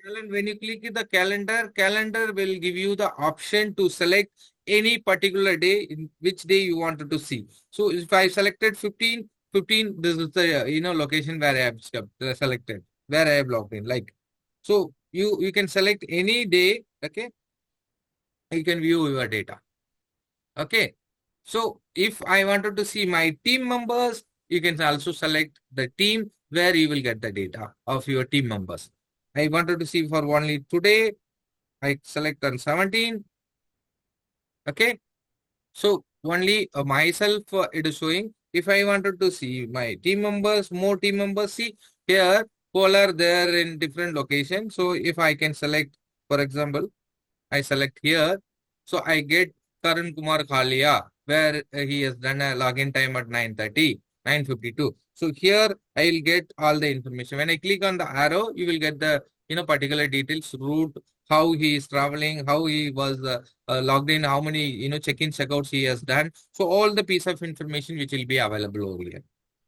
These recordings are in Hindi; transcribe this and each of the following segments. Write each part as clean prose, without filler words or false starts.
When you click the calendar will give you the option to select any particular day in which day you wanted to see. So if I selected 15, this is the location where I have selected, where I have logged in. Like, so you can select any day. Okay, you can view your data. Okay, so if I wanted to see my team members, you can also select the team where you will get the data of your team members. I wanted to see for only today. I select on 17. Okay. So only myself it is showing. If I wanted to see my team members, more team members, see here, polar there in different locations. So if I can select, for example, I select here. So I get Karan Kumar Khalia, where he has done a login time at 9:30, 9:52. So here I will get all the information. When I click on the arrow, you will get the particular details, route, how he is traveling, how he was logged in, how many check-in checkouts he has done. So all the piece of information which will be available over here.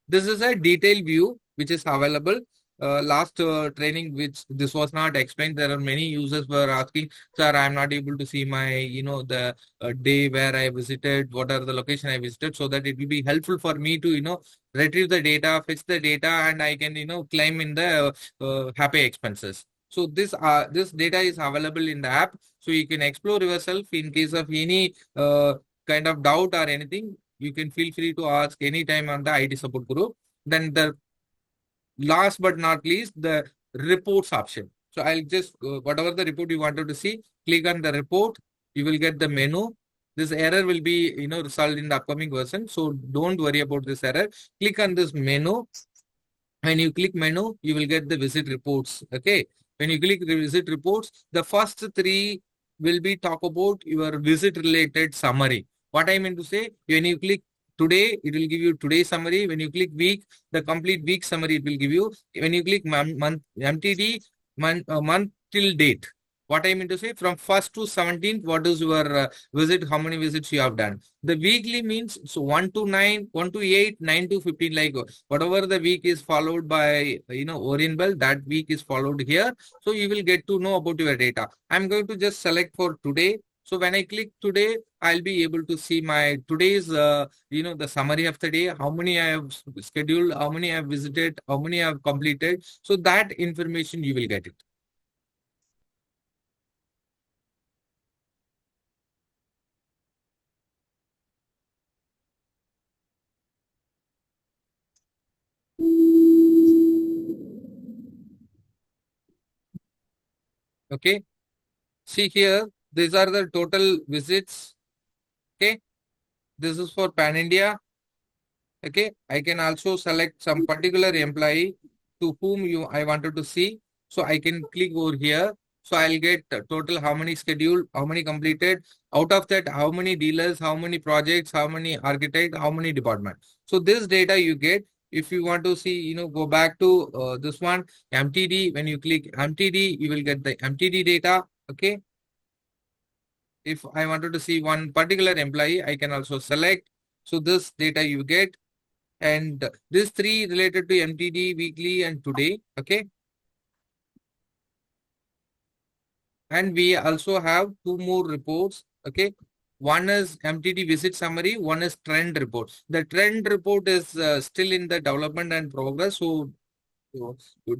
This is a detailed view which is available. Last training which this was not explained, there are many users were asking, sir, I'm not able to see my the day where I visited, what are the location I visited, so that it will be helpful for me to retrieve the data, fetch the data, and I can claim in the happy expenses. So this data is available in the app, so you can explore yourself in case of any kind of doubt or anything. You can feel free to ask anytime on the IT support group. Then the last but not least, the reports option. So I'll just, whatever the report you wanted to see, click on the report. You will get the menu. This error will be, resolved in the upcoming version. So don't worry about this error. Click on this menu. When you click menu, you will get the visit reports. Okay. When you click the visit reports, the first three will be talk about your visit related summary. What I mean to say, when you click today, it will give you today's summary. When you click week, the complete week summary it will give you. When you click month, MTD, month till date. What I mean to say, from 1st to 17th, what is your visit, how many visits you have done. The weekly means, so 1 to 9, 1 to 8, 9 to 15, like whatever the week is followed by, Orient Bell, that week is followed here. So you will get to know about your data. I'm going to just select for today. So when I click today, I'll be able to see my today's, the summary of the day, how many I have scheduled, how many I have visited, how many I have completed. So that information you will get it. Okay. See here, these are the total visits. Okay. This is for Pan India. Okay. I can also select some particular employee to whom I wanted to see. So I can click over here. So I'll get total how many scheduled, how many completed. Out of that, how many dealers, how many projects, how many architect, how many departments. So this data you get. If you want to see, go back to this one, MTD. When you click MTD, you will get the MTD data. Okay. If I wanted to see one particular employee, I can also select. So this data you get. And this three related to MTD, weekly, and today. Okay. And we also have two more reports. Okay. One is MTD visit summary, one is trend report. The trend report is still in the development and progress. So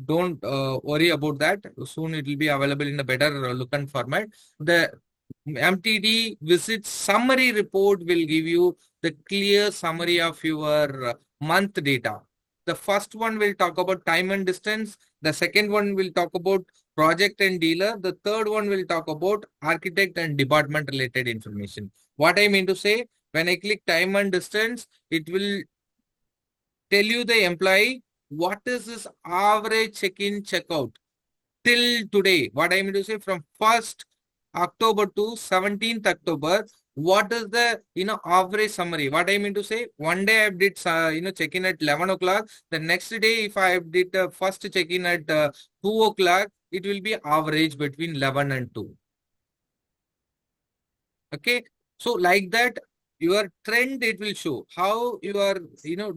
don't worry about that. Soon it will be available in a better look and format. The MTD visit summary report will give you the clear summary of your month data. The first one will talk about time and distance. The second one will talk about project and dealer. The third one will talk about architect and department related information. What I mean to say, when I click time and distance, it will tell you the employee what is his average check-in checkout till today. What I mean to say, from 1st October to 17th October, what is the average summary? What I mean to say, one day I did check in at 11 o'clock. The next day, if I did first check in at 2 o'clock, it will be average between 11 and 2. Okay. So like that, your trend, it will show how you are,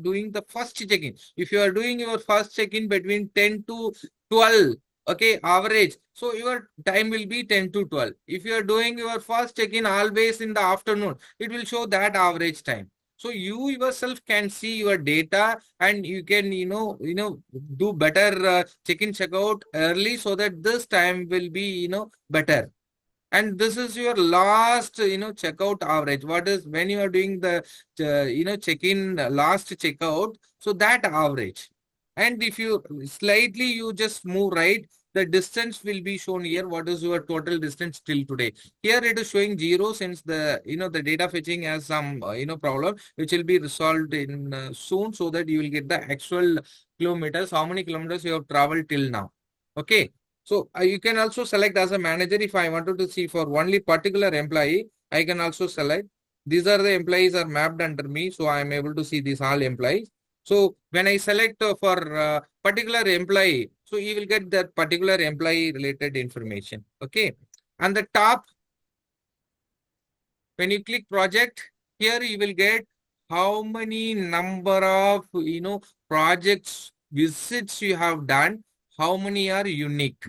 doing the first check-in. If you are doing your first check-in between 10 to 12, Okay, average. So your time will be 10 to 12. If you are doing your first check-in always in the afternoon, it will show that average time. So you yourself can see your data and you can, do better check-in checkout early so that this time will be, better. And this is your last, checkout average. What is when you are doing the, check-in last checkout? So that average. And if you slightly you just move right, the distance will be shown here. What is your total distance till today? Here it is showing 0 since the, the data fetching has some, problem, which will be resolved in soon so that you will get the actual kilometers, how many kilometers you have traveled till now. Okay. So you can also select as a manager. If I wanted to see for only particular employee, I can also select. These are the employees are mapped under me. So I am able to see these all employees. So when I select for particular employee, so you will get that particular employee related information. Okay. And the top, when you click project, here you will get how many number of, projects visits you have done, how many are unique.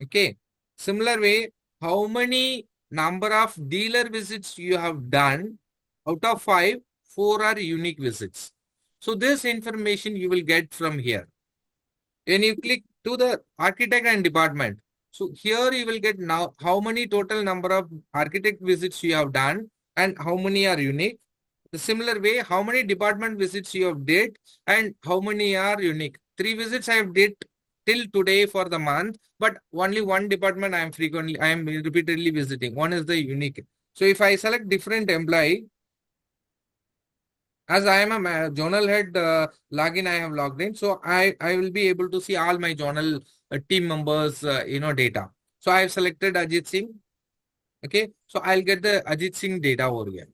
Okay. Similar way, how many number of dealer visits you have done? Out of 5, 4 are unique visits. So this information you will get from here. When you click to the architect and department, so here you will get now how many total number of architect visits you have done and how many are unique. The similar way, how many department visits you have did and how many are unique. 3 visits I have did till today for the month, but only one department I am repeatedly visiting. One is the unique. So if I select different employee, as I am a journal head login, I have logged in. So I will be able to see all my journal team members, data. So I have selected Ajit Singh. Okay. So I'll get the Ajit Singh data over here.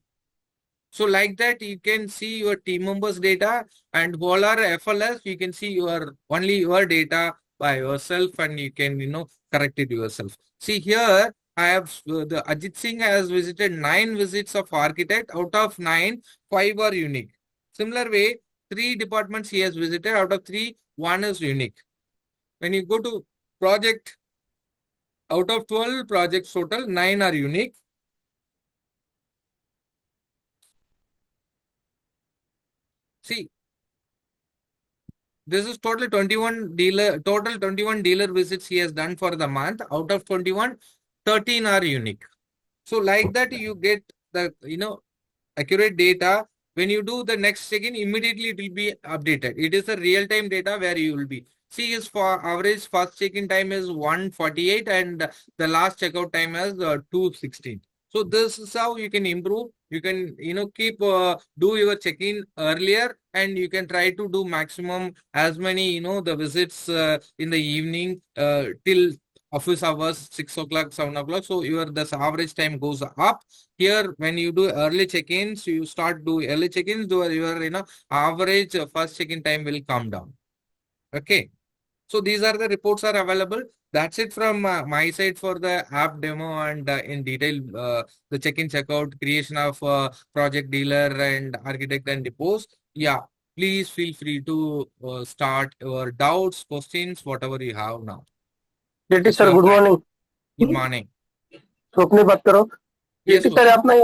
So like that, you can see your team members data and whole are FLS, you can see only your data by yourself and you can, correct it yourself. See here, I have the Ajit Singh has visited 9 visits of architect. Out of 9, 5 are unique. Similar way, 3 departments he has visited. Out of 3, 1 is unique. When you go to project, out of 12 projects total, 9 are unique. See, this is total 21 dealer visits he has done for the month. Out of 21, 13 are unique. So like that, you get the, accurate data. When you do the next check-in, immediately it will be updated. It is a real-time data where you will be. See, his for average first check-in time is 148 and the last checkout time is 216. So this is how you can improve. You can, keep do your check-in earlier and you can try to do maximum as many, the visits in the evening till office hours, 6 o'clock, 7 o'clock. So your this average time goes up. Here, when you do early check-ins, you start do early check-ins, your average first check-in time will come down. Okay. So these are the reports are available. That's it from my side for the app demo and in detail the check-in, checkout, creation of project dealer and architect and depose. Yeah, please feel free to start your doubts, questions, whatever you have now. Jetty It's sir your good time. Morning. Good morning. स्वप्नी बात करो। Yes, जेटी सर अपने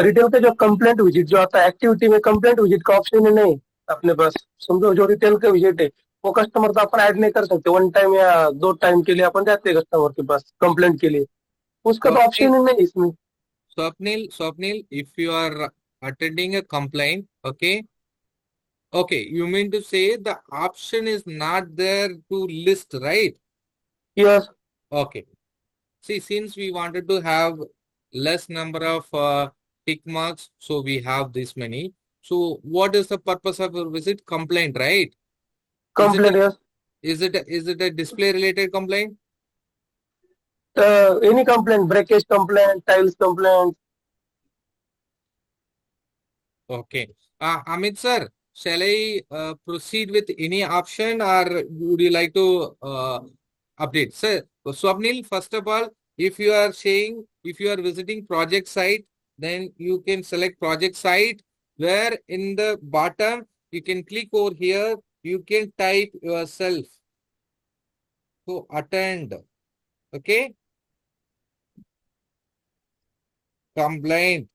रिटेल का जो कंप्लेंट विजिट जो आता है एक्टिविटी में कंप्लेंट विजिट का ऑप्शन ही नहीं अपने पास। समझो जो रिटेल का विजिट है वो कस्टमर तो अपन ऐड नहीं कर सकते, 1 टाइम या 2 टाइम के लिए अपन जाते हैं कस्टमर के पास कंप्लेंट के लिए, उसका तो Swapnil, ऑप्शन ही नहीं इसमें। Swapnil, if you are attending a complaint, okay, you mean to say the option is not there to list, right? Yes Okay. See, since we wanted to have less number of tick marks, so we have this many. So, what is the purpose of your visit? Complaint, right? Is it a, complaint yes is it a display related complaint? Any complaint, breakage complaint, tiles complaint. Okay. Amit sir, shall I proceed with any option or would you like to update? Sir, Swapnil, first of all, if you are saying, if you are visiting project site, then you can select project site where in the bottom, you can click over here, you can type yourself. to attend, okay, complaint,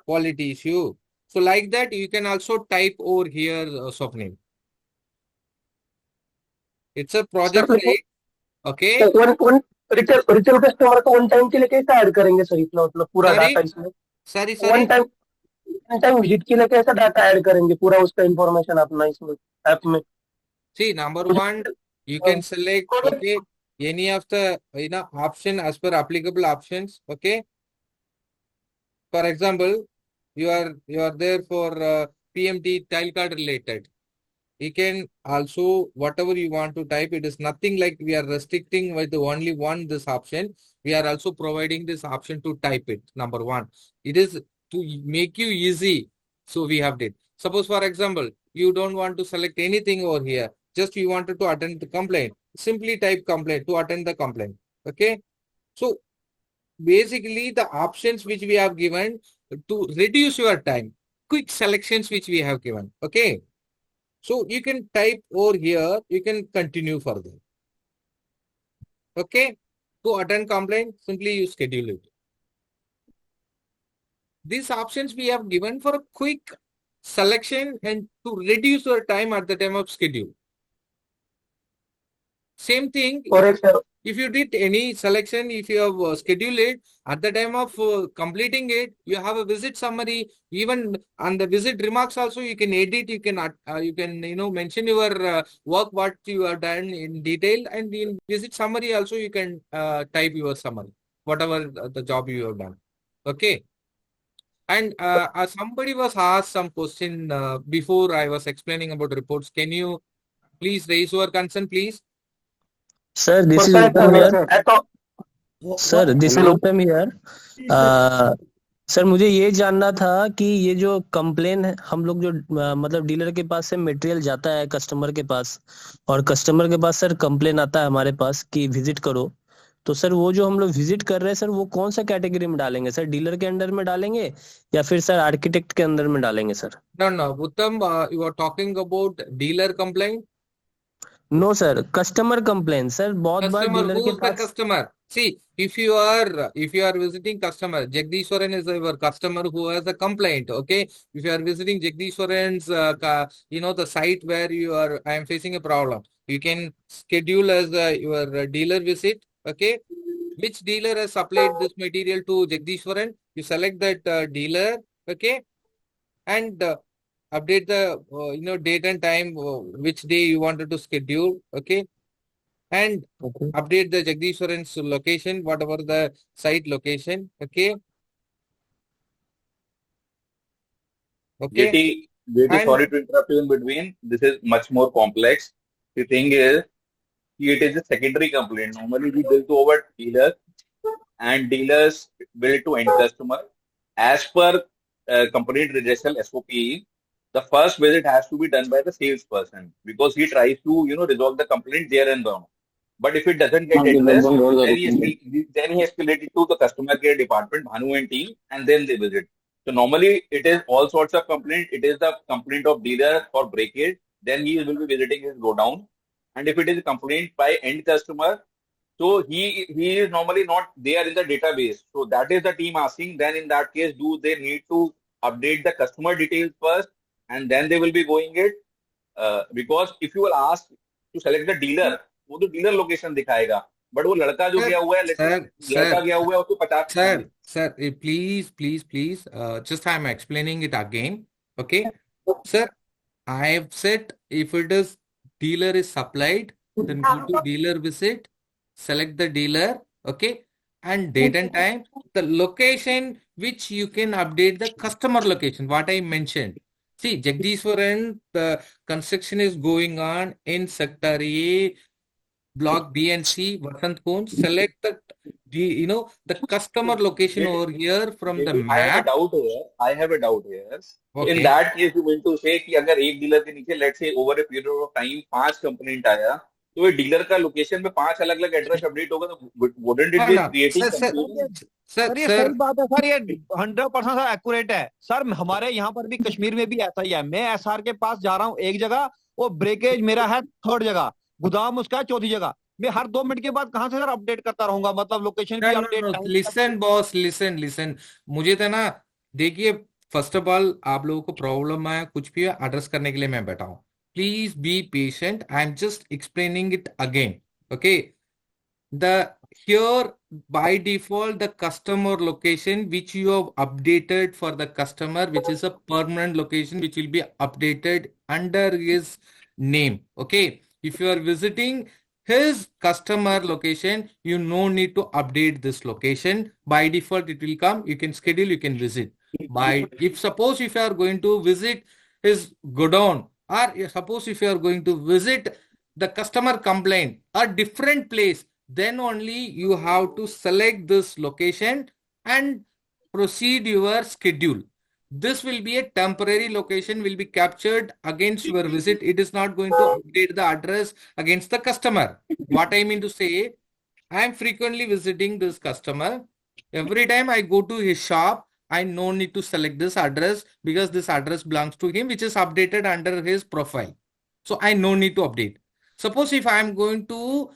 quality issue. So like that, you can also type over here, Swapnil. It's a sir project लेकिन site, okay? One one retail retail customer को वन टाइम के लिए कैसे ऐड करेंगे सर इतना मतलब पूरा Sorry, डाटा इसमें sorry, one sorry. Time visit के लिए कैसा डाटा ऐड करेंगे पूरा उसका इंफॉर्मेशन अपना इसमें ऐप में See, number one, you can select, okay, any of the, option as per applicable options, okay? For example, you are there for PMT tile card related. You can also, whatever you want to type, it is nothing like we are restricting with only one this option. We are also providing this option to type it, number one. It is to make you easy. So we have did. Suppose, for example, you don't want to select anything over here. Just you wanted to attend the complaint. Simply type complaint to attend the complaint. Okay. So basically the options which we have given to reduce your time, quick selections which we have given. Okay. So you can type over here, you can continue further. Okay. To attend complaint, simply you schedule it. These options we have given for a quick selection and to reduce your time at the time of schedule. Same thing, और एक sir if you did any selection, if you have scheduled it, at the time of completing it, you have a visit summary, even on the visit remarks also, you can edit, you can mention your work, what you have done in detail, and in visit summary also, you can type your summary, whatever the job you have done. Okay. And somebody was asked some question before I was explaining about reports. Can you please raise your concern, please? Sir, this is sir Uttam here. Sir Sir, this is Hello. Uttam here. Sir मुझे ये जानना था कि ये जो कंप्लेन है हम लोग जो मतलब डीलर के पास से मटेरियल जाता है कस्टमर के पास और कस्टमर के पास सर कंप्लेन आता है हमारे पास कि विजिट करो तो सर वो जो हम लोग विजिट कर रहे हैं सर वो कौन सा कैटेगरी में डालेंगे सर डीलर के अंडर में डालेंगे या फिर सर आर्किटेक्ट के अंदर में डालेंगे sir No, Uttam, you are talking about dealer complaint. No sir customer complaint sir बहुत बार Customer, डीलर के who's the pass customer? See, if you are visiting customer, Jagdishwaran is your customer who has a complaint. Okay, if you are visiting Jagdishwaran's, the site where I am facing a problem, you can schedule as your dealer visit. Okay, which dealer has supplied this material to Jagdishwaran? You select that dealer. Okay, and update the date and time which day you wanted to schedule. Okay, and Okay. update the Jagdishwaran's location, whatever the site location. Okay. Okay. JT, And sorry to interrupt you in between. This is much more complex. The thing is, it is a secondary complaint. Normally, we bill to our dealers, and dealers bill to end customer. As per complaint redressal SOP, the first visit has to be done by the salesperson because he tries to resolve the complaint there and then. But if it doesn't get addressed, then he escalates it to the customer care department, Bhanu and team, and then they visit. So normally it is all sorts of complaint. It is the complaint of dealer for breakage. Then he will be visiting his godown. And if it is a complaint by end customer, so he is normally not there in the database. So that is the team asking. Then in that case, do they need to update the customer details first, and then they will be going it? Because if you will ask to select the dealer, वो तो डीलर लोकेशन दिखाएगा बट वो लड़का जो गया हुआ है लड़का गया हुआ है उसको 50 sir, please, just I am explaining it again. Okay, sir, I have said if it is dealer is supplied, then go to dealer visit, select the dealer, okay, and date and time, the location which you can update the customer location, what I mentioned. See, Jagdishwaran, the construction is going on in Sector A, Block B and C, Vasant Kunj. Select the customer location over here from the I have a map. doubt here. Okay. In that case, you mean to say कि अगर एक डीलर के नीचे let's say over a period of time 5 complaint आया तो ये डीलर का लोकेशन में 5 अलग अलग एड्रेस अपडेट होगा तो wouldn't it be creating confusion? Sir ये सही बात है सर ये 100% सर एक्यूरेट है सर हमारे यहाँ पर भी कश्मीर में भी ऐसा ही है मैं एसआर के पास जा रहा हूँ एक जगह वो ब्रेकेज मेरा है थर्ड जगह गोदाम उसका है चौथी जगह। मैं हर 2 मिनट के बाद कहाँ से सर अपडेट करता रहूंगा, मतलब लोकेशन No, भी no, अपडेट, no. टाइम भी Listen, अपडेट। boss. Listen. मुझे तो ना, देखिए, फर्स्ट ऑफ ऑल आप लोगों को प्रॉब्लम है कुछ भी एड्रेस करने के लिए मैं बैठा हूँ. Please be patient. I am just explaining it again. Okay. The here by default the customer location which you have updated for the customer, which is a permanent location which will be updated under his name. Okay. If you are visiting his customer location, you no need to update this location. By default it will come. You can schedule, you can visit. By if suppose if you are going to visit his godown, or suppose if you are going to visit the customer complaint a different place, then only you have to select this location and proceed your schedule. This will be a temporary location, will be captured against your visit. It is not going to update the address against the customer. What I mean to say, I am frequently visiting this customer. Every time I go to his shop, I no need to select this address because this address belongs to him, which is updated under his profile. So I no need to update. Suppose if I am going to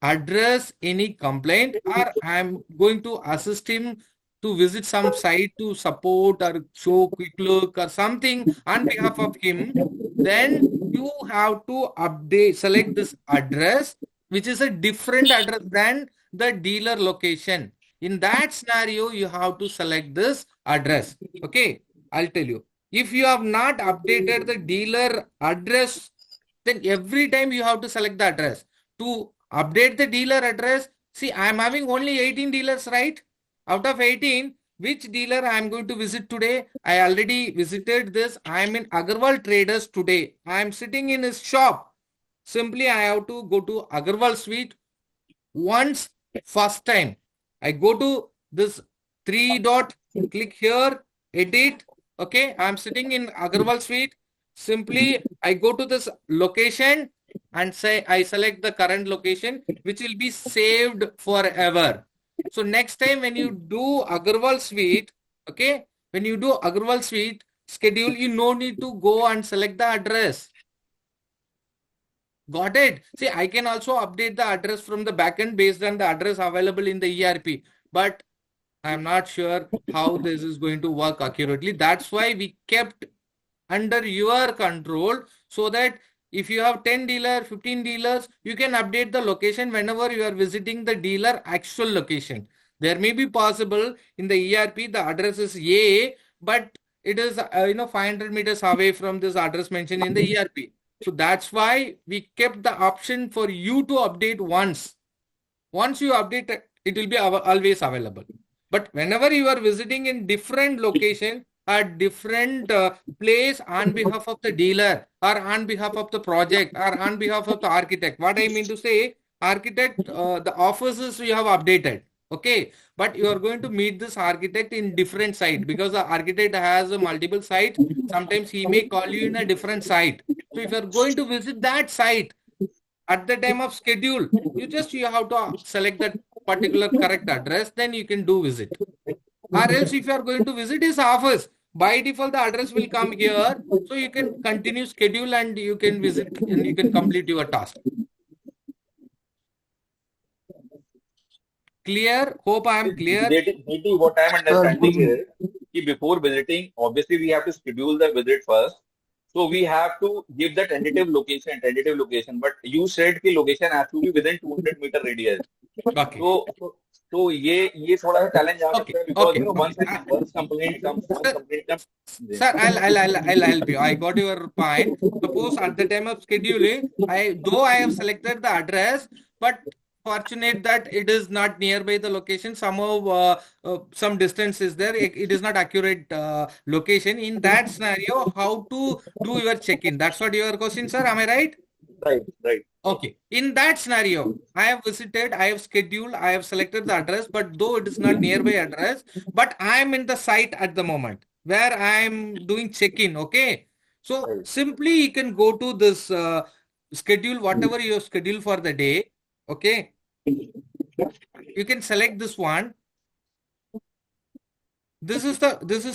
address any complaint, or I am going to assist him to visit some site to support or show quick look or something on behalf of him, then you have to update, select this address, which is a different address than the dealer location. In that scenario, you have to select this address. Okay, I'll tell you. If you have not updated the dealer address, then every time you have to select the address. To update the dealer address, see, I am having only 18 dealers, right? Out of 18, which dealer I am going to visit today? I already visited this. I am in Agarwal Traders today. I am sitting in his shop. Simply, I have to go to Agarwal Suite once, first time. I go to this 3 dot, click here, edit. Okay, I am sitting in Agarwal Suite. Simply, I go to this location and say I select the current location, which will be saved forever. So next time when you do Agarwal Suite, okay, when you do Agarwal Suite schedule, you no need to go and select the address. Got it? See, I can also update the address from the backend based on the address available in the ERP, but I'm not sure how this is going to work accurately. That's why we kept under your control, so that if you have 10 dealers, 15 dealers, you can update the location whenever you are visiting the dealer actual location. There may be possible in the ERP, the address is A, but it is 500 meters away from this address mentioned in the ERP. So that's why we kept the option for you to update once. Once you update it, it will be always available. But whenever you are visiting in different location, a different place on behalf of the dealer or on behalf of the project or on behalf of the architect. What I mean to say, architect, the offices you have updated. Okay, but you are going to meet this architect in different site because the architect has a multiple site. Sometimes he may call you in a different site. So if you are going to visit that site at the time of schedule, you have to select that particular correct address, then you can do visit. Or else if you are going to visit his office, by default the address will come here, so you can continue schedule and you can visit and you can complete your task. Clear? Hope I am clear. Maybe what I'm understanding is that before visiting, obviously we have to schedule the visit first. So we have to give the tentative location. But you said the location has to be within 200-meter radius. Okay. So ये थोड़ा सा challenge आ सकता है because Okay. once complaint comes. Sir, I'll help you. I got your point. Suppose at the time of scheduling, though I have selected the address, but fortunate that it is not nearby the location. Somehow some distance is there. It is not accurate location. In that scenario, how to do your check-in? That's what your question, sir. Am I right? Right. Okay. In that scenario, I have visited, I have scheduled, I have selected the address, but though it is not nearby address, but I am in the site at the moment where I am doing check-in. Okay. So Right. simply you can go to this schedule, whatever you have scheduled for the day. Okay. You can select this one. this is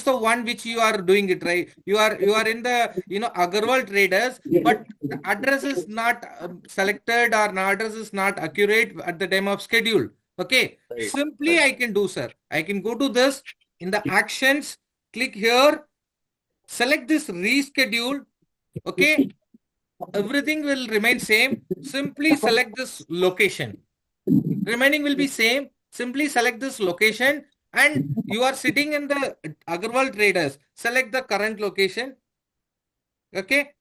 the one which you are doing it, right? You are in the Agarwal Traders, but the address is not selected, or the address is not accurate at the time of schedule. Okay, Right. simply I can do, sir. I can go to this in the actions, click here, select this reschedule. Okay, everything will remain same. Simply select this location. Remaining will be same. Simply select this location, and you are sitting in the Agarwal Traders. Select the current location. Okay,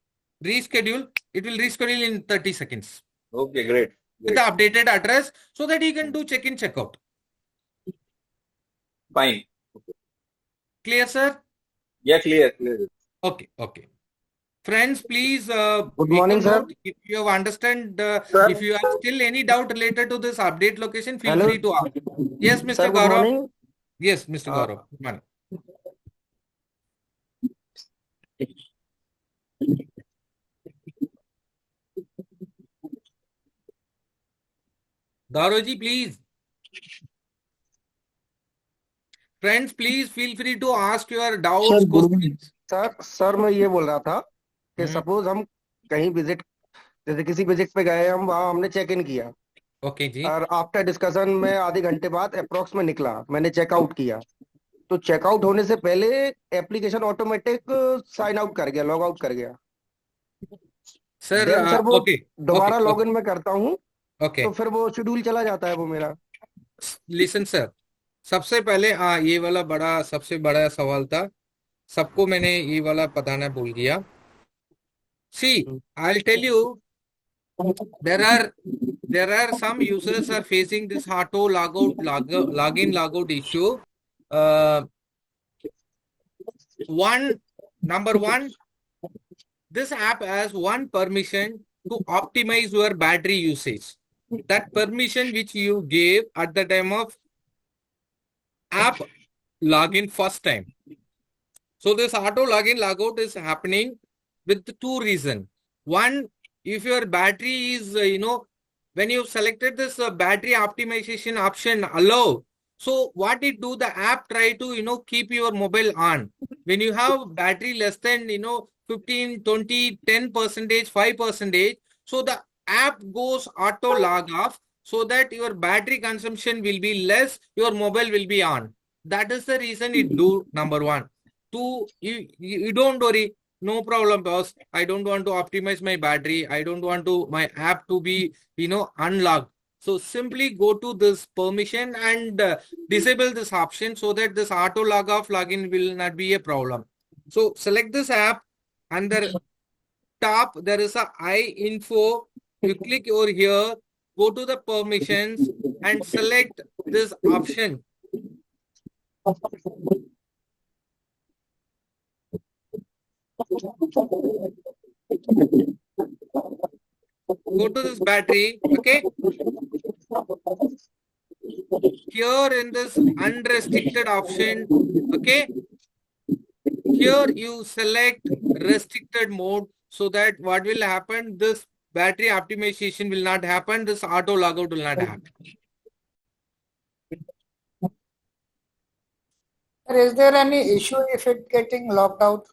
reschedule. It will reschedule in 30 seconds Okay, great. with the updated address, so that you can do check-in, check-out. Fine. Clear, sir? Yeah, clear. Okay, okay. Friends, please Good make morning, a sir. note. If you have understand, Sir. if you have still any doubt related to this update location, feel Hello. free to ask. Yes, Mr. Sir, good Gaurav. morning. Yes, Mr. Uh, Gaurav. Good morning. Gaurav, please. Friends, please feel free to ask your doubts, questions. Sir मैं ये बोल रहा था कि हम्म, सपोज हम कहीं विजिट, जैसे किसी विजिट पे गए, हम वहाँ हमने चेक इन किया ओके जी। और आफ्टर डिस्कशन में आधे घंटे बाद अप्रोक्स में निकला, मैंने चेकआउट किया, तो चेकआउट होने से पहले एप्लीकेशन ऑटोमेटिक साइन आउट कर गया, लॉग आउट कर गया। सर देन सर वो ओके दोबारा ओके लॉग इन में करता हूँ ओके तो फिर वो शेड्यूल चला जाता है वो मेरा। लिसन सर, सबसे पहले ये वाला सबसे बड़ा सवाल था, सबको मैंने ये वाला बताना भूल गया। See, I'll tell you, there are some users are facing this auto logout, login, logout issue. Number one, this app has one permission to optimize your battery usage. That permission which you gave at the time of app login first time. So this auto login logout is happening with two reasons. One, if your battery is, when you selected this battery optimization option allow, so what it do, the app try to, keep your mobile on. When you have battery less than, 15, 20, 10%, 5%, so the app goes auto log off, so that your battery consumption will be less, your mobile will be on. That is the reason it do, number one. Two, you don't worry. No problem, boss. I don't want to optimize my battery. I don't want my app to be, unlocked. So simply go to this permission and disable this option, so that this auto log off login will not be a problem. So select this app, and the top there is a iInfo. You click over here, go to the permissions and select this option. Go to this battery, okay? Here in this unrestricted option, okay? Here you select restricted mode, so that what will happen, this battery optimization will not happen, this auto logout will not happen. Is there any issue if it getting locked out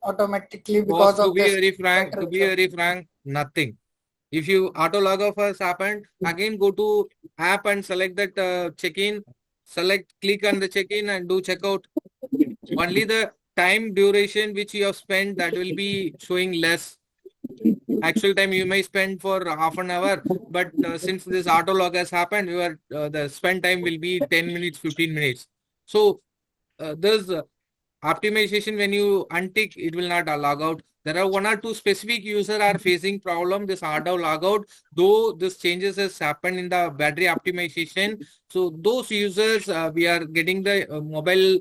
automatically because Boss, of this? to be very frank, nothing. If you auto log off has happened, again go to app and select that check-in, click on the check-in and do checkout. Only the time duration which you have spent, that will be showing less. Actual time you may spend for half an hour, but since this auto log has happened, your the spend time will be 10 minutes, 15 minutes. So this optimization, when you untick, it will not log out. There are one or two specific users are facing problem, this auto logout, though this changes has happened in the battery optimization. So those users, we are getting the mobile,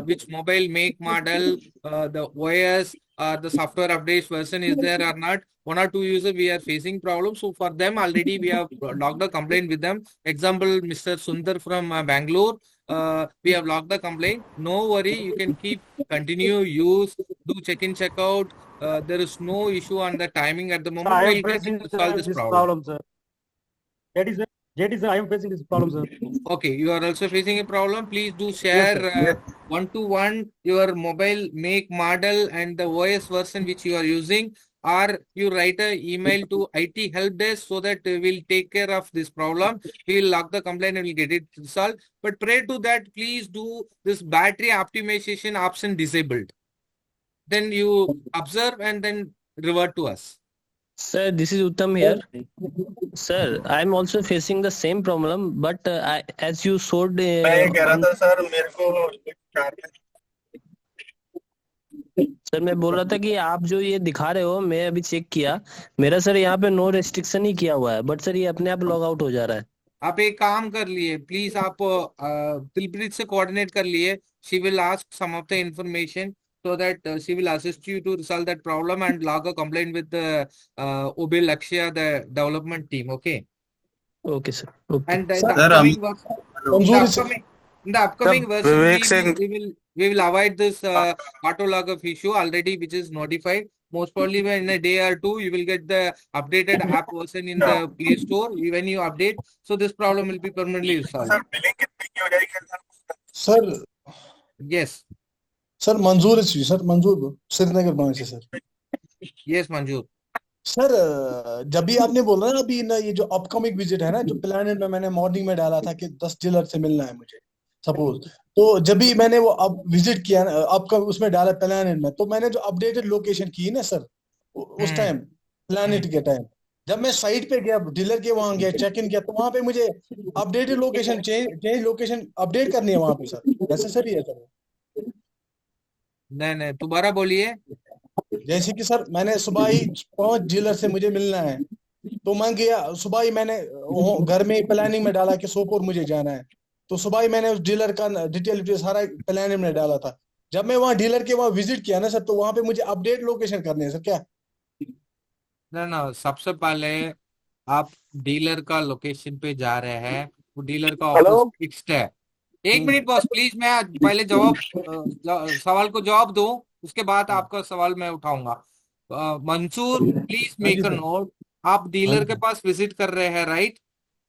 which mobile make model, the OS, the software updates version is there or not. One or two users we are facing problems. So for them already we have logged a complaint with them. Example, Mr. Sundar from Bangalore. We have logged the complaint. No worry, you can continue use, do check-in, check-out. There is no issue on the timing at the moment. I We'll am get facing to solve this this problem. problem, sir. That is why JT sir, I am facing this problem, sir. Okay, you are also facing a problem. Please do Yes, share sir. Yes. one to one your mobile make, model, and the OS version which you are using, or you write an email to IT help desk so that we'll take care of this problem. We will log the complaint and we'll get it solved. But prior to that, please do this battery optimization option disabled. Then you observe and then revert to us. Sir, this is Uttam here. Sir, I'm also facing the same problem, but as you showed मैं ये कह रहा था सर मेरे को सर, मैं बोल रहा था कि आप जो ये दिखा रहे हो, मैं अभी चेक किया, मेरा सर यहाँ पे नो रेस्ट्रिक्शन ही किया हुआ है, बट सर ये अपने आप लॉग आउट हो जा रहा है। आप एक काम कर लिए, प्लीज आप दिलप्रीत से कोऑर्डिनेट कर लिए. She will ask some of the information so that she will assist you to resolve that problem and log a complaint with the Obey Lakshya, the development team. Okay. Okay, sir. Okay. And in Sir, the upcoming version, Manzoor in the upcoming version, Vivek Singh- we will avoid this auto log of issue already, which is notified. Most probably in a day or two, you will get the updated app version in the Play Store when you update. So this problem will be permanently resolved. Sir billing कितने की हो जाएगी सर? Yes. सर मंजूर सर मंजूर श्रीनगर ब्रांच से सर। Yes, Manjur. सर जब भी आपने बोला ना अभी ना ये जो अपकमिंग विजिट है ना जो प्लान में मैंने मॉर्निंग में डाला था कि 10 डीलर से मिलना है मुझे सपोज, तो जब भी मैंने वो अब विजिट किया आपका उसमें डाला प्लान में, तो मैंने जो अपडेटेड लोकेशन की ना सर उस टाइम प्लानिट के टाइम जब मैं साइट पे गया डीलर के वहां गया चेक इन किया तो वहां पे मुझे updated location change location update करनी है वहां पे सर, नेसेसरी है सर। नहीं दोबारा बोलिए। जैसे कि सर मैंने सुबह ही 5 डीलर से मुझे मिलना है, तो मैं गया सुबह ही मैंने घर में प्लानिंग में डाला कि सोपोर मुझे जाना है, तो सुबह ही मैंने उस डीलर का डिटेल सारा प्लानिंग में डाला था। जब मैं वहाँ डीलर के वहाँ विजिट किया ना सर, तो वहाँ पे मुझे अपडेट लोकेशन करनी है सर क्या? ना सबसे पहले आप डीलर का लोकेशन पे जा रहे हैं, वो डीलर का ऑफिस फिक्स्ड है। एक मिनट बॉस प्लीज, मैं पहले सवाल को जवाब दूं, उसके बाद आपका सवाल मैं उठाऊंगा। Mansoor please make a note, आप डीलर के पास विजिट कर रहे हैं राइट?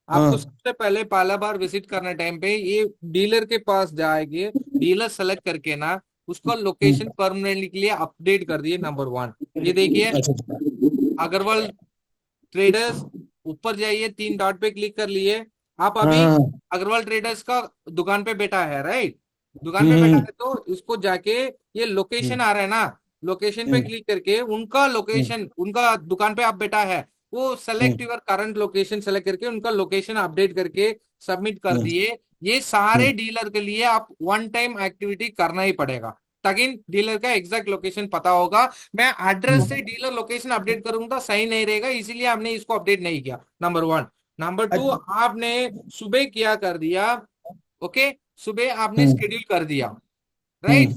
आपको सबसे पहले पहला बार विजिट करने टाइम पे ये डीलर के पास जाएंगे, डीलर सेलेक्ट करके ना उसका लोकेशन परमानेंटली के लिए अपडेट कर दिए। नंबर 1 ये देखिए अग्रवाल ट्रेडर्स, ऊपर जाइए 3 डॉट पे क्लिक कर लिए। आप अभी अग्रवाल ट्रेडर्स का दुकान पे बैठा है राइट? दुकान पे बैठा है तो इसको जाके ये लोकेशन आ रहा है ना, लोकेशन पे क्लिक करके उनका लोकेशन, उनका दुकान पे आप बैठा है वो select your current location select करके उनका लोकेशन अपडेट करके सबमिट कर दिए। ये सारे डीलर के लिए आप 1 टाइम एक्टिविटी करना ही पड़ेगा ताकि डीलर का एग्जैक्ट लोकेशन पता होगा। मैं एड्रेस से डीलर लोकेशन अपडेट करूंगा सही नहीं रहेगा, इसीलिए हमने इसको अपडेट नहीं किया। नंबर 1। नंबर 2 आपने सुबह क्या कर दिया, ओके सुबह आपने शेड्यूल कर दिया राइट,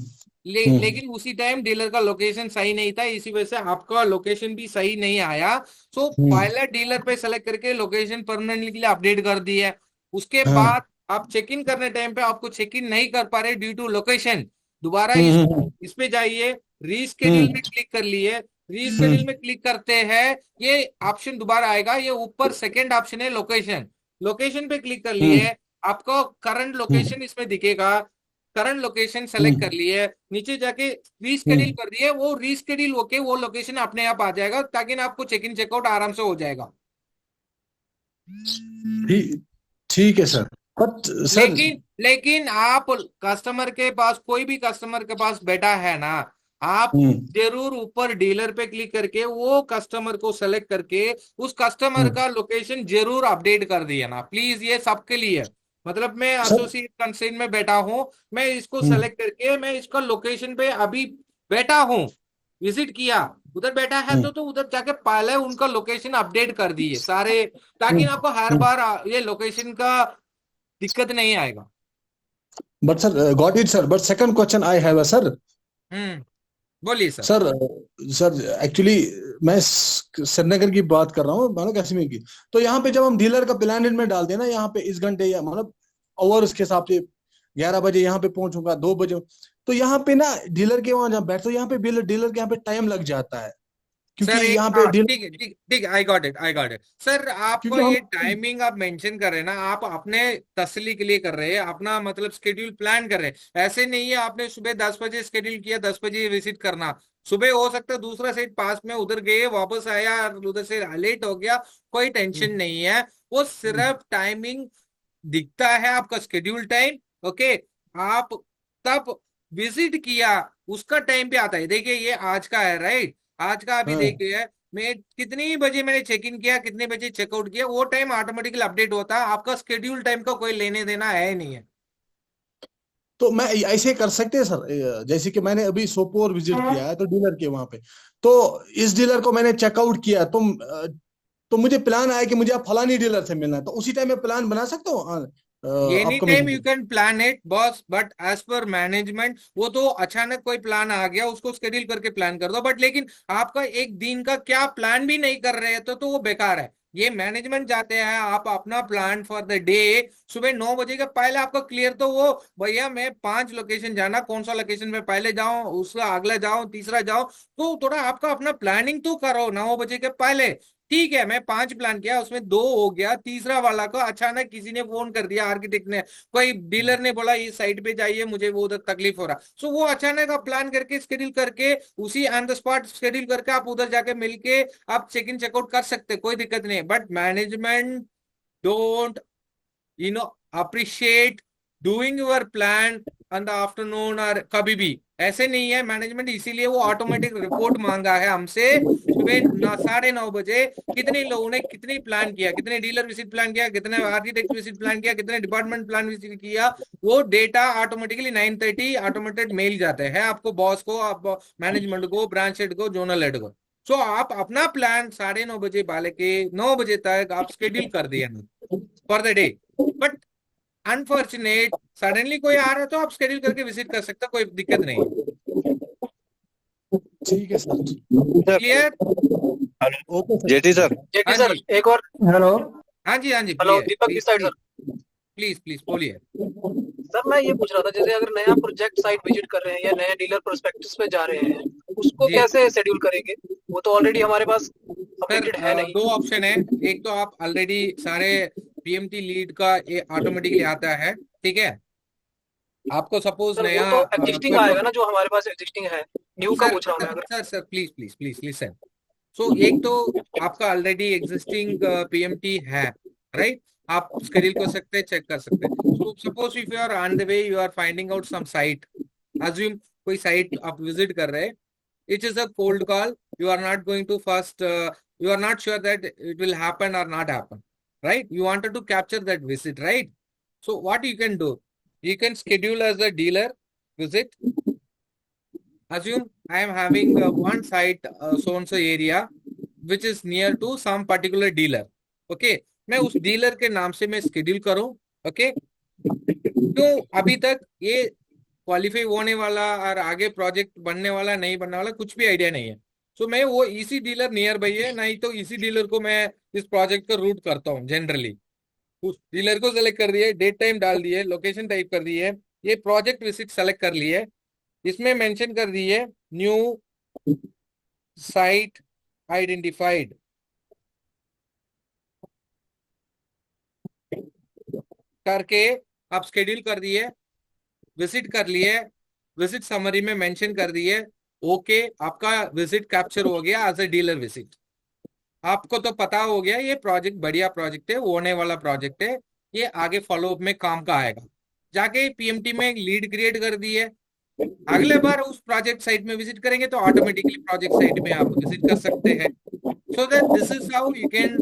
लेकिन उसी टाइम डीलर का लोकेशन सही नहीं था, इसी वजह से आपका लोकेशन भी सही नहीं आया। सो पहले डीलर पे सेलेक्ट करके लोकेशन परमानेंटली के लिए अपडेट कर दी है। उसके बाद आप चेक इन करने टाइम पे आपको चेक इन नहीं कर पा रहे ड्यू टू लोकेशन, दोबारा इस पे जाइए, रीस्केड्यूल में क्लिक कर लिए। रीस्केड्यूल में क्लिक करते हैं, ये ऑप्शन दोबारा आएगा, ये ऊपर सेकंड ऑप्शन है लोकेशन, लोकेशन पे क्लिक कर लिए, आपको करंट लोकेशन इसमें दिखेगा, करंट लोकेशन सेलेक्ट कर लिए, नीचे जाके रीस्केड्यूल कर दिए, वो रीस्केड्यूल होके वो लोकेशन अपने आप आ जाएगा ताकि आपको चेक इन चेकआउट आराम से हो जाएगा। ठीक है सर। सर लेकिन आप कस्टमर के पास, कोई भी कस्टमर के पास बैठा है ना, आप जरूर ऊपर डीलर पे क्लिक करके वो कस्टमर को सेलेक्ट करके उस कस्टमर का लोकेशन जरूर अपडेट कर दिए ना प्लीज। ये सबके लिए, मतलब मैं एसोसिएट कंसेंट में बैठा हूं, मैं इसको सेलेक्ट करके मैं इसका लोकेशन पे अभी बैठा हूं, विजिट किया, उधर बैठा है तो उधर जाके पहले उनका लोकेशन अपडेट कर दिए सारे, ताकि आपको हर बार ये लोकेशन का दिक्कत नहीं आएगा। But sir got it sir, but second question I have sir. बोलिए सर। सर एक्चुअली मैं श्रीनगर की बात कर रहा हूँ, मतलब कश्मीर की। तो यहाँ पे जब हम डीलर का प्लान में डालते हैं ना, यहाँ पे इस घंटे या मतलब ओवर के हिसाब से 11 बजे यहाँ पे पहुंचूंगा, 2 बजे, तो यहाँ पे ना डीलर के वहां जहाँ बैठते यहाँ पे डीलर के यहाँ पे टाइम लग जाता है क्योंकि सर एक यहाँ पे डीलर, ठीक है, ठीक है, आई गॉट इट सर। आपको क्योंकि हम ये टाइमिंग आप मेंशन कर रहे हैं ना, आप अपने तसल्ली के लिए कर रहे हैं, अपना मतलब शेड्यूल प्लान कर रहे हैं। ऐसे नहीं है आपने सुबह 10 बजे शेड्यूल किया, 10 बजे विजिट करना। सुबह हो सकता है दूसरा सेट पास में, उधर गए वापस आया और उधर से लेट हो गया, कोई टेंशन नहीं है। वो सिर्फ टाइमिंग दिखता है आपका शेड्यूल टाइम। ओके, आप तब विजिट किया उसका टाइम पे आता है। देखिए ये आज का है, राइट? आज का अभी हाँ। देखिए मैं कितनी बजे मैंने चेक इन किया, कितने बजे चेकआउट किया, वो टाइम ऑटोमेटिकली अपडेट होता है। आपका शेड्यूल टाइम का कोई लेने देना है नहीं है। तो मैं ऐसे कर सकते हैं सर, जैसे कि मैंने अभी सोपोर विजिट किया है तो डीलर के वहां पे, तो इस डीलर को मैंने चेकआउट किया, तो मुझे प्लान आया कि मुझे आप फलानी डीलर से मिलना है, तो उसी टाइम मैं प्लान बना सकता हूँ any upcoming time you can plan it boss, but as per management वो तो अचानक कोई प्लान आ गया उसको शेड्यूल करके प्लान कर दो। बट लेकिन आपका एक दिन का क्या प्लान भी नहीं कर रहे तो वो बेकार है। ये मैनेजमेंट जाते हैं, आप अपना प्लान फॉर द डे सुबह 9 बजे का पहले आपका क्लियर, तो वो भैया मैं 5 लोकेशन जाना, कौन सा लोकेशन में पहले जाऊं, उसका अगला जाऊं, तीसरा जाऊं, तो थोड़ा आपका अपना प्लानिंग तो करो 9 बजे के पहले। ठीक है, मैं 5 प्लान किया, उसमें 2 हो गया, तीसरा वाला को अचानक किसी ने फोन कर दिया, आर्किटेक्ट ने, कोई डीलर ने बोला इस साइड पे जाइए, मुझे वो उधर तकलीफ हो रहा। सो वो अचानक आप प्लान करके शेड्यूल करके उसी ऑन द स्पॉट शेड्यूल करके आप उधर जाके मिलके आप चेक इन चेकआउट कर सकते, कोई दिक्कत नहीं है। But management don't appreciate doing your plan on the afternoon और कभी भी ऐसे नहीं है मैनेजमेंट। इसीलिए वो ऑटोमेटिक रिपोर्ट मांगा है हमसे सुबह 9:30 बजे कितने लोगों ने कितनी प्लान किया, कितने डीलर विजिट प्लान किया, कितने आर्किटेक्ट विजिट प्लान किया, कितने डिपार्टमेंट प्लान विजिट किया। वो डेटा ऑटोमेटिकली 9:30 ऑटोमेटेड मेल जाते हैं आपको, बॉस को, आप मैनेजमेंट को, ब्रांच हेड को, जोनल हेड को। सो आप अपना प्लान 9:30 वाले के 9 बजे तक आप शेड्यूल कर दिया for the day. But unfortunate suddenly कोई आ रहा है तो आप शेड्यूल करके विजिट कर सकते हो, कोई दिक्कत नहीं है। ठीक है sir, clear? Okay sir. Jetty sir, हाँ सर जी, एक और हेलो। हाँ जी, हाँ जी, हेलो दीपक इस साइड सर। प्लीज प्लीज बोलिए। सर मैं ये पूछ रहा था, जैसे अगर नया प्रोजेक्ट साइट विजिट कर रहे हैं या नया डीलर प्रोस्पेक्टस पे जा रहे हैं, उसको जी कैसे शेड्यूल करेंगे? वो तो ऑलरेडी हमारे पास सर, अपडेटेड है नहीं। 2 ऑप्शन है। एक तो आप ऑलरेडी सारे पीएमटी लीड का ऑटोमेटिकली आता है, ठीक है। आपको सपोज सर वो नया तो एग्जिस्टिंग आएगा ना, जो हमारे पास एग्जिस्टिंग है। न्यू का सर पूछ रहा हूँ मैं। अगर sir sir please please please listen. So एक तो आपका ऑलरेडी एग्जिस्टिंग पीएमटी है, राइट? आप शेड्यूल कर सकते हैं, चेक कर सकते हैं। So suppose if you are on the way, you are finding out some site, assume कोई साइट आप विजिट कर रहे हैं, it is a cold call, you are not going to first you are not sure that it will happen or not happen, right? You wanted to capture that visit, right? So what you can do, you can schedule as a dealer visit. Assume I am having one site so and so area which is near to some particular dealer. Okay, मैं उस डीलर के नाम से मैं schedule करूं। okay, तो अभी तक ये क्वालिफाई होने वाला और आगे प्रोजेक्ट बनने वाला नहीं बनने वाला कुछ भी आइडिया नहीं है। सो मैं वो इसी डीलर नियर बाई है, नहीं तो इसी डीलर को मैं इस प्रोजेक्ट का रूट करता हूँ जनरली। उस डीलर को सेलेक्ट कर दिए, डेट टाइम डाल दिए, लोकेशन टाइप कर दिए, ये प्रोजेक्ट विजिट सेलेक्ट कर लिए, इसमें मेंशन कर दिए न्यू साइट आइडेंटिफाइड करके आप शेड्यूल कर दिए, विजिट कर लिए, विजिट समरी में मेंशन कर दिए, ओके आपका विजिट कैप्चर हो गया एज ए डीलर विजिट। आपको तो पता हो गया ये प्रोजेक्ट बढ़िया प्रोजेक्ट है, होने वाला प्रोजेक्ट है, ये आगे फॉलो अप में काम का आएगा। जाके पीएमटी में लीड क्रिएट कर दी है, अगले बार उस प्रोजेक्ट साइट में विजिट करेंगे तो ऑटोमेटिकली प्रोजेक्ट साइट में आप विजिट कर सकते हैं। So that this is how you can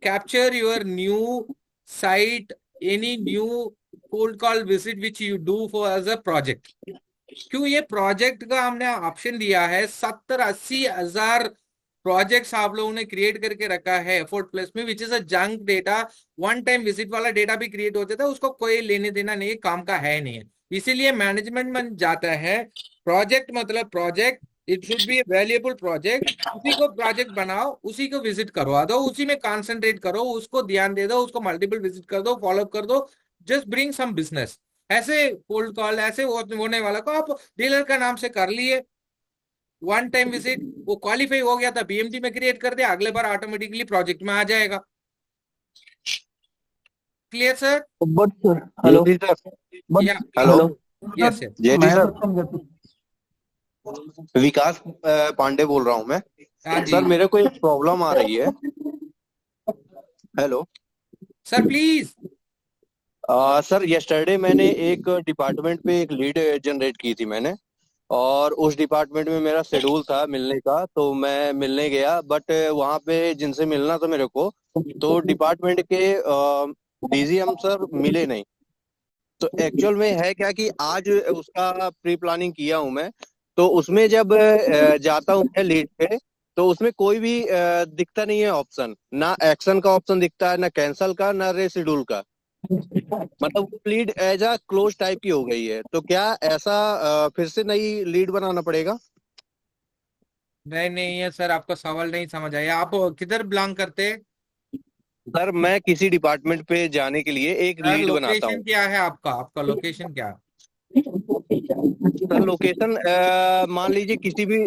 capture your new site, any new cold call visit which you do for as a project. क्यों ये प्रोजेक्ट का हमने ऑप्शन दिया है, 70-80 हजार प्रोजेक्ट्स आप लोगों ने क्रिएट करके रखा है एफोर्ट प्लस में, which is a junk data. One time visit वाला डेटा भी क्रिएट होता था, उसको कोई लेने देना नहीं, काम का है नहीं है। इसीलिए मैनेजमेंट में जाता है प्रोजेक्ट मतलब project, it should be valuable project, उसी को प्रोजेक्ट बनाओ, उसी को विजिट करवा दो, उसी में कॉन्सेंट्रेट करो, उसको ध्यान दे दो, उसको मल्टीपल विजिट कर दो, फॉलो अप कर दो, जस्ट ब्रिंग सम बिजनेस। ऐसे कोल्ड कॉल ऐसे होने वाला को आप डीलर का नाम से कर लिए, वन टाइम विजिट, वो क्वालिफाई हो गया था बीएमटी में क्रिएट कर दिया, अगले बार ऑटोमेटिकली प्रोजेक्ट में आ जाएगा। Clear sir? But sir hello जी सर। या hello yes yes Jay ji sir, विकास पांडे बोल रहा हूँ मैं। हाँ जी सर मेरे को एक प्रॉब्लम आ रही है। Hello sir please. Sir yesterday मैंने एक डिपार्टमेंट पे एक लीड जनरेट की थी मैंने, और उस डिपार्टमेंट में मेरा शेड्यूल था मिलने का, तो मैं मिलने गया, बट वहाँ पे जिनसे मिलना था मेरे को, तो डिपार्टमेंट के डीजीएम सर मिले नहीं। तो एक्चुअल में है क्या कि आज उसका प्री प्लानिंग किया हूँ मैं, तो उसमें जब जाता हूँ मैं लीड पे, तो उसमें कोई भी दिखता नहीं है ऑप्शन, ना एक्शन का ऑप्शन दिखता है, ना कैंसल का, ना रेशिड्यूल का। मतलब lead as a close type की हो गई है। तो क्या ऐसा फिर से नई लीड बनाना पड़ेगा? नहीं नहीं है सर, आपका सवाल नहीं समझ आया। आप किधर बिलोंग करते हैं? सर मैं किसी डिपार्टमेंट पे जाने के लिए एक सर लीड बनाता लोकेशन हूँ। क्या है आपका? आपका लोकेशन क्या है? सर लोकेशन मान लीजिए किसी भी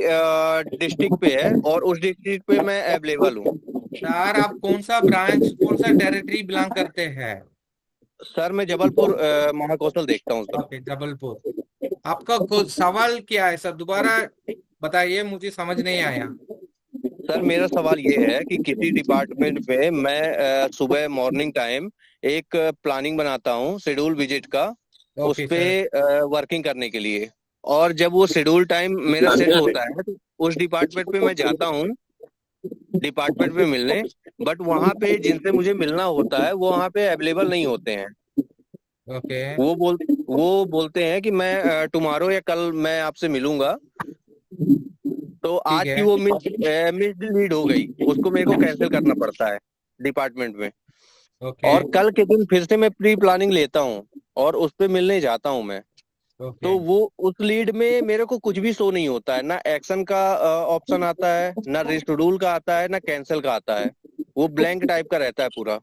डिस्ट्रिक्ट पे है, और उस डिस्ट्रिक्ट पे मैं अवेलेबल हूँ। सर आप कौन सा ब्रांच, कौन सा टेरिटरी बिलोंग करते हैं? सर मैं जबलपुर महाकौशल देखता हूँ सर। ओके जबलपुर। आपका सवाल क्या है सर, दोबारा बताइए, मुझे समझ नहीं आया। सर मेरा सवाल ये है कि किसी डिपार्टमेंट पे मैं सुबह मॉर्निंग टाइम एक प्लानिंग बनाता हूँ शेड्यूल विजिट का, उस ओके पे सर। वर्किंग करने के लिए, और जब वो शेड्यूल टाइम मेरा सेट होता है तो उस डिपार्टमेंट पे मैं जाता हूँ डिपार्टमेंट पे मिलने, बट वहाँ पे जिनसे मुझे मिलना होता है वो वहाँ पे अवेलेबल नहीं होते हैं। ओके वो बोलते हैं कि मैं टुमारो या कल मैं आपसे मिलूंगा। तो ठीक आज की है। वो मिस्ड लीड हो गई, उसको मेरे को कैंसिल करना पड़ता है डिपार्टमेंट में। ओके और कल के दिन फिर से मैं प्री प्लानिंग लेता हूँ और उस पे मिलने जाता हूँ मैं। ओके तो वो उस लीड में मेरे को कुछ भी शो नहीं होता है, ना एक्शन का ऑप्शन आता है, ना रिशेड्यूल का आता है, ना कैंसिल का आता है। वो ब्लैंक टाइप का रहता है पूरा।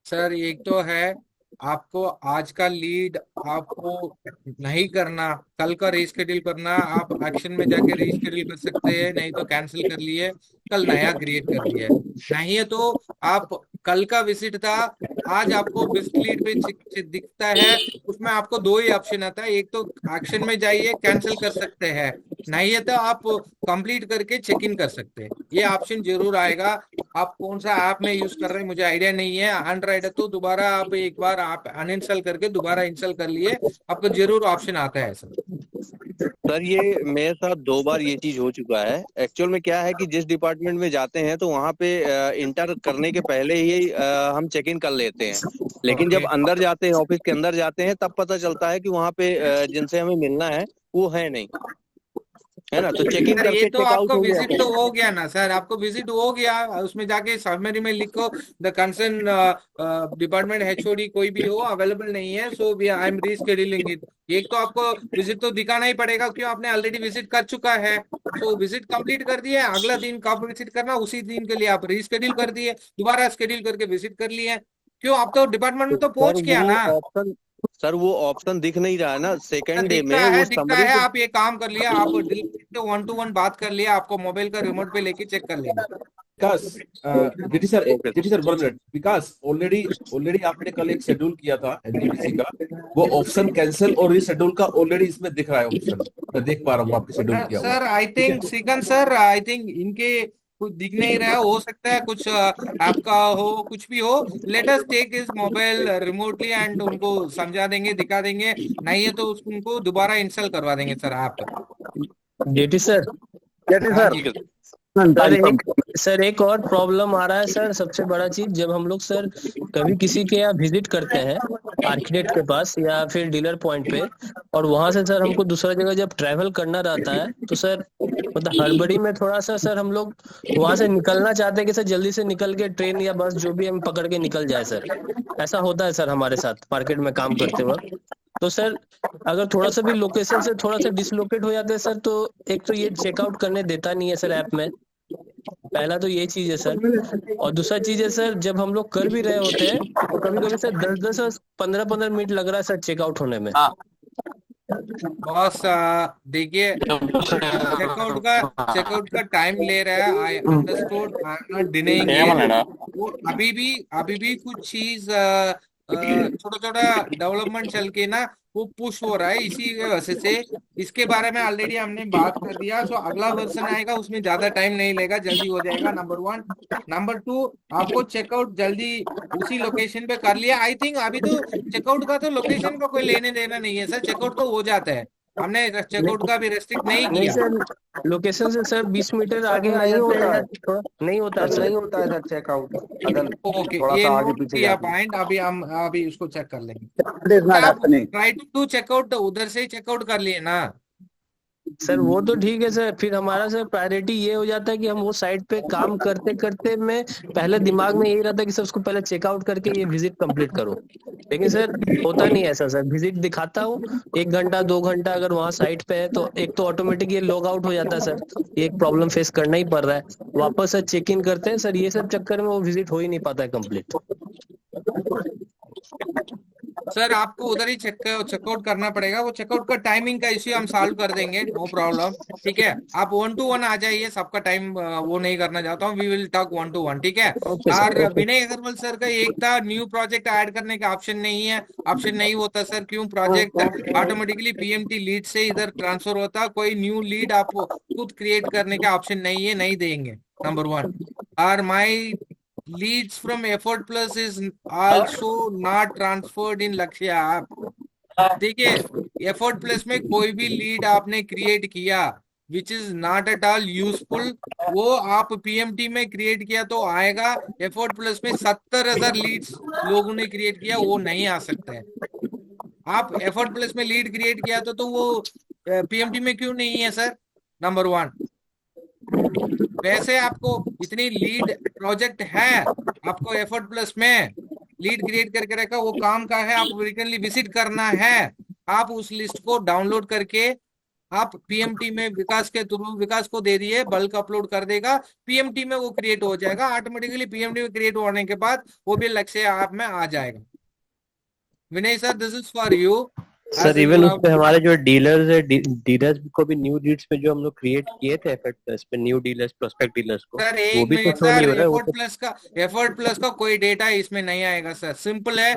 सर एक तो है, आपको आज का लीड आपको नहीं करना, कल का रीशेड्यूल करना, आप एक्शन में जाके रीशेड्यूल कर सकते हैं, नहीं तो कैंसिल कर लिए, कल नया क्रिएट कर लिए। नहीं है तो आप कल का विजिट था, आज आपको विजिट लीड पे दिखता है, उसमें आपको दो ही ऑप्शन आता है, एक तो एक्शन में जाइए कैंसिल कर सकते हैं, नहीं है तो आप कंप्लीट करके चेक इन कर सकते हैं। ये ऑप्शन जरूर आएगा। आप कौन सा ऐप में यूज कर रहे हैं मुझे आइडिया नहीं है, एंड्रॉइड है तो दोबारा आप एक बार आप अनइंस्टॉल करके दोबारा इंस्टॉल कर लिए, आपको जरूर ऑप्शन आता है सर। सर ये मेरे साथ 2 बार ये चीज हो चुका है। एक्चुअल में क्या है कि जिस डिपार्टमेंट में जाते हैं तो वहाँ पे इंटर करने के पहले ही हम चेक इन कर लेते हैं, लेकिन जब ओके अंदर जाते हैं, ऑफिस के अंदर जाते हैं, तब पता चलता है कि वहाँ पे जिनसे हमें मिलना है वो है नहीं, है ना। तो चेक इन सर ये करके तो चेक आउट आपको हो गया विजिट तो सर। हो गया ना सर, आपको विजिट हो गया, उसमें जाके समरी में लिखो द कंसर्न डिपार्टमेंट एचओडी कोई भी हो अवेलेबल नहीं है, so we I am rescheduling it. एक तो आपको विजिट तो दिखाना ही पड़ेगा, क्यों आपने ऑलरेडी विजिट कर चुका है, तो विजिट कंप्लीट कर दिया, अगला दिन कब विजिट करना उसी दिन के लिए आप रीशेड्यूल कर दिए, दोबारा शेड्यूल करके विजिट कर लिए। क्यों, आप तो डिपार्टमेंट में तो पहुंच गया ना। सर वो ऑप्शन दिख नहीं रहा है ना सर सेकंड डे में, वो दिखता समरी है, पे। आप ये काम कर लिया, आप दिल से 1-to-1 बात कर लिया, आपको मोबाइल का रिमोट पे लेके चेक कर लेना। Vikas JT sir, okay JT sir 1 minute. Vikas already already आपने कल एक शेड्यूल किया था एनटीपीसी का, वो ऑप्शन कैंसिल और रीशेड्यूल का ऑलरेडी इसमें दिख रहा है ऑप्शन, मैं देख पा रहा हूँ आपके शेड्यूल किया हुआ। सर आई ठीक है, think Shrikant sir, I think इनके कुछ दिख नहीं रहा है, हो सकता है कुछ आपका हो, कुछ भी हो। Let us take is mobile remotely and उनको समझा देंगे, दिखा देंगे, नहीं है तो उनको दोबारा इंस्टॉल करवा देंगे सर आप। जेटी सर, हाँ जी सर एक और प्रॉब्लम आ रहा है सर। सबसे बड़ा चीज, जब हम लोग सर कभी किसी के यहाँ विजिट करते हैं आर्किटेक्ट के पास या फिर डीलर पॉइंट पे, और वहां से सर हमको दूसरा जगह जब ट्रैवल करना रहता है, तो सर मतलब हड़बड़ी में थोड़ा सा सर हम लोग वहां से निकलना चाहते हैं कि सर जल्दी से निकल के ट्रेन या बस जो भी हम पकड़ के निकल जाए सर। ऐसा होता है सर हमारे साथ मार्केट में काम करते वक्त। तो सर अगर थोड़ा सा भी लोकेशन से थोड़ा सा डिसलोकेट हो जाते हैं सर, तो एक तो ये चेकआउट करने देता नहीं है सर ऐप में, पहला तो ये चीज है सर। और दूसरा चीज है सर, जब हम लोग कर भी रहे होते हैं तो कभी कभी सर 10-10 और 15-15 मिनट लग रहा है सर चेकआउट होने में। बॉस देखिए चेकआउट का टाइम ले रहा है, I understood, I am not denying it. वो अभी भी कुछ चीज छोटा छोटा डेवलपमेंट चल के ना वो पुश हो रहा है, इसी वजह से इसके बारे में ऑलरेडी हमने बात कर दिया। सो अगला वर्जन आएगा उसमें ज्यादा टाइम नहीं लेगा, जल्दी हो जाएगा, नंबर 1। नंबर 2, आपको चेकआउट जल्दी उसी लोकेशन पे कर लिया। आई थिंक अभी तो चेकआउट का तो लोकेशन का कोई लेने देना नहीं है सर, चेकआउट तो हो जाता है, हमने चेकआउट का भी रेस्ट्रिक्ट नहीं नहीं किया। सर, लोकेशन से सर 20 मीटर आगे आ जाते हैं, नहीं होता नहीं सर। होता है सर चेकआउट, अगर ओके, थोड़ा ये सा आगे नोट पीछे किया जाते हैं। पॉइंट, अभी हम अभी उसको चेक कर लेंगे। It is not आप happening. Try to do checkout, उधर से चेकआउट कर लिए ना। सर वो तो ठीक है सर, फिर हमारा सर प्रायोरिटी ये हो जाता है कि हम वो साइट पे काम करते करते में पहले दिमाग में यही रहता है कि सर उसको पहले चेकआउट करके ये विजिट कंप्लीट करो। लेकिन सर होता नहीं ऐसा सर, विजिट दिखाता हूँ 1 घंटा 2 घंटा अगर वहाँ साइट पे है तो एक तो ऑटोमेटिक ये लॉग आउट हो जाता है सर, ये एक प्रॉब्लम फेस करना ही पड़ रहा है। वापस सर चेक इन करते हैं सर, ये सब चक्कर में वो विजिट हो ही नहीं पाता है कंप्लीट। सर आपको उधर ही चेकआउट करना पड़ेगा, वो चेकआउट का टाइमिंग का इश्यू हम सॉल्व कर देंगे, नो प्रॉब्लम, ठीक है। आप 1 to 1 आ जाइए, सबका टाइम वो नहीं करना चाहता हूँ, वी विल टॉक 1 to 1, ठीक है। और विनय अग्रवाल सर का एक था न्यू प्रोजेक्ट ऐड करने का ऑप्शन नहीं है, ऑप्शन नहीं होता सर, क्यों? प्रोजेक्ट ऑटोमेटिकली पीएमटी लीड से इधर ट्रांसफर होता, कोई न्यू लीड आप खुद क्रिएट करने का ऑप्शन नहीं है, नहीं देंगे, नंबर 1। और माई leads from Effort Plus is also not transferred in Lakshya app। देखिए Effort Plus में कोई भी लीड आपने क्रिएट किया which is not at all useful, वो आप पीएमटी में क्रिएट किया तो आएगा, Effort Plus में 70,000 लीड्स लोगों ने क्रिएट किया, वो नहीं आ सकता है। आप Effort Plus में लीड क्रिएट किया तो वो पीएमटी में क्यों नहीं है सर, नंबर 1। वैसे आपको इतनी लीड प्रोजेक्ट है, आपको Effort Plus में लीड क्रिएट करके रखा, वो काम का है, आपको फ्रीक्वेंटली विजिट करना है, आप उस लिस्ट को डाउनलोड करके आप पीएमटी में विकास के थ्रू विकास को दे दिए, बल्क अपलोड कर देगा, पीएमटी में वो क्रिएट हो जाएगा ऑटोमेटिकली। पीएमटी में क्रिएट होने के बाद वो भी लक्ष्य ऐप में आ जाएगा। Vinay sir this is for you sir. Even उस पे हमारे जो डीलर्स है, डीलर्स को भी न्यू लीड्स पे जो हम लोग क्रिएट किए थे एफर्ट प्लस पे, न्यू डीलर्स प्रोस्पेक्ट डीलर्स को, सर वो भी तो शो नहीं हो रहा है। Effort Plus का कोई डेटा इसमें नहीं आएगा सर, सिंपल है।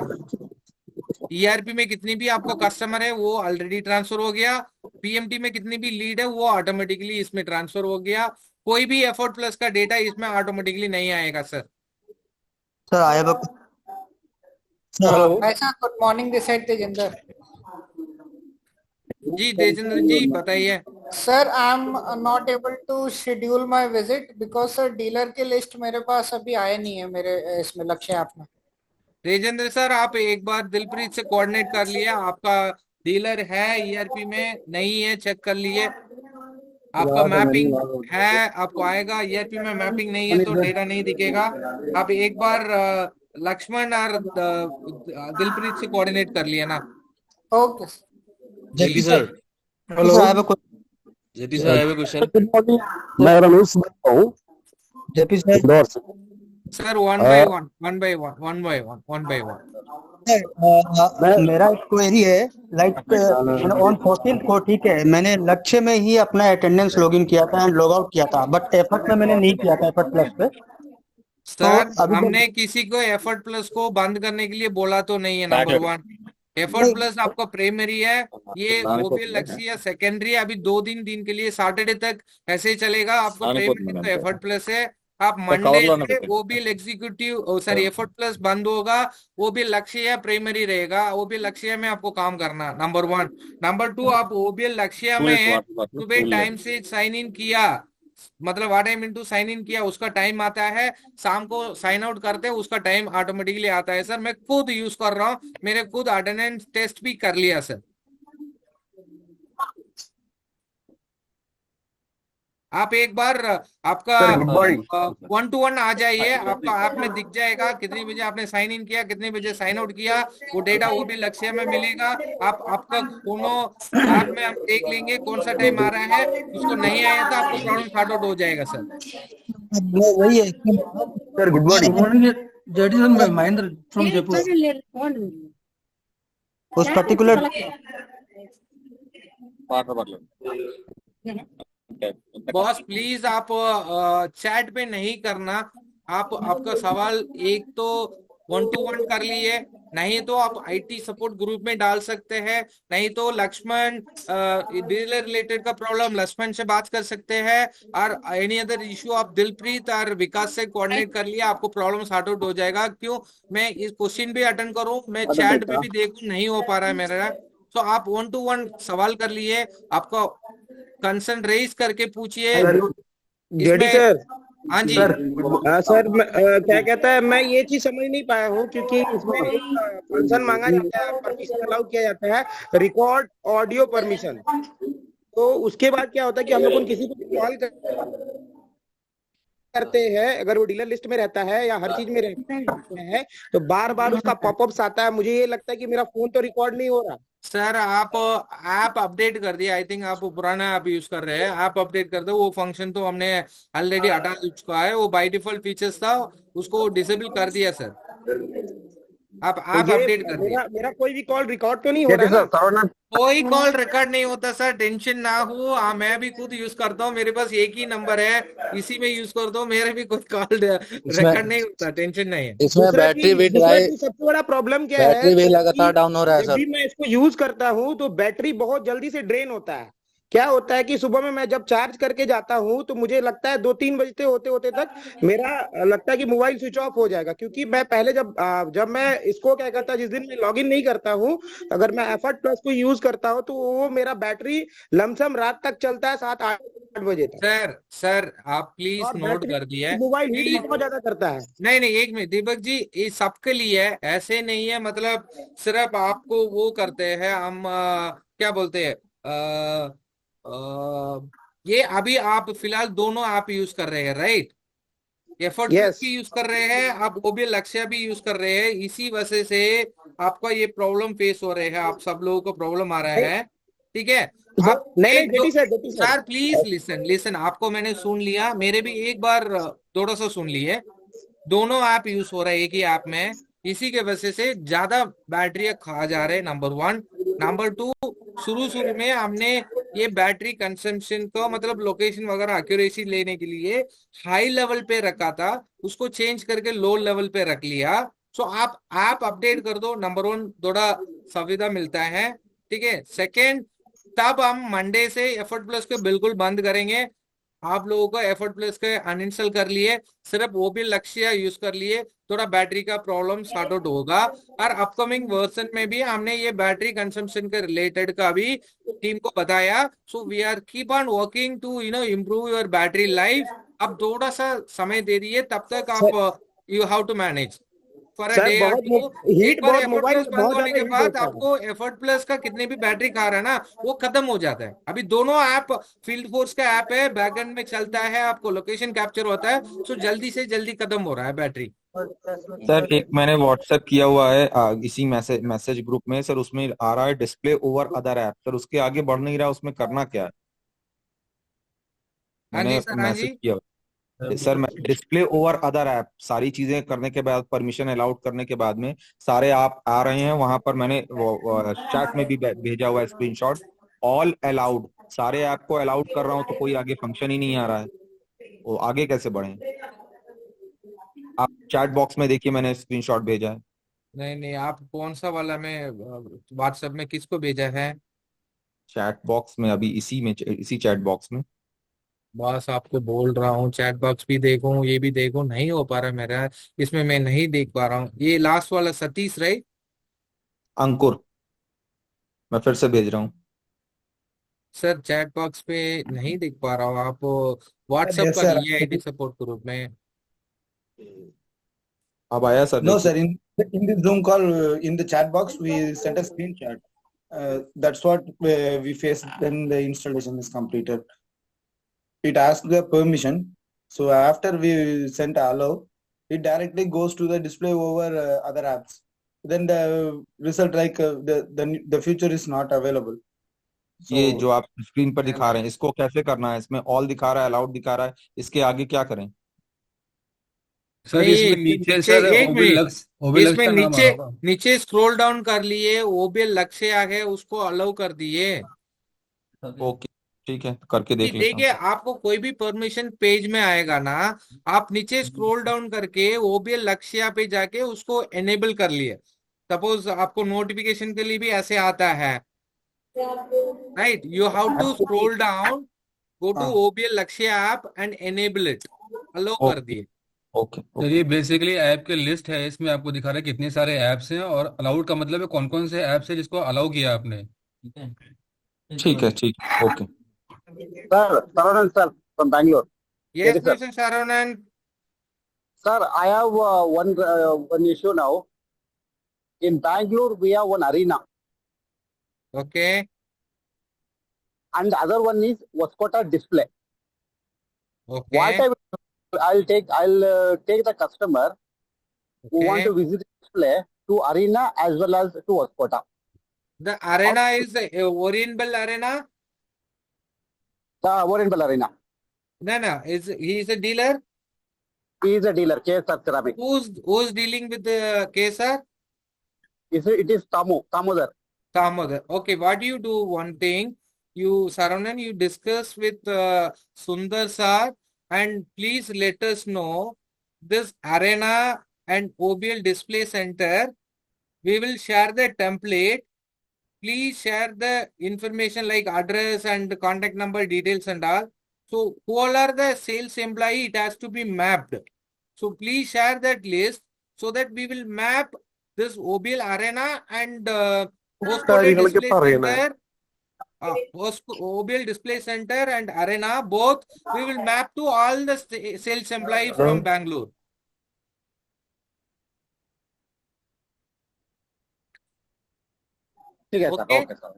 ईआरपी में कितनी भी आपको कस्टमर है वो ऑलरेडी ट्रांसफर हो गया, पीएमटी में कितनी भी लीड है वो ऑटोमेटिकली इसमें ट्रांसफर हो गया, कोई भी Effort Plus का डेटा इसमें ऑटोमेटिकली नहीं आएगा सर। सर आई हैव ऐसा good morning this side Tejendra ji. Tejendra ji बताइए। Sir I am not able to schedule my visit because sir dealer की लिस्ट मेरे पास अभी आया नहीं है मेरे इसमें लक्ष्य ऐप में। तेजेंद्र सर आप एक बार दिलप्रीत से कोऑर्डिनेट कर लिए, आपका डीलर है ईआरपी में नहीं है, चेक कर लिए, आपका मैपिंग है, आपको आएगा। ईआरपी में मैपिंग नहीं है तो डेटा नहीं दिखेगा। आप एक बार लक्ष्मण और दिलप्रीत से कोऑर्डिनेट कर लिए ना। Okay JP sir. Hello JP sir, I have a question. Good morning, मैं रमेश बोल रहा हूँ जेपी सर। इंदौर से। Sir one by one. मेरा एक क्वेरी है, लाइक ऑन 14 को, ठीक है, मैंने लक्ष्य में ही अपना अटेंडेंस लॉगिन किया था एंड लॉग आउट किया था, बट एफर्ट में मैंने नहीं किया था एफर्ट प्लस पे। सर हमने किसी को Effort Plus को बंद करने के लिए बोला तो नहीं है, नंबर 1। Effort Plus आपका प्राइमरी है, ये वो भी लक्ष्य सेकेंडरी है। अभी 2 दिन के लिए सैटरडे तक ऐसे ही चलेगा। आपका प्राइमरी तो Effort Plus है, आप मंडे से वो भी एग्जीक्यूटिव सॉरी Effort Plus बंद होगा, वो भी लक्ष्य है प्राइमरी रहेगा, वो भी लक्ष्य में आपको काम करना, नंबर 1। नंबर 2, आप वो भी लक्ष्य में सुबह टाइम से साइन इन किया, मतलब what I mean to sign in किया, उसका टाइम आता है, शाम को साइन आउट करते हैं उसका टाइम ऑटोमेटिकली आता है। सर मैं खुद यूज कर रहा हूँ, मेरे खुद अटेंडेंस टेस्ट भी कर लिया सर। आप एक बार आपका 1 to 1 आ जाइए, आपका ऐप में दिख जाएगा कितने बजे आपने साइन इन किया, कितने बजे साइन आउट किया, वो डेटा वो भी लक्ष्य में मिलेगा। आप आपका दोनों ऐप में हम देख लेंगे कौन सा टाइम आ रहा है, उसको नहीं आया था आपको प्रॉब्लम सॉर्ट आउट हो जाएगा सर। वही है sir. Good morning, JD sir, Mahendra from Jaipur. उस पर्टिकुलर बॉस प्लीज आप चैट पे नहीं करना। आप आपका सवाल एक तो 1-to-1 कर लिए, नहीं तो आप आईटी सपोर्ट ग्रुप में डाल सकते हैं, नहीं तो लक्ष्मण डीलर रिलेटेड का प्रॉब्लम लक्ष्मण से बात कर सकते हैं, और एनी अदर इशू आप दिलप्रीत और विकास से कोऑर्डिनेट कर लिया, आपको प्रॉब्लम सॉर्ट आउट हो जाएगा। क्यों मैं इस क्वेश्चन भी अटेंड करूं, मैं चैट पे भी देखूं, नहीं हो पा रहा है मेरा। तो आप 1-to-1 सवाल कर लिए, आपको कंसर्न रेज करके पूछिए जेडी इसमें। सर, हाँ जी सर सर क्या कहता है, मैं ये चीज समझ नहीं पाया हूँ, क्योंकि इसमें एक फंक्शन मांगा जाता है, परमिशन अलाउ किया जाता है, रिकॉर्ड ऑडियो परमिशन। तो उसके बाद क्या होता है कि हम लोग किसी को कॉल करते हैं, अगर वो डीलर लिस्ट में रहता है या हर चीज में रहता है, तो बार बार उसका पॉपअप्स आता है। मुझे ये लगता है कि मेरा फोन तो रिकॉर्ड नहीं हो रहा। सर, आप ऐप अपडेट कर दिया, आई थिंक आप पुराना ऐप यूज कर रहे हैं। ऐप अपडेट कर दो, वो फंक्शन तो हमने ऑलरेडी हटा चुका है, वो बाय डिफॉल्ट फीचर्स था, उसको डिसेबल कर दिया सर। आप ऐप तो ये अपडेट कर दिया। मेरा कोई भी कॉल रिकॉर्ड तो नहीं हो रहा ना? कोई कॉल रिकॉर्ड नहीं होता सर, टेंशन ना हो। मैं भी खुद यूज करता हूँ, मेरे पास एक ही नंबर है, इसी में यूज करता हूँ, मेरे भी कोई कॉल रिकॉर्ड नहीं होता, टेंशन नहीं है। इसमें बैटरी भी ड्राई, सबसे बड़ा प्रॉब्लम क्या है, बैटरी भी लगातार डाउन हो रहा है जब सर। भी मैं इसको यूज करता हूँ तो बैटरी बहुत जल्दी से ड्रेन होता है। क्या होता है कि सुबह में मैं जब चार्ज करके जाता हूँ तो मुझे लगता है 2-3 बजते होते होते तक मेरा लगता है कि मोबाइल स्विच ऑफ हो जाएगा, क्योंकि मैं पहले जब मैं इसको क्या करता, जिस दिन मैं लॉगिन नहीं करता हूँ, अगर मैं एफर्ट प्लस को यूज करता हूँ तो वो मेरा बैटरी लमसम रात तक चलता है, 7-8 बजे तक। सर आप प्लीज नोट कर दिया, मोबाइल हीट बहुत ज्यादा करता है। नहीं एक मिनट दीपक जी, ये सबके लिए है, ऐसे नहीं है, मतलब सिर्फ आपको वो करते हैं हम क्या बोलते हैं ये अभी आप फिलहाल दोनों आप यूज कर रहे हैं, राइट? एफर्ट भी यूज कर रहे हैं, आप ओबीएल लक्ष्य भी यूज कर रहे हैं, इसी वजह से आपका ये प्रॉब्लम फेस हो रहे हैं, आप सब लोगों को प्रॉब्लम आ रहा है, ठीक है? आप सर प्लीज लिसन, आपको मैंने सुन लिया, मेरे भी एक बार थोड़ा सा सुन लिए। दोनों ऐप यूज हो रहा है एक ही ऐप में, इसी के वजह से ज्यादा बैटरी खा जा रहे हैं, नंबर 1। नंबर 2, शुरू में हमने ये बैटरी कंजम्पशन को मतलब लोकेशन वगैरह एक्यूरेसी लेने के लिए हाई लेवल पे रखा था, उसको चेंज करके लो लेवल पे रख लिया। सो आप ऐप अपडेट कर दो, नंबर 1 थोड़ा सुविधा मिलता है, ठीक है? सेकेंड, तब हम मंडे से एफर्ट प्लस को बिल्कुल बंद करेंगे। आप लोगों को एफर्ट प्लस के अनइंस्टॉल कर लिए, सिर्फ ओबीएल लक्ष्य यूज कर लिए, थोड़ा बैटरी का प्रॉब्लम सॉर्ट आउट होगा। और अपकमिंग वर्जन में भी हमने ये बैटरी कंजम्पशन के रिलेटेड का भी टीम को बताया। So we are keep on working to improve your battery life. अब थोड़ा सा समय दे दिए, तब तक आप you have to manage for a day और टू। एक बार एफर्ट प्लस बंद होने के बाद आपको एफर्ट प्लस का कितने भी बैटरी खा रहा है ना, वो खत्म हो जाता है। अभी दोनों ऐप फील्ड फोर्स का ऐप है, बैकएंड में चलता है, आपको लोकेशन कैप्चर होता है, सो जल्दी से जल्दी खत्म हो रहा है बैटरी। सर एक मैंने व्हाट्सएप किया हुआ है इसी मैसेज ग्रुप में सर, उसमें आ रहा है display over other app sir, उसके आगे बढ़ नहीं रहा, उसमें करना क्या है? मैंने मैसेज किया sir, display over other app, सारी चीजें करने के बाद, परमिशन अलाउड करने के बाद में सारे ऐप आ रहे हैं वहां पर। मैंने चैट में भी भेजा हुआ है स्क्रीनशॉट, ऑल अलाउड, सारे ऐप को अलाउड कर रहा हूं तो कोई आगे फंक्शन ही नहीं आ रहा है, वो आगे कैसे बढ़े? आप चैट बॉक्स में देखिए, मैंने स्क्रीनशॉट भेजा है। नहीं आप कौन सा वाला में व्हाट्सएप में किसको भेजा है? चैट बॉक्स में, अभी इसी चैट बॉक्स में। बस आपको बोल रहा हूँ चैट बॉक्स भी देखो, ये भी देखो, नहीं हो पा रहा मेरा इसमें, मैं नहीं देख पा रहा हूँ। ये लास्ट वाला सतीश राइट? अंकुर, मैं फिर से भेज रहा हूँ सर, चैट बॉक्स पे नहीं देख पा रहा हूँ, आप व्हाट्सएप कर लिए आईटी सपोर्ट ग्रुप में। अब आया sir? No, sir. In the Zoom call, in the chat box, we sent a screenshot. That's what we faced when the installation is completed. It asks the permission. So after we sent allow, it directly goes to the display over other apps. Then the result like the feature is not available. So, ये जो आप स्क्रीन पर दिखा रहे हैं, इसको कैसे करना है? इसमें ऑल दिखा रहा है, अलाउड दिखा रहा है, इसके आगे क्या करें? सर इसमें नीचे सर इसमें नीचे स्क्रॉल डाउन कर लिए, ओबीएल लक्ष्य आ गए, उसको अलाउ कर दिए। ओके, ठीक है, करके देख लेता देखिए, हूँ सर। आपको कोई भी परमिशन पेज में आएगा ना, आप नीचे स्क्रॉल डाउन करके ओबीएल लक्ष्य पे जाके उसको एनेबल कर लिए। सपोज आपको नोटिफिकेशन के लिए भी ऐसे आता है, right? You have to scroll down, go to OBL Lakshya app and enable it, allow कर दिए। ओके तो ये बेसिकली ऐप के लिस्ट है, इसमें आपको दिखा रहा है कितने सारे ऐप्स हैं, और अलाउड का मतलब है कौन कौन से ऐप्स है जिसको अलाउ किया आपने। ठीक है, ठीक है, okay. Sir, Saranand sir from Bangalore. Yes, Yes, sir. Mr. Saranand. Sir, I have one issue now. In Bangalore, we have one arena, Okay, and the other one is Vascota display. What okay, I'll take the customer who want okay. to visit the display to arena as well as to Vascota. The arena is Oriental Arena. The Oriental Arena. No, he is a dealer. He is a dealer, KSR Ceramic. Who's dealing with the KSR? It is Tamodar. Tamodar. Okay, what do you do? One thing, you Saranand, you discuss with Sundar sir, and please let us know this arena and OBL display center. We will share the template. Please share the information like address and contact number details and all. So who all are the sales employee? It has to be mapped. So please share that list so that we will map this OBL arena and Postcode display center, OBL display center and arena, both we will map to all the sales employee from Bangalore. Okay, Okay? sir.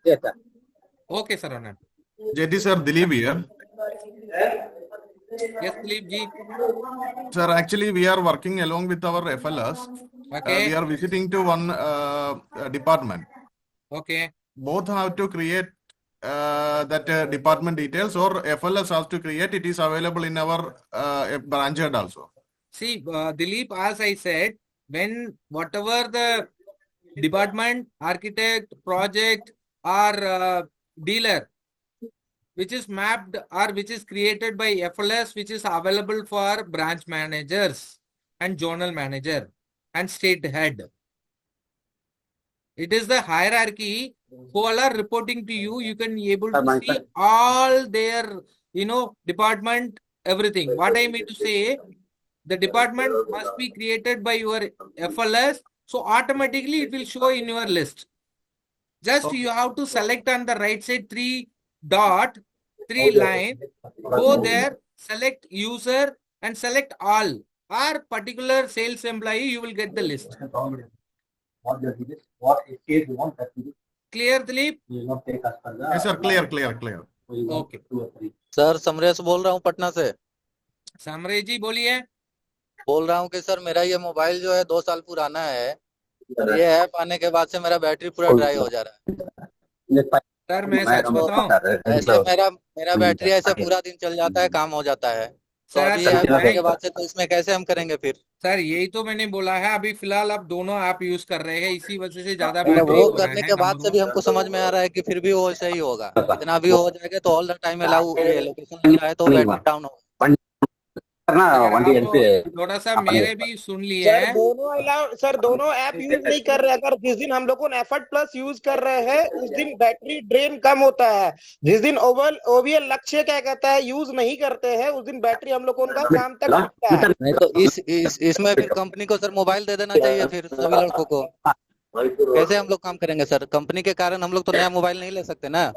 Yes, sir. Okay, Saranand. JT sir, Dilip here. Yes, Dilip ji. Sir, actually we are working along with our FLS. Okay. We are visiting to one department. Okay. Both have to create that department details, or FLS has to create. It is available in our branch head also. See, Dilip, as I said, when whatever the department, architect, project, or dealer, which is mapped or which is created by FLS, which is available for branch managers and zonal manager and state head. It is the hierarchy who all are reporting to you. You can be able to see all their, department, everything. What I mean to say, the department must be created by your FLS. So automatically it will show in your list. Just you have to select on the right side 3 line, go there, select user and select all. Or particular sales employee, you will get the list. Clear, Dilip? Yes, sir. Clear. Okay. Sir Samaresh बोल रहा हूँ पटना से। समरे जी बोलिए। बोल रहा हूँ कि सर मेरा ये मोबाइल जो है 2 साल पुराना है, ये ऐप आने के बाद से मेरा बैटरी पूरा ड्राई हो जा रहा है। सर मैं सच बताऊं, ऐसे मेरा बैटरी ऐसे पूरा दिन चल जाता है, काम हो जाता है। तो अभी ऐप आने के बाद से तो इसमें कैसे हम करेंगे फिर? सर यही तो मैंने बोला है, अभी फिलहाल आप दोनों ऐप यूज कर रहे हैं, इसी वजह से ज्यादा वो बैटरी करने के बाद से भी हमको समझ में आ रहा है कि फिर भी वो ऐसा ही होगा। इतना भी हो जाएगा तो all the time allow location मिल रहा है तो बैटरी डाउन होगा। थोड़ा सा मेरे भी सुन लिए हैं। दोनों ऐप यूज नहीं कर रहे। अगर जिस दिन हम लोग एफर्ट प्लस यूज कर रहे हैं उस दिन बैटरी ड्रेन कम होता है। जिस दिन ओवीएल लक्ष्य क्या कहता है यूज नहीं करते हैं उस दिन बैटरी हम लोग का काम तक होता है। नहीं तो इसमें फिर कंपनी को सर मोबाइल दे देना चाहिए फिर सभी लड़कों को। कैसे हम लोग काम करेंगे सर? कंपनी के कारण हम लोग तो नया मोबाइल नहीं ले सकते ना।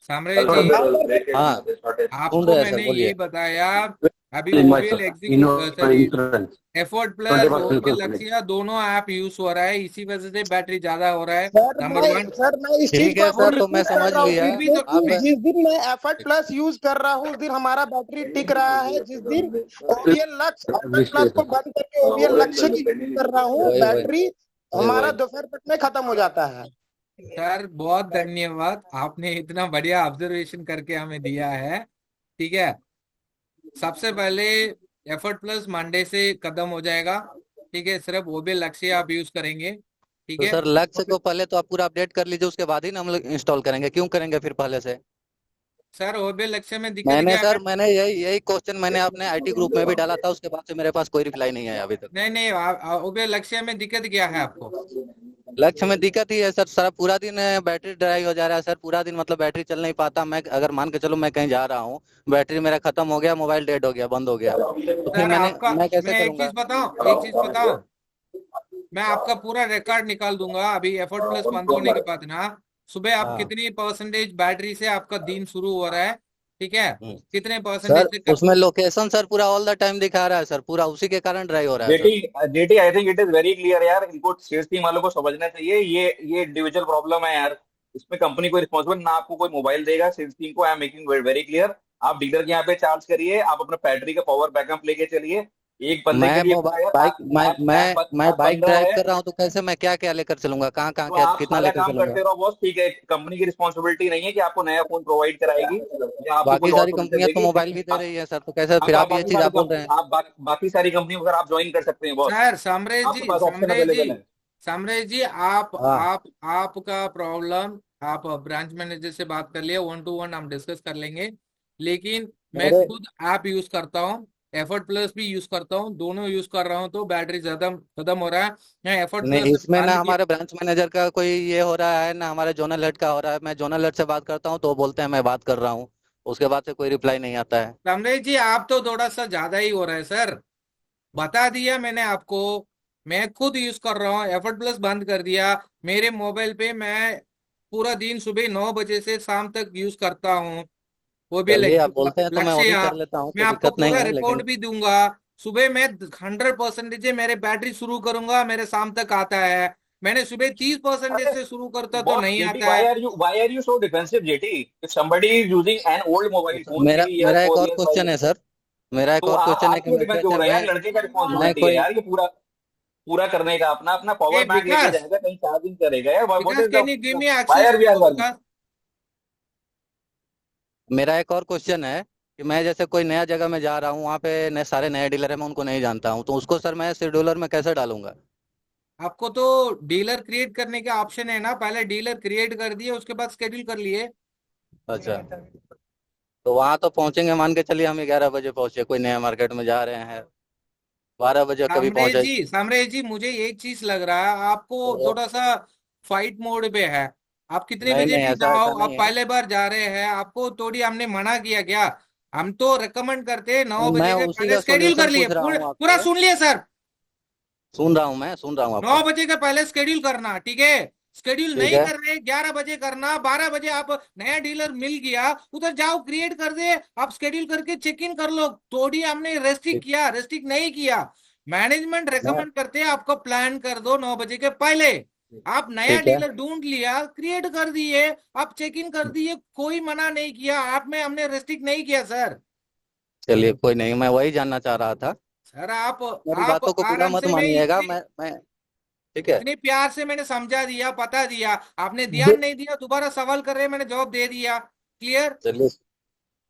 सामरे जी, हाँ आपको मैंने ये बताया अभी ओबीएल एफर्ट प्लस ओबीएल लक्ष्य दोनों ऐप यूज हो रहा है, इसी वजह से बैटरी ज्यादा हो रहा है। नंबर 1 सर मैं इस चीज को सर तो मैं समझ लिया। जिस दिन मैं एफर्ट प्लस यूज कर रहा हूँ उस दिन हमारा बैटरी टिक रहा है। जिस दिन ओबीएल लक्ष्य प्लस को बंद करके ओबीएल लक्ष्य की यूज कर रहा हूँ बैटरी हमारा दोपहर तक में खत्म हो जाता है। सर बहुत धन्यवाद, आपने इतना बढ़िया ऑब्जर्वेशन करके हमें दिया है। ठीक है, सबसे पहले एफर्ट प्लस मंडे से खत्म हो जाएगा। ठीक है, सिर्फ ओबीएल लक्ष्य आप यूज करेंगे, ठीक तो है। सर लक्ष्य को पहले तो आप पूरा अपडेट कर लीजिए, उसके बाद ही ना हम लोग इंस्टॉल करेंगे, क्यों करेंगे फिर पहले से? सर ओबीएल लक्ष्य में दिक्कत क्या है? मैंने यही क्वेश्चन मैंने अपने आईटी ग्रुप में भी डाला था, उसके बाद से मेरे पास कोई रिप्लाई नहीं आया अभी तक। नहीं, ओबीएल लक्ष्य में दिक्कत क्या है आपको? लक्ष्य में दिक्कत ही है सर, सारा पूरा दिन बैटरी ड्राई हो जा रहा है सर, पूरा दिन मतलब बैटरी चल नहीं पाता। मैं अगर मान के चलो मैं कहीं जा रहा हूँ, बैटरी मेरा खत्म हो गया, मोबाइल डेड हो गया, बंद हो गया, तो फिर सर आपका मैं कैसे मैं एक करूंगा? चीज बताऊं, मैं आपका पूरा रिकॉर्ड निकाल दूंगा अभी एफर्ट प्लस बंद होने के बाद ना। सुबह आप कितनी परसेंटेज बैटरी से आपका दिन शुरू हो रहा है, ठीक है, कितने परसेंटेज सर से उसमें लोकेशन सर पूरा ऑल द टाइम दिखा रहा है सर, पूरा उसी के कारण ड्राई हो रहा है sir. Jetty I think it is very clear यार, इनको सेल्स टीम वालों को समझना चाहिए, ये इंडिविजुअल प्रॉब्लम है यार, इसमें कंपनी को रिस्पॉन्सिबल ना, आपको कोई मोबाइल देगा सेल्स टीम को। I am making very clear, आप डीलर के यहाँ पे चार्ज करिए, आप अपना बैटरी का पावर बैकअप लेके चलिए। एक बंदे के लिए मैं बाइक ड्राइव कर रहा हूँ, तो कैसे मैं क्या क्या लेकर चलूंगा, कहाँ कहाँ तो क्या आप कितना सारा लेकर काम करते चलूंगा? रहो बॉस, ठीक है, कंपनी की रिस्पॉन्सिबिलिटी नहीं है कि आपको नया फोन प्रोवाइड कराएगी या आपको बाकी कोई और सारी सुविधा कंपनियां तो देगी। मोबाइल भी दे रही है सर, तो कैसे फिर आप ये चीज आप बोल रहे हैं? बाकी सारी कंपनी अगर आप ज्वाइन कर सकते हैं बॉस, सर समरेश आपके जी, पास ऑप्शन अवेलेबल है। समरेश जी आपका प्रॉब्लम आप ब्रांच मैनेजर से बात कर लिए, 1 to 1 हम डिस्कस कर लेंगे। लेकिन मैं खुद ऐप यूज करता हूँ, एफर्ट प्लस भी यूज करता हूँ, दोनों यूज कर रहा हूँ, तो बैटरी ज्यादा खत्म हो रहा है। मैं एफर्ट नहीं, प्लस इसमें ना हमारे ब्रांच मैनेजर का कोई ये हो रहा है ना हमारे जोनल हेड का हो रहा है। मैं जोनल हेड से बात करता हूँ तो वो बोलते हैं मैं बात कर रहा हूँ, उसके बाद से कोई रिप्लाई नहीं आता है। समरेश जी आप तो थोड़ा सा ज्यादा ही हो रहा है सर, बता दिया मैंने आपको, मैं खुद यूज कर रहा हूँ, एफर्ट प्लस बंद कर दिया मेरे मोबाइल पे, मैं पूरा दिन सुबह 9 बजे से शाम तक यूज करता हूँ। वो भी चलिए आप बोलते हैं तो मैं वो भी लक्ष्य, कर लेता हूँ, मैं कोई आपको दिक्कत नहीं पूरा है, रिपोर्ट लेकिन भी दूंगा। सुबह मैं 100% मेरे बैटरी शुरू करूंगा, मेरे शाम तक आता है। मैंने सुबह 30% से शुरू करता तो Boss, नहीं JT, आता है। why are you so defensive, JT? If somebody is using an old mobile phone, मेरा 3 years, मेरा एक 4 और years, 5 क्वेश्चन है years, सर, मेरा एक तो और क्वेश्चन है आप कि क्यों मैं डिफेंसिव हो रहे हैं यार? लड़के का मैं रिस्पॉन्सिबिलिटी है कोई यार, ये पूरा करने का, अपना अपना पावर ए बैंक लेके विकास, जाएगा, कहीं चार्जिंग करेगा यार। What is can you give the me why access? Are we are worry? मेरा एक और क्वेश्चन है कि मैं जैसे कोई नया जगह में जा रहा हूँ, वहाँ पे सारे नए डीलर है, मैं उनको नहीं जानता हूँ, तो उसको सर मैं शेड्यूलर में कैसे डालूंगा? आपको तो डीलर क्रिएट करने का ऑप्शन है ना, पहले डीलर क्रिएट कर दिए, उसके बाद स्केड्यूल कर लिए। अच्छा, तो वहां तो पहुंचेंगे, मान के चलिए हम 11 बजे पहुंचे, कोई नया मार्केट में जा रहे हैं, 12 बजे कभी पहुंचे। समरेश जी मुझे एक चीज लग रहा है, आपको थोड़ा सा फाइट मोड पे है। आप कितने नहीं बजे नहीं, भी ऐसा जाओ, ऐसा आप नहीं है। पहले बार जा रहे हैं, आपको थोड़ी हमने मना किया क्या? हम तो रिकमेंड करते हैं 9 मैं बजे के उसी पहले का स्केड्यूल कर सॉल्यूशन लिए। पूछ रहा हूँ पूरा आपसे, सुन लिए सर, सुन रहा हूँ, मैं सुन रहा हूँ 9 आपका। बजे के पहले स्केड्यूल करना, ठीक है। स्केड्यूल ठीक नहीं है, कर रहे 11 बजे करना, 12 बजे आप नया डीलर मिल गया उधर जाओ, क्रिएट कर दे, आप स्केड्यूल करके चेक इन कर लो। थोड़ी हमने रेस्ट्रिक्ट ठीक किया, रेस्ट्रिक्ट नहीं किया। मैनेजमेंट मैं रेकमेंड करते हैं आपको प्लान कर दो 9 बजे के पहले। आप नया ठीक है, डीलर ढूंढ लिया, क्रिएट कर दिए, आप चेक इन कर दिए, कोई मना नहीं किया आप में, हमने रेस्ट्रिक्ट नहीं किया सर। चलिए कोई नहीं, मैं वही जानना चाह रहा था। सर आप मेरी बातों को पूरा आराम मत से, मानिएगा, मैं ठीक है। इतने प्यार से मैंने समझा दिया, बता दिया, आपने ध्यान नहीं दिया, दोबारा सवाल कर रहे हैं, मैंने जवाब दे दिया, क्लियर। चलिए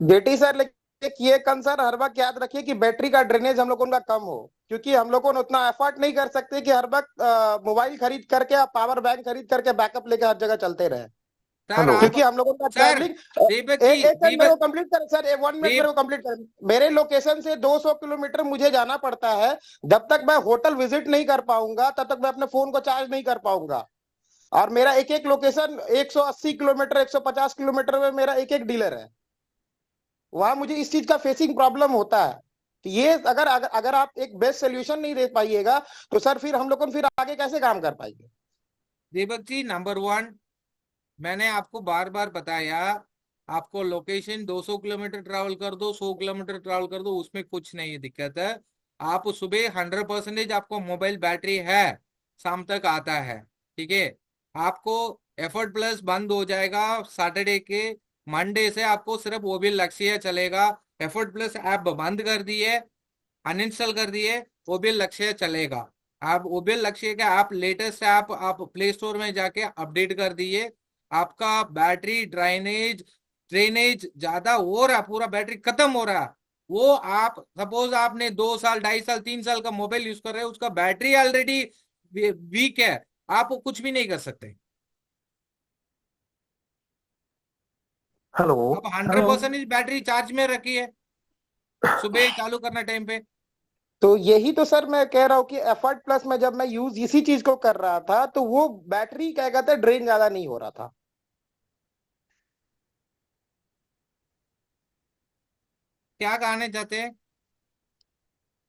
जेटी सर, लेकिन ये कंसर्न हर वक्त याद रखिए कि बैटरी का ड्रेनेज हम लोगों का कम हो, क्योंकि हम लोगों ने उतना एफर्ट नहीं कर सकते कि हर वक्त मोबाइल खरीद करके या पावर बैंक खरीद करके बैकअप लेके हर जगह चलते रहे। सर क्योंकि हम लोगों का सर ट्रैवलिंग, दीपक एक जी, एक मिनट मेरे को कंप्लीट कर सर, 1 मिनट मेरे को कंप्लीट कर। मेरे लोकेशन से 200 किलोमीटर मुझे जाना पड़ता है, जब तक मैं होटल विजिट नहीं कर पाऊंगा तब तक मैं अपने फोन को चार्ज नहीं कर पाऊंगा। और मेरा एक एक लोकेशन 180 किलोमीटर 150 किलोमीटर में मेरा एक एक डीलर है, वहां मुझे इस चीज का फेसिंग प्रॉब्लम होता है। तो ये अगर अगर, अगर आप एक बेस्ट सोल्यूशन नहीं दे पाइएगा तो सर फिर हम लोग फिर आगे कैसे काम कर पाएंगे? दीपक जी, नंबर 1, मैंने आपको बार बार बताया, आपको लोकेशन 200 किलोमीटर ट्रैवल कर दो, 100 किलोमीटर ट्रैवल कर दो, उसमें कुछ नहीं दिक्कत है। आप सुबह 100% आपको मोबाइल बैटरी है, शाम तक आता है, ठीक है। आपको एफर्ट प्लस बंद हो जाएगा सैटरडे के, मंडे से आपको सिर्फ ओबीएल लक्ष्य चलेगा। एफर्ट प्लस ऐप बंद कर दिए, अनइंस्टॉल कर दिए, ओबीएल लक्ष्य चलेगा। आप ओबीएल लक्ष्य का ऐप, लेटेस्ट ऐप आप प्ले स्टोर में जाके अपडेट कर दिए, आपका बैटरी ड्रेनेज ज्यादा हो रहा, पूरा बैटरी खत्म हो रहा, वो आप सपोज आपने 2 साल 2.5 साल 3 साल का मोबाइल यूज कर रहे हैं, उसका बैटरी ऑलरेडी वीक है, आप कुछ भी नहीं कर सकते। हेलो। अब 100% बैटरी चार्ज में रखी है, सुबह चालू करना टाइम पे। तो यही तो सर मैं कह रहा हूँ कि एफर्ट प्लस में जब मैं यूज इसी चीज को कर रहा था तो वो बैटरी क्या कहते हैं ड्रेन ज्यादा नहीं हो रहा था। क्या कहना चाहते हैं?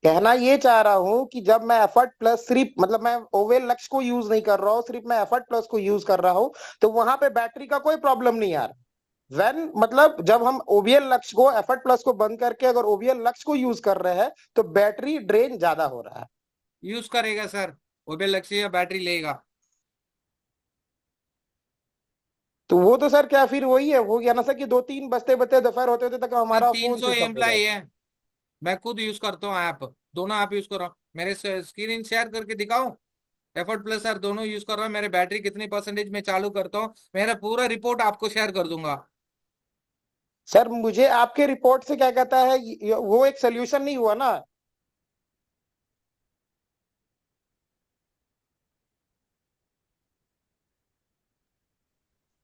कहना ये चाह रहा हूँ कि जब मैं एफर्ट प्लस सिर्फ मतलब मैं ओवेल लक्ष्य को यूज नहीं कर रहा हूँ, सिर्फ मैं एफर्ट प्लस को यूज कर रहा हूँ, तो वहां पे बैटरी का कोई प्रॉब्लम नहीं आ रहा। वेन मतलब जब हम ओवीएल लक्ष्य को एफर्ट प्लस को बंद करके अगर ओवीएल लक्ष्य को यूज कर रहे हैं तो बैटरी ड्रेन ज्यादा हो रहा है। यूज करेगा सर, ओबेल लक्ष्य बैटरी लेगा। तो वो तो सर क्या फिर वही है, हो गया ना सर कि 2-3 बजते बजते दोपहर होते होते तक हमारा फोन 300 स्विच ऑफ हो एम्प्लॉई जाएगा। है, मैं खुद यूज करता हूँ ऐप, दोनों ऐप यूज कर रहा हूँ। मेरे स्क्रीन शेयर करके दिखाऊं? एफर्ट प्लस सर दोनों यूज कर रहा हूँ, मेरे बैटरी कितनी परसेंटेज में चालू करता हूँ, मेरा पूरा रिपोर्ट आपको शेयर कर दूंगा। सर मुझे आपके रिपोर्ट से क्या कहता है वो एक सोल्यूशन नहीं हुआ ना।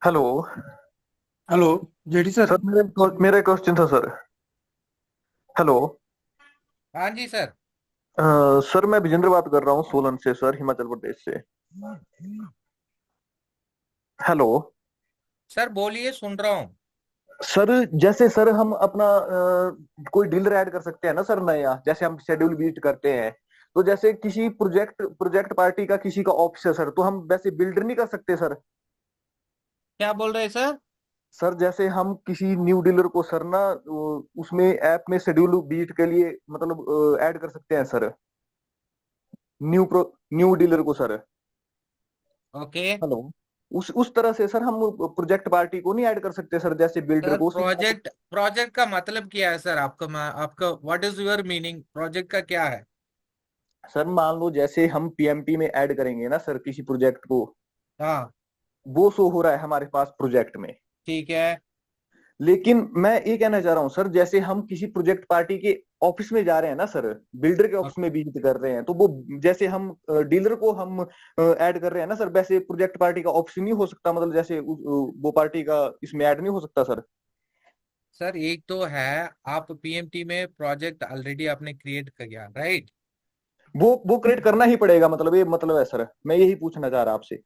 Hello. Hello JD sir. Sir मेरा क्वेश्चन था सर। हेलो। हाँ जी सर। सर मैं विजेंद्र बात कर रहा हूँ सोलन से सर, हिमाचल प्रदेश से। हेलो। सर बोलिए, सुन रहा हूँ। सर जैसे सर हम अपना कोई डीलर ऐड कर सकते हैं ना सर नया, जैसे हम शेड्यूल विजिट करते हैं, तो जैसे किसी प्रोजेक्ट पार्टी का किसी का ऑफिस है सर, तो हम वैसे बिल्डर नहीं कर सकते सर? क्या बोल रहे हैं सर? सर जैसे हम किसी न्यू डीलर को सर ना उसमें ऐप में शेड्यूल विजिट के लिए मतलब ऐड कर सकते हैं सर, न्यू डीलर को सर। ओके। हेलो। उस तरह से सर हम प्रोजेक्ट पार्टी को नहीं ऐड कर सकते सर, जैसे बिल्डर सर को प्रोजेक्ट का मतलब क्या है सर? आपका what is your meaning? Project का क्या है? सर मान लो जैसे हम पीएमटी में ऐड करेंगे ना सर किसी प्रोजेक्ट को, हाँ वो शो हो रहा है हमारे पास प्रोजेक्ट में, ठीक है। लेकिन मैं ये कहना चाह रहा हूँ सर, जैसे हम किसी प्रोजेक्ट पार्टी के ऑफिस में जा रहे हैं ना सर, बिल्डर के ऑफिस में विजिट कर रहे हैं, तो वो जैसे हम डीलर को हम ऐड कर रहे हैं ना सर, वैसे प्रोजेक्ट पार्टी का ऑफिस नहीं हो सकता, मतलब जैसे वो पार्टी का इसमें ऐड नहीं हो सकता सर? सर एक तो है, आप पीएमटी में प्रोजेक्ट ऑलरेडी आपने क्रिएट किया, राइट? वो क्रिएट करना ही पड़ेगा, मतलब ये मतलब है सर, मैं यही पूछना चाह रहा आपसे।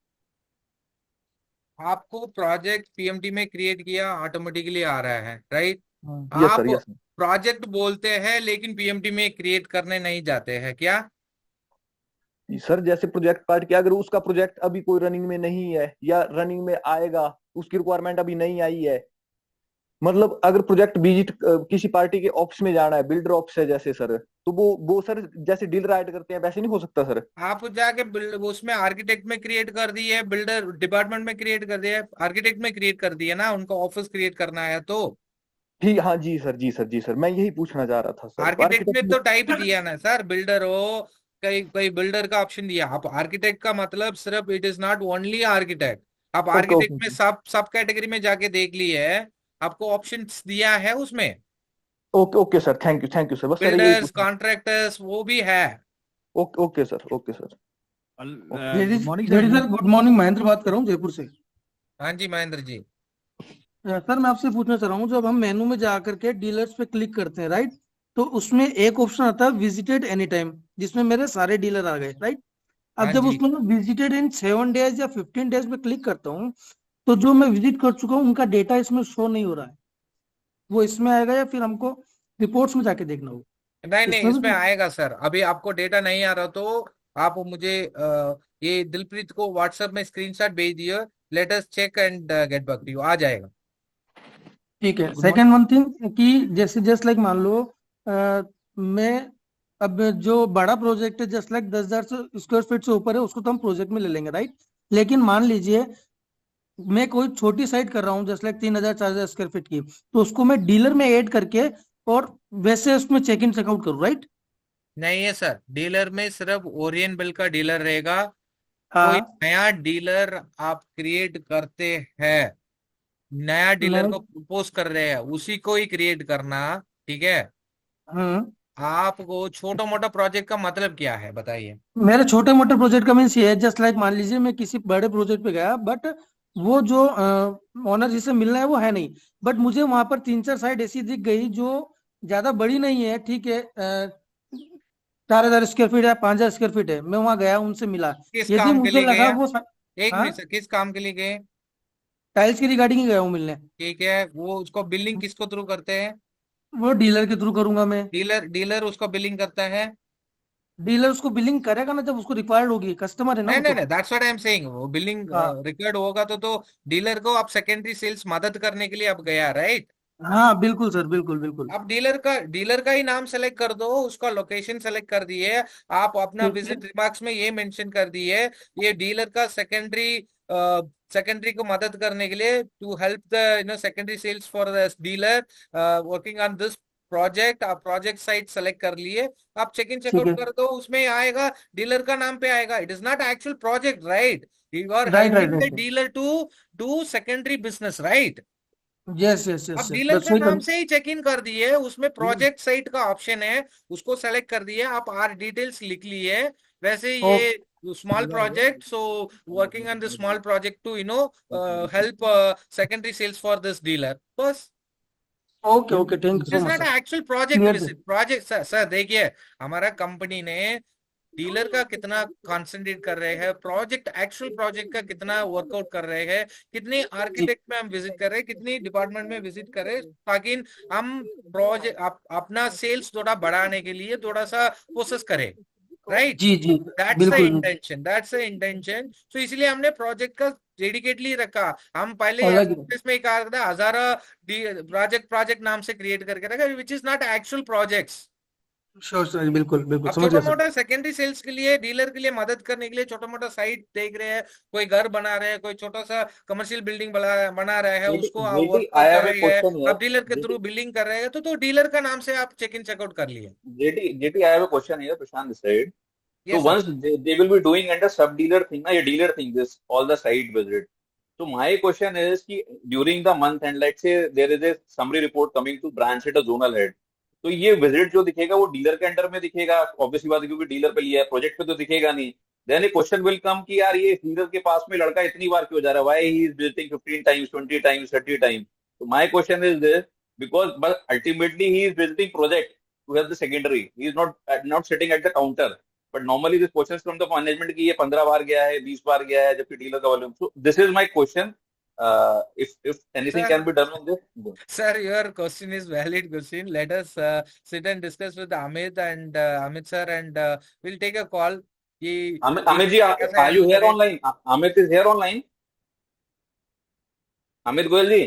आपको प्रोजेक्ट पीएमटी में क्रिएट किया ऑटोमेटिकली आ रहा है, राइट? यस आप सर, यस सर। प्रोजेक्ट बोलते हैं लेकिन पीएमटी में क्रिएट करने नहीं जाते हैं क्या? सर जैसे प्रोजेक्ट पार्टी अगर उसका प्रोजेक्ट अभी कोई रनिंग में नहीं है या रनिंग में आएगा, उसकी रिक्वायरमेंट अभी नहीं आई है, मतलब अगर प्रोजेक्ट विजिट किसी पार्टी के ऑफिस में जाना है, बिल्डर ऑफिस है जैसे सर, तो वो सर जैसे डीलर ऐड करते हैं वैसे नहीं हो सकता सर? आप जाके उसमें आर्किटेक्ट में क्रिएट कर दिए, बिल्डर डिपार्टमेंट में क्रिएट कर दिया, आर्किटेक्ट में क्रिएट कर दिया ना, उनका ऑफिस क्रिएट करना है तो। ठीक, हाँ जी सर, जी सर, जी सर, मैं यही पूछना चाह रहा था सर। आर्किटेक्ट में तो टाइप दिया ना सर, बिल्डर हो, कई कई बिल्डर का ऑप्शन दिया। आप आर्किटेक्ट का मतलब सिर्फ it is not only architect, आप ओके आर्किटेक्ट ओके में सब कैटेगरी में जाके देख लिए है, आपको ऑप्शन दिया है उसमें, okay okay sir, thank you sir, बस सर यही बिल्डर्स पूछना। कॉन्ट्रैक्टर्स वो भी है। Okay okay sir, okay sir. JD sir good morning, Mahendra बात कर रहा हूँ जयपुर से। हाँ जी महेंद्र जी। सर मैं आपसे पूछना चाह रहा हूँ, जब हम मेनू में जा करके डीलर्स पे क्लिक करते हैं राइट, तो उसमें एक ऑप्शन आता है विजिटेड एनी टाइम, जिसमें मेरे सारे डीलर आ गए राइट। अब हाँ जब जी। उसमें मैं विजिटेड इन 7 डेज या 15 डेज पे क्लिक करता हूँ, तो जो मैं विजिट कर चुका हूँ उनका डेटा इसमें शो नहीं हो रहा है, वो इसमें आएगा या फिर हमको रिपोर्ट्स में जाके देखना होगा? नहीं नहीं, इसमें इसमें भी आएगा सर। अभी आपको डेटा नहीं आ रहा तो आप मुझे ये दिलप्रीत को व्हाट्सएप में स्क्रीनशॉट भेज दिए, let us check and get back to you, आ जाएगा। ठीक है। सेकंड वन थिंग कि जैसे जस्ट लाइक मान लो मैं अब जो बड़ा प्रोजेक्ट है जस्ट लाइक 10,000 स्क्वायर फीट से ऊपर है उसको तो हम प्रोजेक्ट में ले लेंगे राइट, लेकिन मान लीजिए मैं कोई छोटी साइट कर रहा हूँ जस्ट लाइक 3,000-4,000 स्क्वायर फीट की, तो उसको मैं डीलर में ऐड करके और वैसे उसमें चेक इन चेकआउट करूँ राइट? नहीं है सर, डीलर में सिर्फ ओरियन बिल का डीलर रहेगा। कोई हाँ नया डीलर आप क्रिएट करते हैं, नया डीलर मैं को प्रपोज कर रहे हैं, उसी को ही क्रिएट करना, ठीक है? आपको छोटा मोटा प्रोजेक्ट का मतलब क्या है बताइए। मेरे छोटे मोटे प्रोजेक्ट का मीन्स ये है, जस्ट लाइक मान लीजिए मैं किसी बड़े प्रोजेक्ट पे गया, बट वो जो ओनर जिसे मिलना है वो है नहीं, बट मुझे वहां पर 3-4 साइट ऐसी दिख गई जो ज्यादा बड़ी नहीं है, ठीक है, 4,000 स्क्वायर फीट है, 5,000 स्क्वायर फीट है, मैं वहां गया, उनसे मिला, किस यदि काम के मुझे लिए गए लगा आप? वो एक हाँ, मिनट सर, किस काम के लिए गए? टाइल्स की रिगार्डिंग ही गया हूँ मिलने। ठीक है, वो उसको बिलिंग किसको थ्रू करते हैं? वो डीलर के थ्रू करूंगा मैं। डीलर उसको बिलिंग करता है? डीलर उसको बिलिंग करेगा ना जब उसको रिक्वायर्ड होगी, कस्टमर है ना नहीं वो नहीं तो। नहीं, that's what I am saying, वो बिलिंग हाँ रिकॉर्ड होगा तो डीलर को आप सेकेंडरी सेल्स मदद करने के लिए आप गया, राइट? हाँ बिल्कुल सर, बिल्कुल बिल्कुल। आप डीलर का ही नाम सेलेक्ट कर दो, उसका लोकेशन सेलेक्ट कर दिए, आप अपना ठीक है। विजिट रिमार्क्स में ये मेंशन कर दिए, ये डीलर का सेकेंडरी को मदद करने के लिए, to help the secondary sales for the dealer working on this project. आप प्रोजेक्ट साइट सेलेक्ट कर लिए, आप चेक इन ठीक चेकआउट है। कर दो, उसमें आएगा डीलर का नाम पे आएगा। It is not actual project, right? You are right right helping the right. Dealer to do secondary business, right? Yes yes yes अब यस, डीलर बस का वही नाम कर। से ही चेक इन कर दिए, उसमें प्रोजेक्ट साइट का ऑप्शन है, उसको सेलेक्ट कर दिए, आप आर डिटेल्स लिख लिए। वैसे ये small project, so working on the small project to help secondary sales for this dealer, बस। Okay okay, thank you it so is much not sir. Actual project clear visit. Project sir देखिए, हमारा कंपनी ने डीलर का कितना कंसंट्रेट कर रहे हैं, प्रोजेक्ट एक्चुअल प्रोजेक्ट का कितना वर्कआउट कर रहे हैं, कितने आर्किटेक्ट में हम विजिट कर रहे हैं, कितनी डिपार्टमेंट में विजिट कर रहे हैं, ताकि हम प्रोजेक्ट अपना सेल्स थोड़ा बढ़ाने के लिए थोड़ा सा कोशिश करें, राइट? जी जी दैट्स द बिल्कुल। Intention, that's the intention. तो इसलिए हमने प्रोजेक्ट का डेडिकेटली रखा। हम पहले अलग। में ही कहा था हजारा प्रोजेक्ट नाम से क्रिएट करके रखा, which is not actual projects. Sure sir, बिल्कुल बिल्कुल अब समझ छोटा गया सर। मोटा सेकेंडरी सेल्स के लिए, डीलर के लिए मदद करने के लिए छोटा मोटा साइट देख रहे हैं, कोई घर बना रहे हैं, कोई छोटा सा कमर्शियल बिल्डिंग बना रहे हैं, उसको आप जेटी, वर्कआउट आई कर हैव ए रहे हैं, क्वेश्चन आप हियर। डीलर के थ्रू जेटी बिलिंग कर रहे हैं, तो डीलर का नाम से आप चेक इन चेकआउट कर लिए। Jetty, I have a question here, Prashant this side. So yes sir. once they will be doing under sub dealer thing, na, your dealer thing, this all the site visit. So my question is कि during the month and let's say there is a summary report coming to branch head or zonal head, तो ये विजिट जो दिखेगा वो डीलर के अंडर में दिखेगा, ऑब्वियसली बात है, क्योंकि डीलर पे लिया है, प्रोजेक्ट पे तो दिखेगा नहीं. Then a question will come कि यार ये डीलर के पास में लड़का इतनी बार क्यों जा रहा है, why he is visiting 15 times, 20 times, 30 times. तो my question is this, because but ultimately he is visiting project to have the secondary, he is not sitting at the counter. But normally this question from the management की ये 15 बार गया है, 20 बार गया है, जबकि डीलर का volume. So this is my question. If anything Sir, can be done on this. sir, your question is valid question. Let us sit and discuss with Amit and Amit sir, and we'll take a call. कि Amit ji, are you here online? Amit is here online. Amit Goyal ji,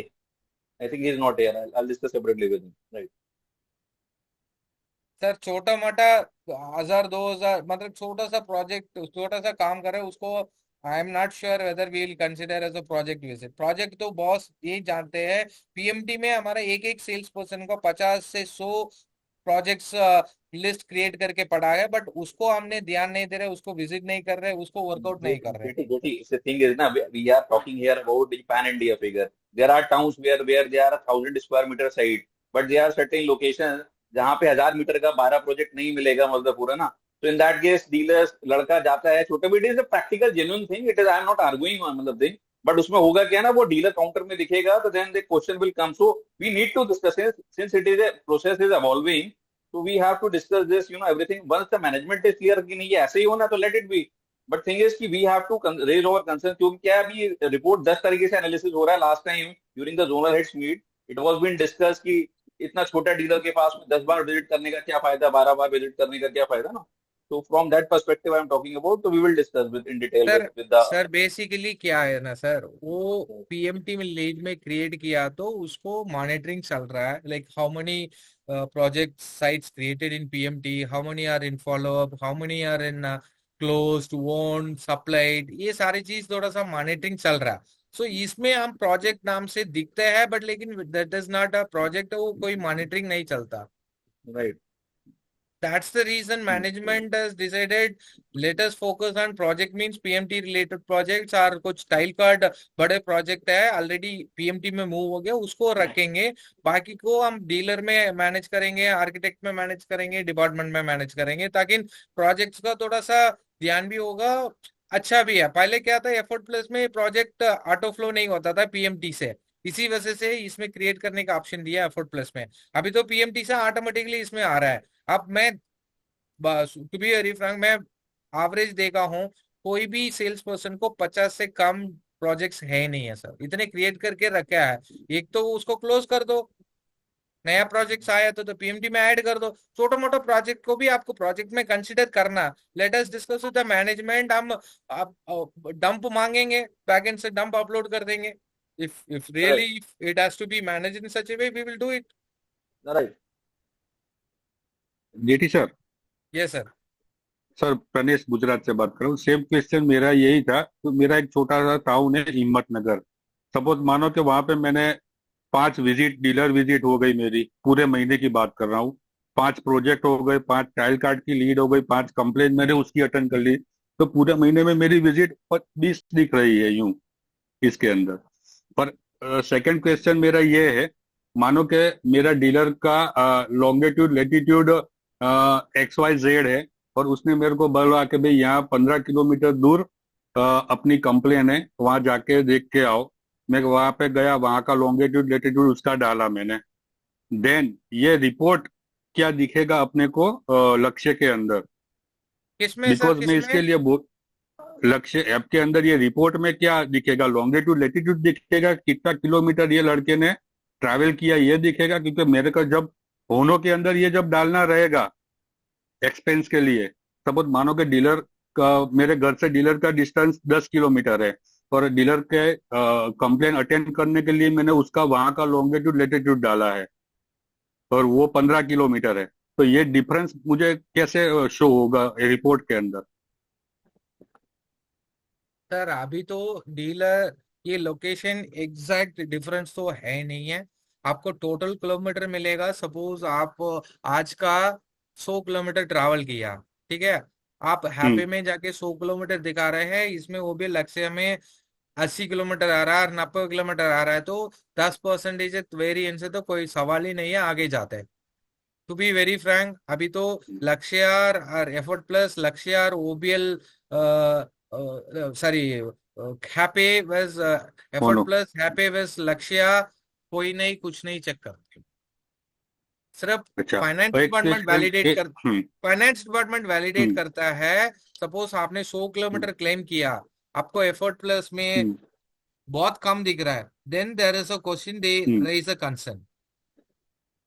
I think he is not here. I'll discuss separately with him. Right. Sir छोटा मोटा 1,000-2,000 मतलब छोटा सा प्रोजेक्ट, छोटा सा काम करे, उसको I am not sure whether we will consider as a project visit. Project तो बॉस ये जानते हैं, पीएमटी में हमारा एक सेल्स पर्सन को 50 से 100 प्रोजेक्ट्स लिस्ट क्रिएट करके पड़ा है, बट उसको हमने ध्यान नहीं दे रहे, उसको विजिट नहीं कर रहे, उसको वर्कआउट नहीं कर रहे। The thing is, na, we are talking here about the pan India figure. There are towns where there are 1,000 square meter site, but there are certain locations जहाँ पे 1,000 मीटर का 12 प्रोजेक्ट नहीं मिलेगा, मतलब पूरा ना. तो इन दैट केस डीलर्स, लड़का जाता है छोटे बड़े, is a practical genuine thing, it is, I am not arguing on मतलब थिंग, बट उसमें होगा क्या ना, वो डीलर काउंटर में दिखेगा, तो then the question will come. So we need to discuss since it is a process is evolving, so we have to discuss this, everything. Once the management is clear कि नहीं ये ऐसे ही होना, तो let it be. But thing is कि we have to raise our concern, क्योंकि क्या अभी रिपोर्ट 10 तरीके से एनालिसिस हो रहा है. Last time during the zonal heads meet it was been discuss कि इतना छोटा डीलर के पास में 10 बार विजिट करने का क्या फायदा, 12 बार विजिट करने का क्या फायदा ना. So from that perspective I am talking about, so we will discuss in detail with the. Sir basically क्या है ना सर, वो पीएमटी में लीड में क्रिएट किया तो उसको मॉनिटरिंग चल रहा है, like how many project sites created in PMT, how many are in follow up, how many are in closed, won, supplied, ये सारी चीज थोड़ा सा मॉनिटरिंग चल रहा है. सो इसमें हम प्रोजेक्ट नाम से दिखते हैं, बट लेकिन that is not a project, वो कोई मॉनिटरिंग नहीं चलता. Right. That's the reason management has decided let us focus on project means PMT related projects और कुछ टाइल कार्ड बड़े प्रोजेक्ट है ऑलरेडी PMT में मूव हो गया उसको रखेंगे, बाकी को हम डीलर में मैनेज करेंगे, आर्किटेक्ट में मैनेज करेंगे, डिपार्टमेंट में मैनेज करेंगे, ताकि प्रोजेक्ट्स का थोड़ा सा ध्यान भी होगा, अच्छा भी है। पहले क्या था एफर्ट प्लस में प्रोजेक्ट ऑटो फ्लो नहीं होता था PMT से, इसी वजह से इसमें क्रिएट करने का ऑप्शन दिया एफर्ट प्लस में। अभी तो PMT से ऑटोमेटिकली इसमें आ रहा है। अब मैं टू बी वेरी फ्रैंक मैं एवरेज देखा हूँ, कोई भी सेल्स पर्सन को 50 से कम प्रोजेक्ट्स है नहीं है सर, इतने क्रिएट करके रखा है। एक तो उसको क्लोज कर दो, नया प्रोजेक्ट आया तो PMT में ऐड कर दो। छोटा मोटा प्रोजेक्ट को भी आपको प्रोजेक्ट में कंसीडर करना। Let us discuss with the management, हम डंप मांगेंगे, बैकएंड से डंप अपलोड कर देंगे। if really it has to be managed in such a way, we will do it. Right. जेठी sir. Yes sir. Sir Pranesh Gujarat से बात कर रहा हूँ। सेम क्वेश्चन मेरा यही था। तो मेरा एक छोटा सा टाउन है हिम्मतनगर, सपोज मानो कि वहां पे मैंने 5 विजिट, डीलर विजिट हो गई मेरी, पूरे महीने की बात कर रहा हूँ, 5 प्रोजेक्ट हो गए, 5 टाइल कार्ड की लीड हो गई, 5 कंप्लेन मैंने उसकी अटेंड कर ली, तो पूरे महीने में मेरी विजिट 20 दिख रही है यूं इसके अंदर। पर सेकंड क्वेश्चन मेरा ये है, मानो कि मेरा डीलर का लॉन्गिट्यूड लेटीट्यूड XYZ है और उसने मेरे को बोला कि भाई यहाँ 15 किलोमीटर दूर अपनी कंप्लेन है, वहां जाके देख के आओ। मैं वहां पे गया, वहां का लॉन्गिट्यूड लेटीट्यूड उसका डाला मैंने। देन ये रिपोर्ट क्या दिखेगा अपने को लक्ष्य के अंदर? किसमें सर, बिकॉज मैं इसके लिए लक्ष्य ऐप के अंदर ये रिपोर्ट में क्या दिखेगा? लॉन्गिट्यूड लेटीट्यूड दिखेगा, कितना किलोमीटर ये लड़के ने ट्रैवल किया ये दिखेगा, क्योंकि मेरे को जब होनो के अंदर ये जब डालना रहेगा एक्सपेंस के लिए, सपोज मानो कि डीलर का, मेरे घर से डीलर का डिस्टेंस 10 किलोमीटर है और डीलर के कंप्लेन अटेंड करने के लिए मैंने उसका वहां का लॉन्गिट्यूड लेटीट्यूड डाला है और वो 15 किलोमीटर है, तो ये डिफरेंस मुझे कैसे शो होगा रिपोर्ट के अंदर? सर अभी तो डीलर ये लोकेशन एग्जैक्ट डिफरेंस तो है नहीं है, आपको टोटल किलोमीटर मिलेगा। सपोज आप आज का 100 किलोमीटर ट्रैवल किया, ठीक है, आप हैप्पी में जाके 100 किलोमीटर दिखा रहे हैं, इसमें वो भी लक्ष्य में 80 किलोमीटर आ रहा है और 90 किलोमीटर आ रहा है, तो 10% वेरिएंस है, तो कोई सवाल ही नहीं है, आगे जाते हैं। टू बी वेरी फ्रैंक अभी तो लक्ष्य और एफर्ट प्लस लक्ष्य और OBL सॉरी हैप्पी वज एफर्ट प्लस हैप्पी वज लक्ष्य, कोई नहीं कुछ नहीं चेक करते, सिर्फ फाइनेंस डिपार्टमेंट वैलिडेट करता है। सपोज आपने 100 किलोमीटर क्लेम किया, आपको एफर्ट प्लस में बहुत कम दिख रहा है, then there is a question, they raise a concern.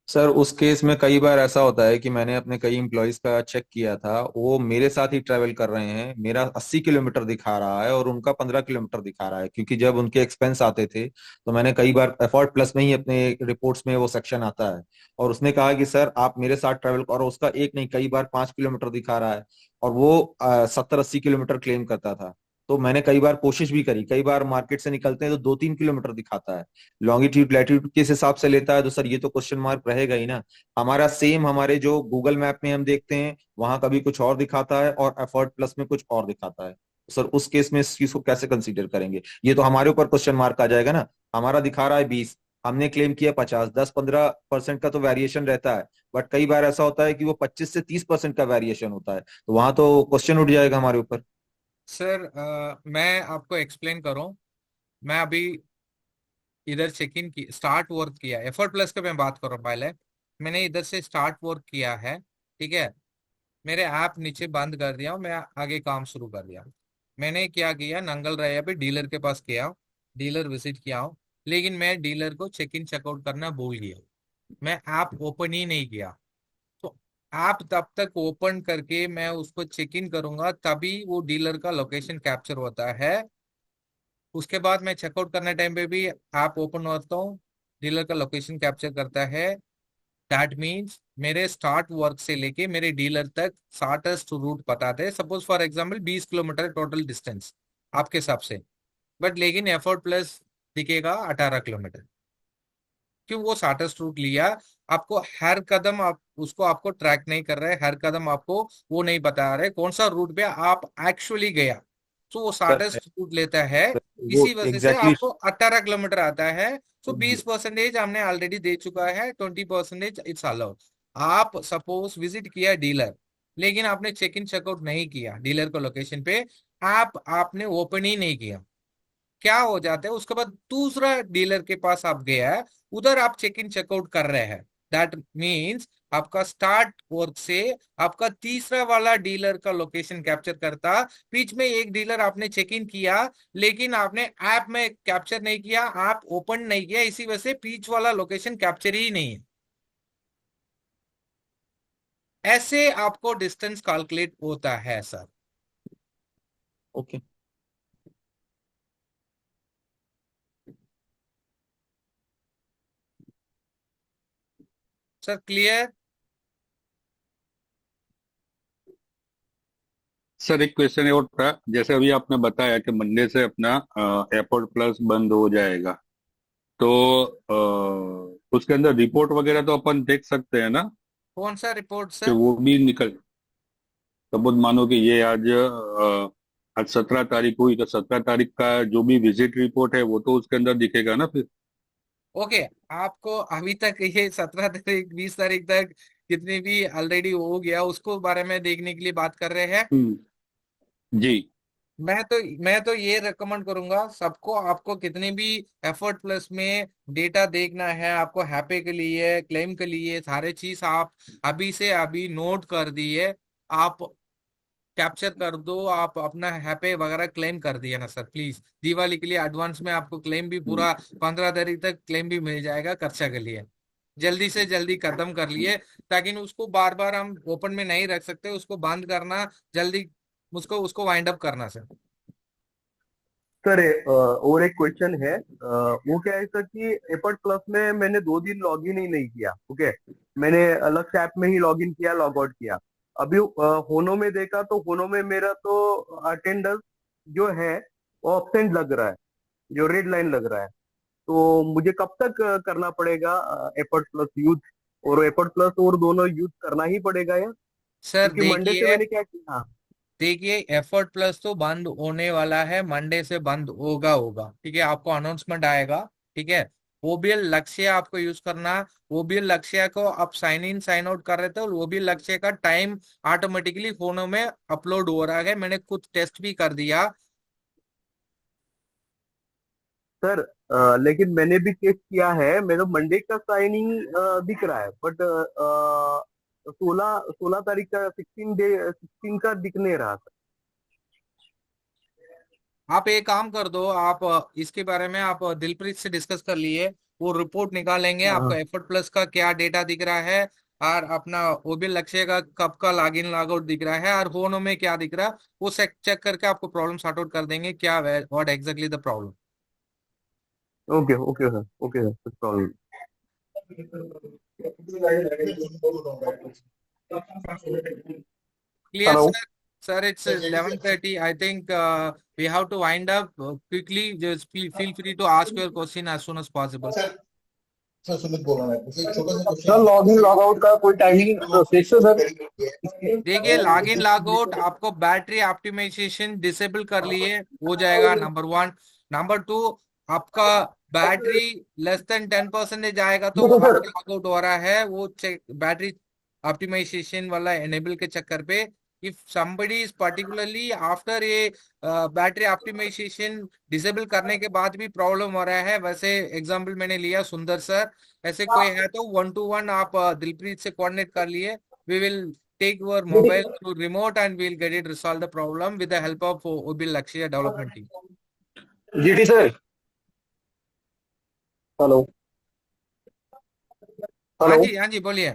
Sir उस केस में कई बार ऐसा होता है कि मैंने अपने कई एम्प्लॉयज का चेक किया था, वो मेरे साथ ही ट्रैवल कर रहे हैं, मेरा 80 किलोमीटर दिखा रहा है और उनका 15 किलोमीटर दिखा रहा है, क्योंकि जब उनके एक्सपेंस आते थे तो मैंने कई बार एफर्ट प्लस में ही अपने रिपोर्ट्स में वो सेक्शन आता है और उसने कहा कि सर आप मेरे साथ ट्रैवल करो, उसका एक नहीं कई बार 5 किलोमीटर दिखा रहा है और वो 70-80 किलोमीटर क्लेम करता था। तो मैंने कई बार कोशिश भी करी, कई बार मार्केट से निकलते हैं तो 2-3 किलोमीटर दिखाता है, लॉन्गिट्यूड लैटिट्यूड किस हिसाब से लेता है, तो सर ये तो क्वेश्चन मार्क रहेगा ही ना। हमारा सेम हमारे जो गूगल मैप में हम देखते हैं वहां कभी कुछ और दिखाता है और एफर्ट प्लस में कुछ और दिखाता है, सर उस केस में इस चीज को कैसे कंसीडर करेंगे? ये तो हमारे ऊपर क्वेश्चन मार्क आ जाएगा ना। हमारा दिखा रहा है 20, हमने क्लेम किया 50, 10-15% का तो वेरिएशन रहता है, बट कई बार ऐसा होता है कि वो 25 से 30% का वेरिएशन होता है, तो वहां तो क्वेश्चन उठ जाएगा हमारे ऊपर। सर मैं आपको एक्सप्लेन करूं, मैं अभी इधर चेक इन की स्टार्ट वर्क किया, एफर्ट प्लस का मैं बात कर रहा हूँ, पहले मैंने इधर से स्टार्ट वर्क किया है, ठीक है, मेरे ऐप नीचे बंद कर दिया, मैं आगे काम शुरू कर दिया। मैंने क्या किया, नंगल रैया पे डीलर के पास किया, डीलर विजिट किया हूँ, लेकिन मैं डीलर को चेक इन चेकआउट करना भूल गया, मैं ऐप ओपन ही नहीं किया। तो ऐप तब तक ओपन करके मैं उसको चेक इन करूंगा तभी वो डीलर का लोकेशन कैप्चर होता है। उसके बाद मैं चेकआउट करने टाइम पे भी ऐप ओपन होता हूँ, डीलर का लोकेशन कैप्चर करता है। दैट मीन्स मेरे स्टार्ट वर्क से लेके मेरे डीलर तक शॉर्टेस्ट रूट बताते हैं। Suppose for example 20 kilometre total distance आपके हिसाब से, बट लेकिन एफर्ट प्लस दिखेगा 18 किलोमीटर, क्यों? वो शॉर्टेस्ट रूट लिया आपको हर कदम आप उसको आपको ट्रैक नहीं कर रहे, हर कदम आपको वो नहीं बता रहे कौन सा रूट पे आप एक्चुअली गया। तो वो सर शॉर्टेस्ट रूट लेता है, वो इसी वजह से एग्जैक्टली आपको 18 किलोमीटर आता है। सो 20% हमने ऑलरेडी दे चुका है, 20% इट्स अलाउड। आप सपोज विजिट किया डीलर, लेकिन आपने चेक इन चेकआउट नहीं किया डीलर को लोकेशन पे, आपने ओपन ही नहीं किया, क्या हो जाता है उसके बाद दूसरा डीलर के पास आप गया है, उधर आप चेक इन चेकआउट कर रहे हैं। दैट मीन्स आपका स्टार्ट वर्क से आपका तीसरा वाला डीलर का लोकेशन कैप्चर करता। बीच में एक डीलर आपने चेक इन किया, लेकिन आपने ऐप में कैप्चर नहीं किया, ऐप ओपन नहीं किया, इसी वजह से बीच वाला लोकेशन कैप्चर ही नहीं है। ऐसे आपको डिस्टेंस कैलकुलेट होता है sir. Okay. Sir clear? Sir एक क्वेश्चन और था, जैसे अभी आपने बताया कि मंडे से अपना एयरपोर्ट प्लस बंद हो जाएगा, तो उसके अंदर रिपोर्ट वगैरह तो अपन देख सकते हैं ना कौन सा रिपोर्ट कि सर? वो भी निकल। सपोज मानो कि ये आज 17 तारीख हुई, तो 17 तारीख का जो भी विजिट रिपोर्ट है वो तो उसके अंदर दिखेगा ना फिर। ओके आपको अभी तक ये 17 तारीख 20 तारीख तक कितनी भी ऑलरेडी हो गया उसको बारे में देखने के लिए बात कर रहे हैं। जी। मैं तो ये रेकमेंड करूंगा सबको, आपको कितने भी एफर्ट प्लस में डेटा देखना है, आपको हैपे के लिए क्लेम के लिए सारे चीज आप अभी से अभी नोट कर दिए, आप कैप्चर कर दो, आप अपना हैपे वगैरह क्लेम कर दिया ना सर प्लीज। दिवाली के लिए एडवांस में आपको क्लेम भी पूरा 15 तारीख तक क्लेम भी मिल जाएगा खर्चा के लिए। जल्दी से जल्दी खत्म कर लिए, ताकि उसको बार बार हम ओपन में नहीं रख सकते, उसको बंद करना जल्दी, उसको उसको वाइंड अप करना सर। सर और एक क्वेश्चन है, वो क्या है सर कि एपर्ट प्लस में मैंने 2 दिन लॉग इन ही नहीं किया। ओके, मैंने अलग से ऐप में ही लॉग इन किया, लॉग आउट किया। अभी होनो में देखा तो होनो में मेरा तो अटेंडेंस जो है वो ऑब्सेंट लग रहा है, जो रेड लाइन लग रहा है। तो मुझे कब तक करना पड़ेगा एपर्ट प्लस यूज, और एपर्ट प्लस और दोनों यूज करना ही पड़ेगा या? सर क्योंकि मंडे से मैंने क्या किया। हाँ देखिए एफर्ट प्लस तो बंद होने वाला है, मंडे से बंद होगा ठीक है, आपको अनाउंसमेंट आएगा ठीक है। ओबीएल लक्ष्य आपको यूज करना, ओबीएल लक्ष्य को आप साइन इन साइन आउट कर रहे थे, और ओबीएल लक्ष्य का टाइम ऑटोमेटिकली फोनों में अपलोड हो रहा है, मैंने खुद टेस्ट भी कर दिया। सर लेकिन मैंने भी चेक किया है, मेरा मंडे का साइनिंग दिख रहा है, बट 16 तारीख का 16 का दिख नहीं रहा था। आप एक काम कर दो, आप इसके बारे में आप दिलप्रीत से डिस्कस कर लिए, वो रिपोर्ट निकालेंगे आपको एफर्ट प्लस का क्या डेटा दिख रहा है, और अपना ओबीएल लक्ष्य का कब का लॉग इन लॉग आउट दिख रहा है, और होनो में क्या दिख रहा है, वो चेक करके आपको प्रॉब्लम सॉर्ट आउट कर देंगे क्या what exactly the problem. Okay okay sir, okay sir, कुछ problem. Clear, Hello. sir? Sir, it's 11:30. I think we have to wind up quickly. Just feel free to ask your question as soon as possible. Sir log in log out का कोई टाइमिंग फिक्स है सर? देखिए लॉग इन लॉग आउट आपको बैटरी ऑप्टिमाइजेशन डिसेबल कर लिए हो जाएगा, नंबर 1। नंबर 2, आपका बैटरी लेस देन 10% आएगा तो वो लॉग आउट हो रहा है, वो चेक बैटरी ऑप्टिमाइजेशन वाला एनेबल के चक्कर पे। If somebody is particularly after a battery optimization disable करने के बाद भी प्रॉब्लम हो रहा है, वैसे एग्जांपल मैंने लिया सुंदर सर, ऐसे कोई है तो 1-to-1 आप दिलप्रीत से कोऑर्डिनेट कर लिए, we will take your mobile through remote and we'll get it resolve the problem with the help of OBL Lakshya development team. GT sir, hello हाँ हेलो, जी बोलिए।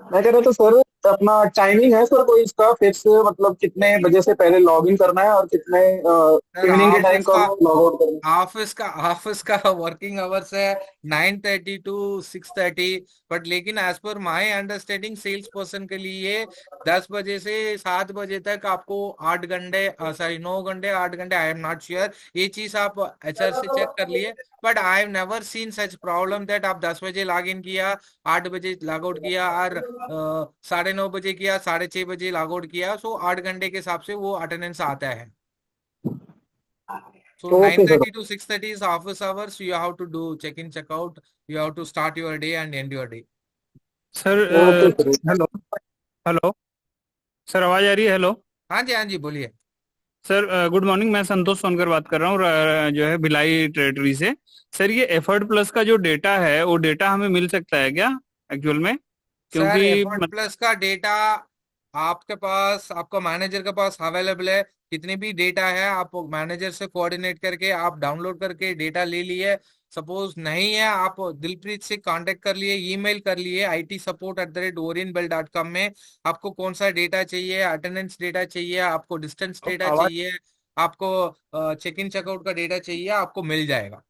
मैं कह रहा था सर अपना टाइमिंग है सर कोई इसका फिक्स, मतलब कितने बजे से पहले लॉग इन करना है और कितने सर इवनिंग के टाइम को लॉग आउट करना है? ऑफिस का वर्किंग आवर्स है 9:30 to 6:30, बट लेकिन as per my understanding sales person के लिए 10 बजे से 7 बजे तक आपको 8 घंटे, सॉरी 9 घंटे 8 घंटे, आई एम नॉट श्योर, ये चीज आप एचआर से चेक कर लिए। But I have never seen such problem that आप 10 बजे लॉग इन किया, 8 बजे लॉग आउट किया, और 9:30 बजे किया, 6:30 बजे लॉग आउट किया, सो 8 घंटे के हिसाब से वो अटेंडेंस आता है। So Okay, sir. 9:30 to 6:30 is office hours. You have to do check in, check out. You have to start your day and end your day. Sir Okay, sir. Hello hello sir, आवाज आ रही है? हेलो हाँ जी बोलिए। Sir, good morning. मैं संतोष सोनकर बात कर रहा हूँ, जो है भिलाई टेरिटरी से। सर, ये एफर्ट प्लस का जो डेटा है वो डेटा हमें मिल सकता है क्या एक्चुअल में? सर क्योंकि एफर्ट प्लस का डेटा आपके पास, आपका मैनेजर के पास अवेलेबल है। कितनी भी डेटा है आप मैनेजर से कोऑर्डिनेट करके आप डाउनलोड करके डेटा ले लिए। सपोज नहीं है, आप दिलप्रीत से कांटेक्ट कर लिए, ईमेल कर लिए IT support@orientbell.com में। आपको कौन सा डेटा चाहिए, अटेंडेंस डेटा चाहिए, आपको डिस्टेंस डेटा आवाज चाहिए, आपको चेक इन चेकआउट का डेटा चाहिए, आपको मिल जाएगा।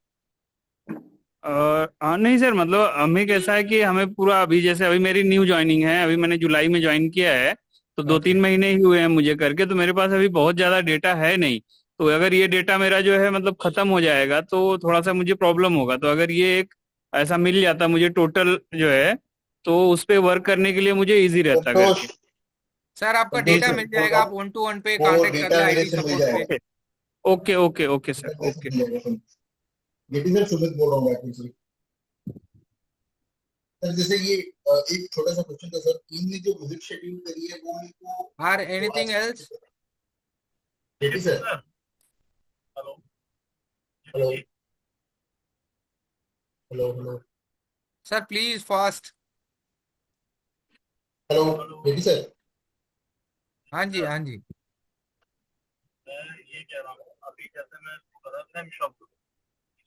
नहीं सर, मतलब हमें कैसा है कि हमें पूरा, अभी जैसे अभी मेरी न्यू ज्वाइनिंग है, अभी मैंने जुलाई में ज्वाइन किया है, तो 2-3 महीने ही हुए हैं मुझे करके, तो मेरे पास अभी बहुत ज्यादा डेटा है नहीं। तो अगर ये डेटा मेरा जो है मतलब खत्म हो जाएगा तो थोड़ा सा मुझे प्रॉब्लम होगा। तो अगर ये एक ऐसा मिल जाता मुझे टोटल जो है, तो उस पे वर्क करने के लिए मुझे इजी रहता करके। सर आपका डेटा मिल जाएगा, आप 1-to-1 पे कांटेक्ट कर ले IT सपोर्ट पे। Okay okay okay sir, okay. Sir Sumit बोल रहा हूँ एक्चुअली। सर जैसे ये एक छोटा सा क्वेश्चन था सर, टीम ने जो विजिट शेड्यूल करी है वो मेरे को or anything else? JT sir, hello hello hello hello sir please fast. Hello JT sir, हाँ जी हाँ जी। मैं ये कह रहा हूँ अभी जैसे मैं बता रहा था शब्द,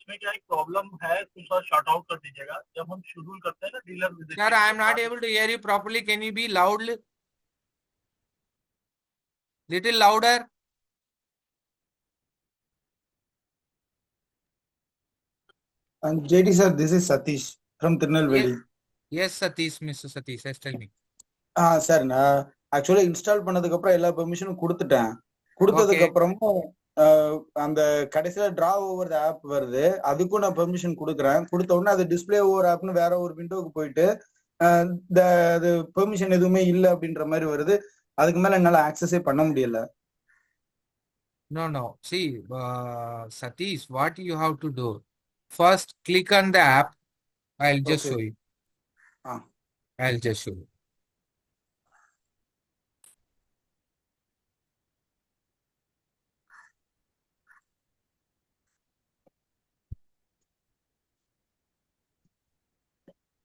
इसमें क्या एक प्रॉब्लम है, कुछ और शॉर्ट आउट कर दीजिएगा। जब हम शेड्यूल करते हैं ना dealer visit, sir I am not able to hear you properly, can you be loud, little louder? JD sir, this is Satish from Tirunelveli. Yes Satish, Mr. Satish, yes, tell me. Sir நான் ஆக்சுவலா இன்ஸ்டால் பண்ணதுக்கு அப்புறம் எல்லா பெர்மிஷனும் கொடுத்துட்டேன். கொடுத்ததுக்கு அப்புறமும் அந்த கடைசியில டிரா ஓவர் ஆப் வருது, அதுக்கும் நான் பெர்மிஷன் கொடுக்குறேன். கொடுத்த உடனே அது டிஸ்பிளே ஓவர் ஆப்னு வேற ஒரு விண்டோக்கு போயிட்டு அது பெர்மிஷன் எதுவுமே இல்லை அப்படின்ற மாதிரி வருது. அதுக்கு மேல என்னால ஆக்சஸே பண்ண முடியல. No, see, Satish, what you have to do, first click on the app. I'll just show you. I'll just show you.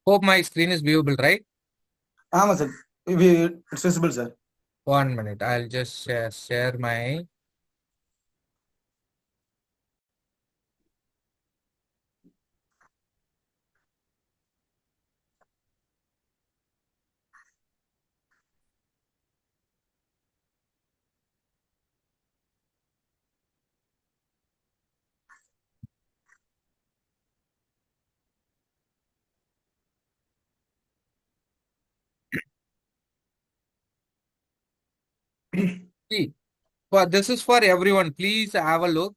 Hope my screen is viewable, right? ஆமா sir, it's visible sir. 1 minute, I'll just share my see, but this is for everyone. Please have a look.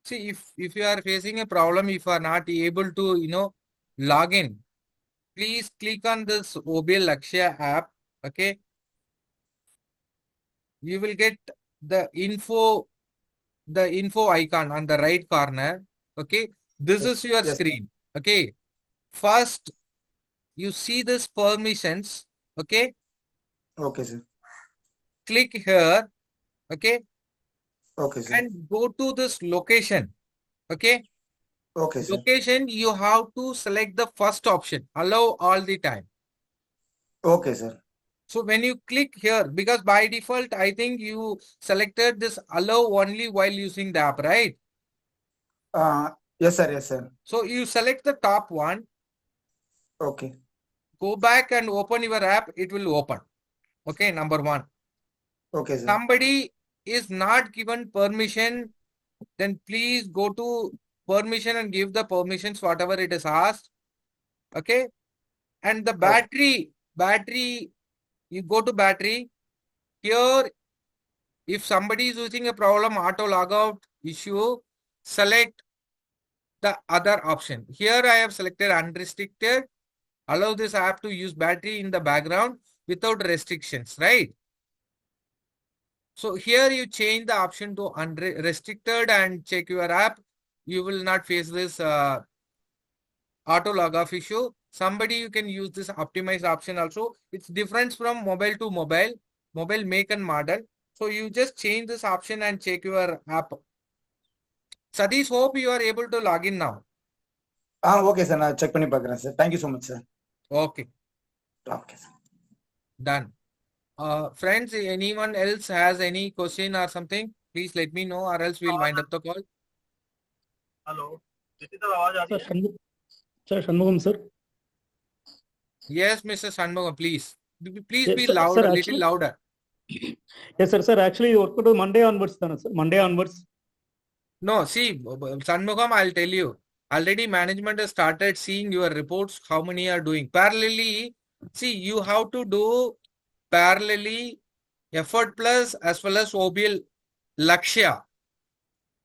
See, if you are facing a problem, if you are not able to, log in, please click on this OBL Lakshya app. Okay, you will get the info icon on the right corner. Okay, this is your screen. Okay, first you see this permissions. Okay, sir. Click here. Okay, sir. and go to this location. Okay, sir. Location, you have to select the first option, allow all the time. Okay sir. So when you click here, because by default I think you selected this allow only while using the app, right? Yes sir. So you select the top one. Okay. Go back and open your app, it will open. Okay, number one. Okay, sir. Somebody is not given permission, then please go to permission and give the permissions, whatever it is asked. Okay. And the battery, you go to battery. Here, if somebody is using a problem, auto logout issue, select the other option. Here I have selected unrestricted. Allow this app to use battery in the background without restrictions, right? So here you change the option to unrestricted and check your app. You will not face this auto log off issue. Somebody you can use this optimized option also. It's different from mobile to mobile make and model. So you just change this option and check your app. Satish, hope you are able to log in now. Okay, sir. நான் check பண்ணி பார்க்கிறேன், sir. Thank you so much, sir. Okay. Okay, sir. Done. Friends, anyone else has any question or something? Please let me know, or else we'll wind up the call. Hello, किसी तरह आवाज आ रही है? Sir Shanmugam sir. Yes, Mr. Shanmugam, please Yes, be sir, louder, little actually- louder. Yes, sir. Sir, actually, work to Monday onwards, sir. Monday onwards. No, see, Shanmugam, I'll tell you. Already management has started seeing your reports, how many are doing. Parallelly, see, you have to do parallelly Effort Plus as well as OBL Lakshya.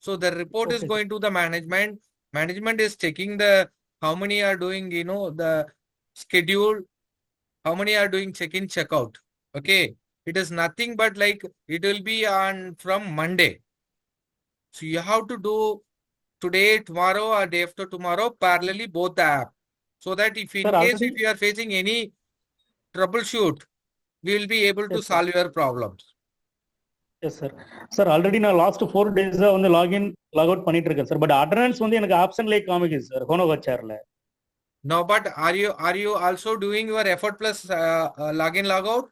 So the report is Okay. going to the management. Management is checking the how many are doing, the schedule, how many are doing check-in, check-out. Okay. It is nothing but like it will be on from Monday. So you have to do today, tomorrow, or day after tomorrow, parallelly both the app. So that if in Sir, case already- if you are facing any troubleshoot, we will be able to Yes, sir. solve your problems. Yes, sir. Sir, already நான் last 4 days வந்து login logout பண்ணிட்டு இருக்கேன் சார். பட் அட்டெண்டன்ஸ் வந்து எனக்கு ஆப்ஷன்லயே காமிக்குது sir ஹோனோ வச்சார்ல. No, but are you also doing your Effort Plus login logout?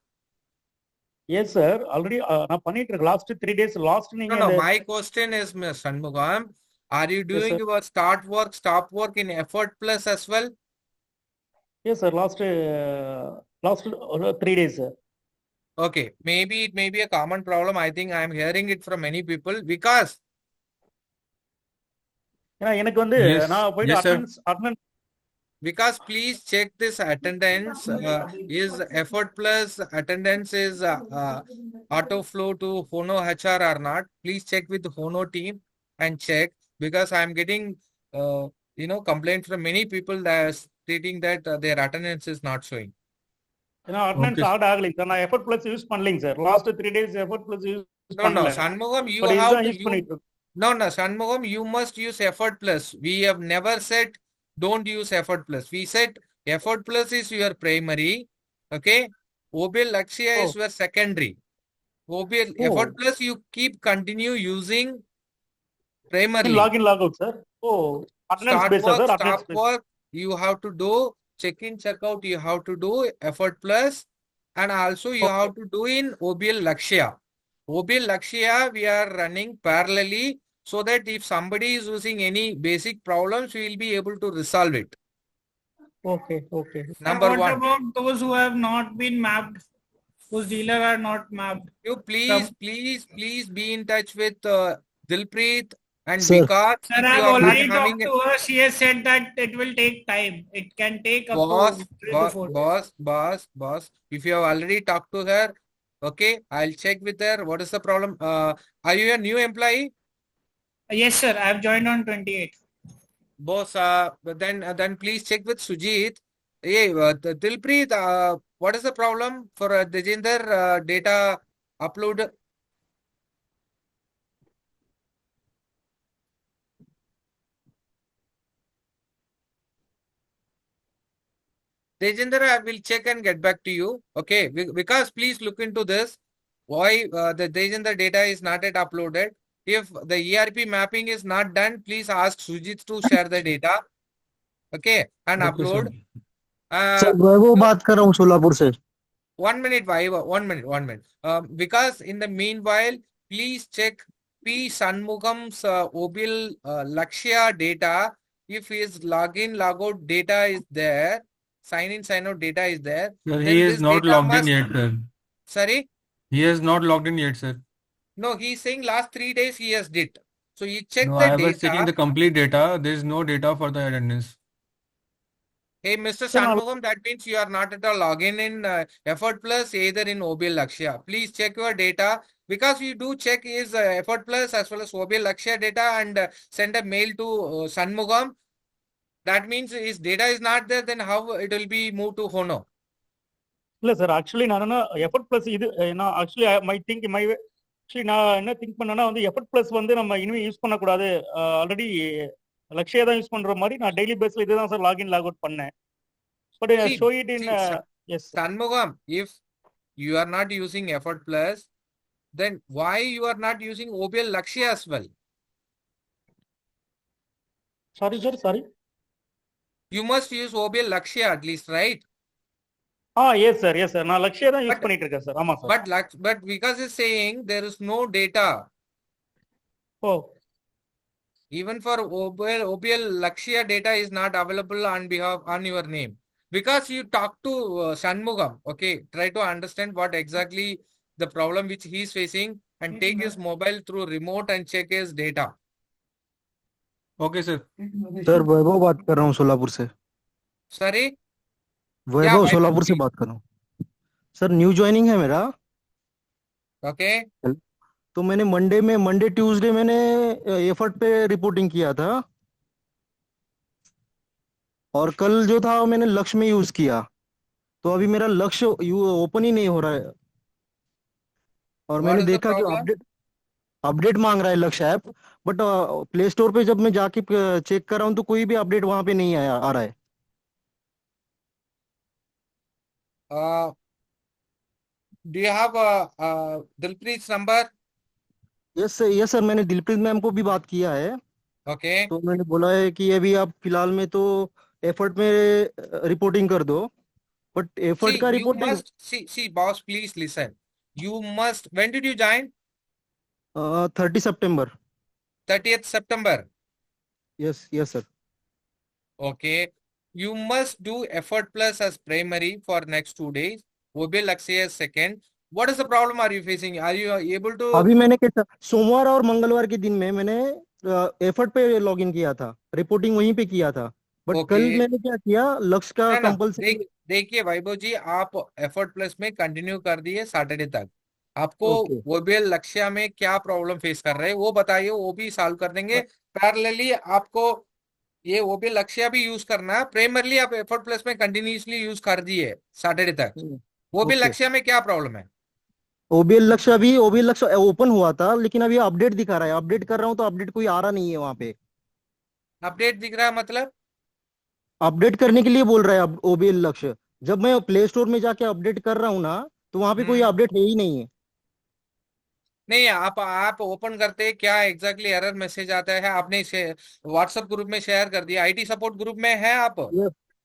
Yes, sir. Already நான் பண்ணிட்டு இருக்கேன் லாஸ்ட் 3 days லாஸ்ட் நீங்க No, my question is, Ms. Shanmugam, are you doing sir. your start work, stop work in Effort Plus as well? Yes, sir. Last 3 days, sir. Okay, maybe it may be a common problem. I think I am hearing it from many people because ஏன்னா எனக்கு வந்து Yes, நான் போயிட்டு yes, sir. Attendance please check this attendance. Is Effort Plus attendance is auto flow to Hono HR or not? Please check with the Hono team and check, because I am getting complaints from many people that are stating that their attendance is not showing. ஏன்னா அட்டெண்டன்ஸ் Okay. ஆட் ஆகலைங்க சார். நான் எஃபர்ட் பிளஸ் யூஸ் பண்ணலைங்க sir. Last 3 days effort plus use No, பண்ணல. Shanmugam, you பட் have இதுதான் to யூஸ் பண்ணிட்டு இருக்கேன். No, Shanmugam, you must use Effort Plus. We have never said don't use Effort Plus. We said Effort Plus is your primary. Okay. OBL Lakshya is Oh. your secondary. OBL Oh. Effort Plus you keep continue using primarily. Login log out sir. ஓ அட்டெண்டன்ஸ் Start பேஸா work, sir? stop attendance base. work, you have to do check-in, check-out, you have to do Effort Plus, and also you have to do in OBL Lakshya. OBL Lakshya we are running parallelly, so that if somebody is using any basic problems, we will be able to resolve it. Okay, okay. Number What one, about those who have not been mapped, whose dealer are not mapped? you please be in touch with Dilpreet and Sir. Vikas. Sir, If I've you are not already having talked to her. She has said that it will take time. It can take up boss, to 3 to 4 days. boss, if you have already talked to her, okay, I'll check with her. What is the problem? Are you a new employee? Yes, sir. I've joined on 28th. Boss, but then please check with Sujit. Hey, Dilpreet, what is the problem for Dejinder data upload? Dejinder, I will check and get back to you. Okay, because please look into this. Why the Dejinder data is not yet uploaded? If the ERP mapping is not done, please ask Sujit to share the data. Okay, and Okay, upload. Sir Vaibhav बात कर रहा हूँ सोलापुर से. 1 minute, Vaiva, 1 minute, 1 minute. Because in the meanwhile, please check P. Shanmugam's OBL Lakshya data. If his login, logout data is there, sign in, sign out data is there, Sir, then he this is not data logged in must. yet, sir. Sorry? He has not logged in yet, sir. No, he's saying last 3 days he has did. So you check No, the I was checking data. the complete data. There is no data for the attendance. Hey, Mr. Sir, now, Shanmugam, that means you are not at all login in Effort Plus, either in OBL Lakshya. Please check your data because you do check his Effort Plus as well as OBL Lakshya data and send a mail to Shanmugam. That means his data is not there, then how it will be moved to Hono? இல்ல சார் ஆக்சுவலி நான் என்ன எஃபர்ட் பிளஸ் இது நான் actually my think my actually நான் என்ன திங்க் பண்ணேன்னா வந்து எஃபர்ட் பிளஸ் வந்து நம்ம இனிமே யூஸ் பண்ணக்கூடாது. ஆல்ரெடி லக்ஷயா தான் யூஸ் பண்ற மாதிரி நான் டெய்லி பேஸ்ல இதுதான் சார் லாகின் லாக் அவுட் பண்ணேன். But show it in S Shanmugam, if you are not using Effort Plus, then why you are not using OBL Lakshya as well? Sorry sir sorry You must use OBL Lakshya at least, right? Yes sir நான் லக்ஷயா தான் யூஸ் பண்ணிட்டு இருக்கேன் சார். ஆமா sir. But because it's saying there is no data. ஓ Even for OBL Lakshya data is not available on your name. Because you talk to Shanmugam, okay, try to understand what exactly the problem which he is facing and take his mobile through remote and check his data. Okay, sir. Sir Vaibhav बात कर रहा हूँ सोलापुर से। Sorry? वैभव सोलापुर से बात कर रहा हूँ सर। न्यू ज्वाइनिंग है मेरा। Okay. तो मैंने मंडे ट्यूसडे मैंने एफर्ट पे रिपोर्टिंग किया था और कल जो था मैंने लक्ष्य में यूज किया, तो अभी मेरा लक्ष्य ओपन ही नहीं हो रहा है। और मैंने देखा कि अपडेट मांग रहा है लक्ष्य ऐप, बट प्ले स्टोर पे जब मैं जाके चेक कर रहा हूँ तो कोई भी अपडेट वहां पे नहीं आ रहा है। Do you have Dilpreet's number? Yes sir, मैंने दिलप्रीत मैम को भी बात किया है। Okay. तो मैंने बोला है कि अभी आप फिलहाल में तो एफर्ट में रिपोर्टिंग कर दो, बट एफर्ट का reporting See, boss, please listen. You must. When did you join? 30 September. 30th September. Yes sir. Okay. You must do Effort Plus as primary for next 2 days. OBL Lakshya as second. What is the problem are you facing? Are you able to? अभी मैंने कैसा सोमवार और मंगलवार के दिन में मैंने एफर्ट पे लॉगिन किया था, रिपोर्टिंग वहीं पे किया था, बट Okay. कल मैंने क्या किया, लक्ष्य का ना, कंपल्सरी। देखिए वैभव जी, आप एफर्ट प्लस में कंटिन्यू कर दिए सैटरडे तक। आपको Okay. OBL लक्ष्य में क्या प्रॉब्लम फेस कर रहे हैं वो बताइए, वो भी सॉल्व कर देंगे। पैरेलली आपको ये OBL लक्ष्य भी यूज करना है। प्राइमरली आप एफर्ट प्लस में कंटिन्यूसली यूज कर दिए सैटरडे तक। OBL Okay. लक्ष्य में क्या प्रॉब्लम है? ओबीएल लक्ष्य ओपन हुआ था, लेकिन अभी अपडेट दिखा रहा है। अपडेट कर रहा हूँ तो अपडेट कोई आ रहा नहीं है वहां पे। अपडेट दिख रहा है मतलब? अपडेट करने के लिए बोल रहा है ओबीएल लक्ष्य। जब मैं प्ले स्टोर में जाके अपडेट कर रहा हूँ ना, तो वहां पे कोई अपडेट है ही नहीं है। नहीं, आप ओपन करते क्या एग्जैक्टली एरर मैसेज आता है? आपने व्हाट्सएप ग्रुप में शेयर कर दिया, IT सपोर्ट ग्रुप में है आप?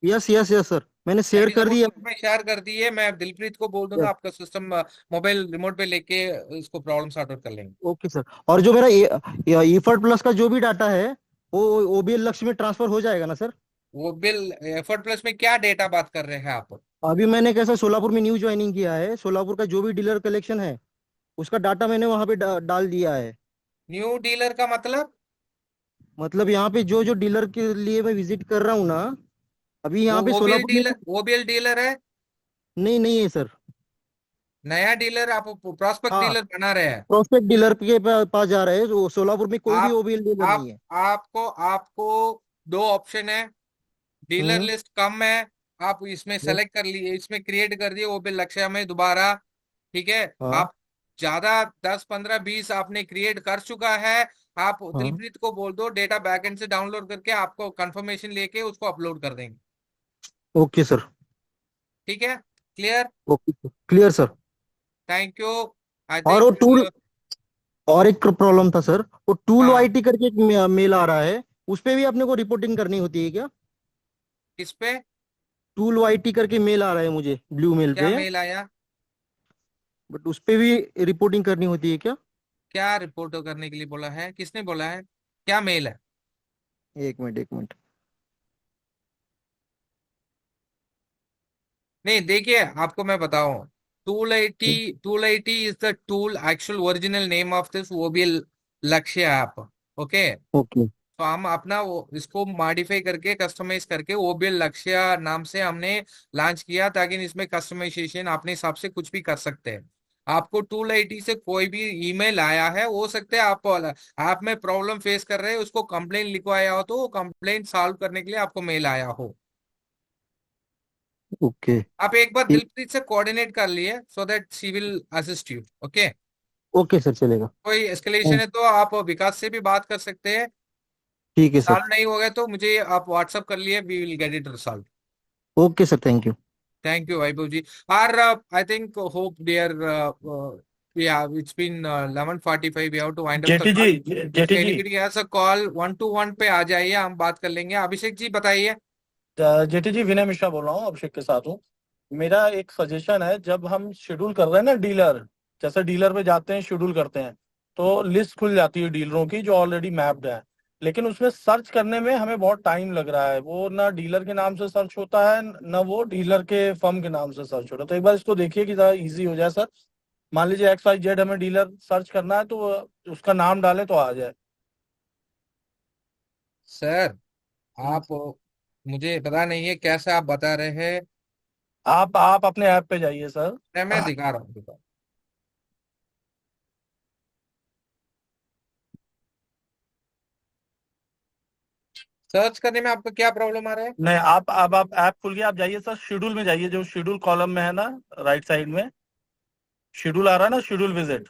यस सर, मैंने शेयर IT कर सपोर्ट दिया। ग्रुप में शेयर कर दिए। मैं दिलप्रीत को बोल दूंगा, आपका सिस्टम मोबाइल रिमोट पे लेके इसको प्रॉब्लम सॉर्ट आउट कर लेंगे। Okay sir. और जो मेरा एफर्ट प्लस का जो भी डाटा है वो ओबीएल लक्ष्य में ट्रांसफर हो जाएगा ना सर? OBL एफर्ट प्लस में क्या डेटा बात कर रहे हैं आप? अभी मैंने कैसा सोलापुर में न्यू ज्वाइनिंग किया है, सोलापुर का जो भी डीलर कलेक्शन है उसका डाटा मैंने वहां पे डाल दिया है। न्यू डीलर का मतलब यहाँ पे जो डीलर के लिए मैं विजिट कर रहा हूँ ना, अभी यहाँ पे सोलापुर में OBL डीलर है? नहीं है सर। नया डीलर आप प्रॉस्पेक्ट डीलर बना रहे हैं? प्रोस्पेक्ट डीलर के पास जा रहे हैं। सोलापुर में कोई भी ओबीएल डीलर नहीं है। आपको 2 ऑप्शन है। डीलर लिस्ट कम है, आप इसमें सेलेक्ट कर लिए, इसमें क्रिएट कर दिए OBL लक्ष्य में दोबारा। ठीक है। आप ज्यादा 10, 15, 20 आपने क्रिएट कर चुका है। आप दिलप्रीत को बोल दो डेटा बैकएंड से डाउनलोड करके आपको कंफर्मेशन लेके उसको अपलोड कर देंगे। Okay sir. ठीक है, clear? Okay clear sir. Thank you. और वो टूल और एक प्रॉब्लम था सर, वो टूल IT करके एक मेल आ रहा है, उस पे भी अपने को रिपोर्टिंग करनी होती है क्या? किस पे? टूल IT करके मेल आ रहा है मुझे ब्लू मेल पे। क्या मेल आया? बट उस पे भी रिपोर्टिंग करनी होती है क्या? क्या रिपोर्ट करने के लिए बोला है? किसने बोला है? क्या मेल है? एक मिनट। नहीं, देखिए आपको मैं बताऊं, tool80 is the tool, actual original name of this OBL लक्ष्य ऐप. ओके, ओके तो हम अपना इसको मॉडिफाई करके कस्टमाइज करके OBL लक्ष्य नाम से हमने लॉन्च किया, ताकि इसमें कस्टमाइजेशन अपने हिसाब से कुछ भी कर सकते हैं. आपको tool80 से कोई भी ईमेल आया है, हो सकता है आप ऐप में प्रॉब्लम फेस कर रहे हैं, उसको कंप्लेन लिखवाया हो, तो वो कंप्लेन सॉल्व करने के लिए आपको मेल आया हो. ओके आप एक बार दिलप्रीत से कोऑर्डिनेट कर लिए, so that she will assist you. Okay, okay sir, चलेगा. कोई एस्केलेशन है तो आप विकास से भी बात कर सकते हैं. ठीक है सर. सॉल्व नहीं हो गया तो मुझे आप व्हाट्सअप कर लिए, we will get it resolve. Okay sir, thank you. Thank you, Vaibhav ji. I think, hope dear, yeah, it's been 11:45. We have to wind up the जेठी call. जी, If जेठी जी, anybody has a call 1-to-1 पे आ जाइए, हम बात कर लेंगे. अभिषेक जी बताइए. जेठी जी, विनय मिश्रा बोल रहा हूँ, अभिषेक के साथ हूँ. मेरा एक सजेशन है, जब हम शेड्यूल कर रहे हैं ना डीलर, जैसे डीलर पे जाते हैं शेड्यूल करते हैं, तो लिस्ट खुल जाती है डीलरों की जो ऑलरेडी मैप्ड है, लेकिन उसमें सर्च करने में हमें बहुत टाइम लग रहा है. वो ना डीलर के नाम से सर्च होता है, ना वो डीलर के फर्म के नाम से सर्च होता है. तो एक बार इसको देखिए कि जरा इजी हो जाए सर. मान लीजिए XYZ हमें डीलर सर्च करना है, तो उसका नाम डालें तो आ जाए. सर, आप मुझे पता नहीं है कैसे आप बता रहे हैं. आप अपने ऐप पे जाइए सर. मैं दिखा रहा हूँ. सर्च करने में आपको क्या प्रॉब्लम आ रहा है? नहीं, आप ऐप खुल गया, आप जाइए सर, शेड्यूल में जाइए, जो शेड्यूल कॉलम में है ना, राइट साइड में शेड्यूल आ रहा है ना, शेड्यूल विजिट.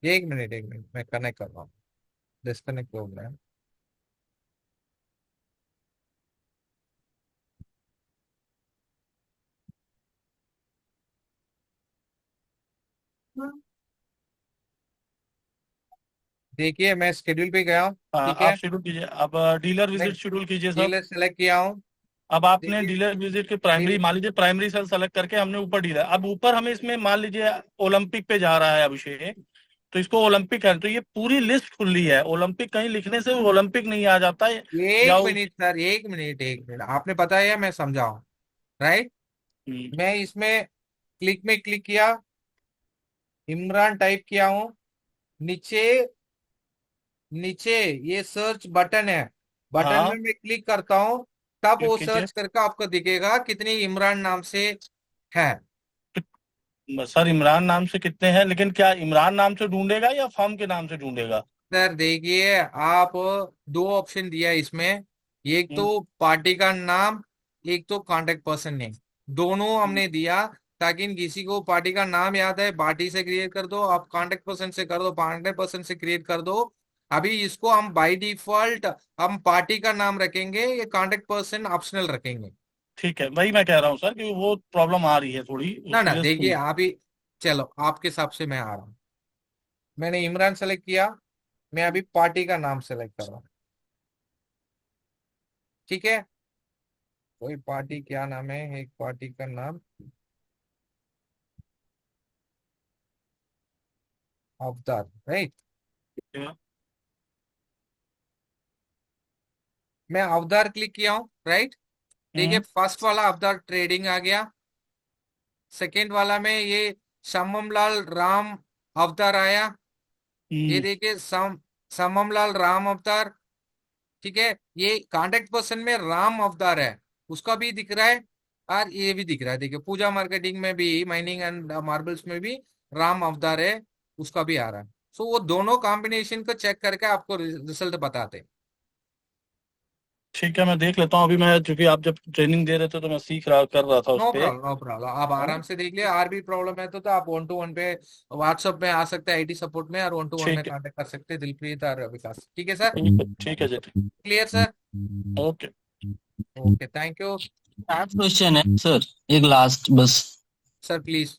एक मिनट मैं कनेक्ट कर रहा हूँ. डिस्कनेक्ट हो गया. देखिए, मैं शेड्यूल पे गया हूँ. ठीक है, आप शेड्यूल कीजिए, अब डीलर विजिट शेड्यूल कीजिए सर. डीलर सेलेक्ट किया हूँ. अब आपने डीलर विजिट के प्राइमरी, मान लीजिए प्राइमरी सेल सेलेक्ट करके हमने ऊपर डीलर, अब ऊपर हमें इसमें मान लीजिए ओलंपिक पे जा रहा है अभिषेक, तो इसको ओलंपिक है, तो ये पूरी लिस्ट खुली है. ओलंपिक कहीं लिखने से ओलंपिक नहीं आ जाता है. एक मिनट सर, एक मिनट आपने बताया, मैं समझाऊं. राइट, मैं इसमें क्लिक किया, इमरान टाइप किया हूँ. नीचे ये सर्च बटन है, बटन में मैं क्लिक करता हूँ, तब वो सर्च करके आपको दिखेगा कितने इमरान नाम से है. सर इमरान नाम से कितने हैं, लेकिन क्या इमरान नाम से ढूंढेगा या फर्म के नाम से ढूंढेगा? सर देखिए, आप दो ऑप्शन दिया इसमें, एक तो पार्टी का नाम, एक तो कांटेक्ट पर्सन नेम. दोनों हमने दिया ताकि किसी को पार्टी का नाम याद है, पार्टी से क्रिएट कर दो, आप कांटेक्ट पर्सन से कर दो, कांटेक्ट पर्सन से क्रिएट कर दो. अभी इसको हम बाय डिफॉल्ट हम पार्टी का नाम रखेंगे, ये कांटेक्ट पर्सन ऑप्शनल रखेंगे. ठीक है, वही मैं कह रहा हूँ सर कि वो प्रॉब्लम आ रही है थोड़ी. ना देखिए, आप ही चलो, आपके हिसाब से मैं आ रहा हूँ. मैंने इमरान सेलेक्ट किया, मैं अभी पार्टी का नाम सेलेक्ट कर रहा हूँ. ठीक है, कोई पार्टी, क्या नाम है एक पार्टी का नाम, अवतार. राइट, मैं अवतार क्लिक किया हूँ. राइट, देखिए फर्स्ट वाला अवतार ट्रेडिंग आ गया. सेकंड वाला में ये श्याममलाल राम अवतार आया. ये देखिए श्याममलाल राम अवतार. ठीक है, ये कांटेक्ट पर्सन में राम अवतार है, उसका भी दिख रहा है, और ये भी दिख रहा है. देखिए, पूजा मार्केटिंग में भी, माइनिंग एंड मार्बल्स में भी राम अवतार है, उसका भी आ रहा है. सो वो दोनों कॉम्बिनेशन को चेक करके आपको रिजल्ट बताते हैं. ठीक है, मैं देख लेता हूँ. अभी मैं, क्योंकि आप जब ट्रेनिंग दे रहे थे तो मैं कर रहा था उस पे. नो प्रॉब्लम, आप आराम से देख लिया. और भी प्रॉब्लम है तो आप 1-to-1 पे व्हाट्सएप में आ सकते हैं, IT सपोर्ट में, और 1-to-1 में कांटेक्ट कर सकते हैं दिलप्रीत और विकास. ठीक है सर? ठीक है जी, clear sir? Okay, thank you. Question है सर, एक लास्ट बस. Sir please.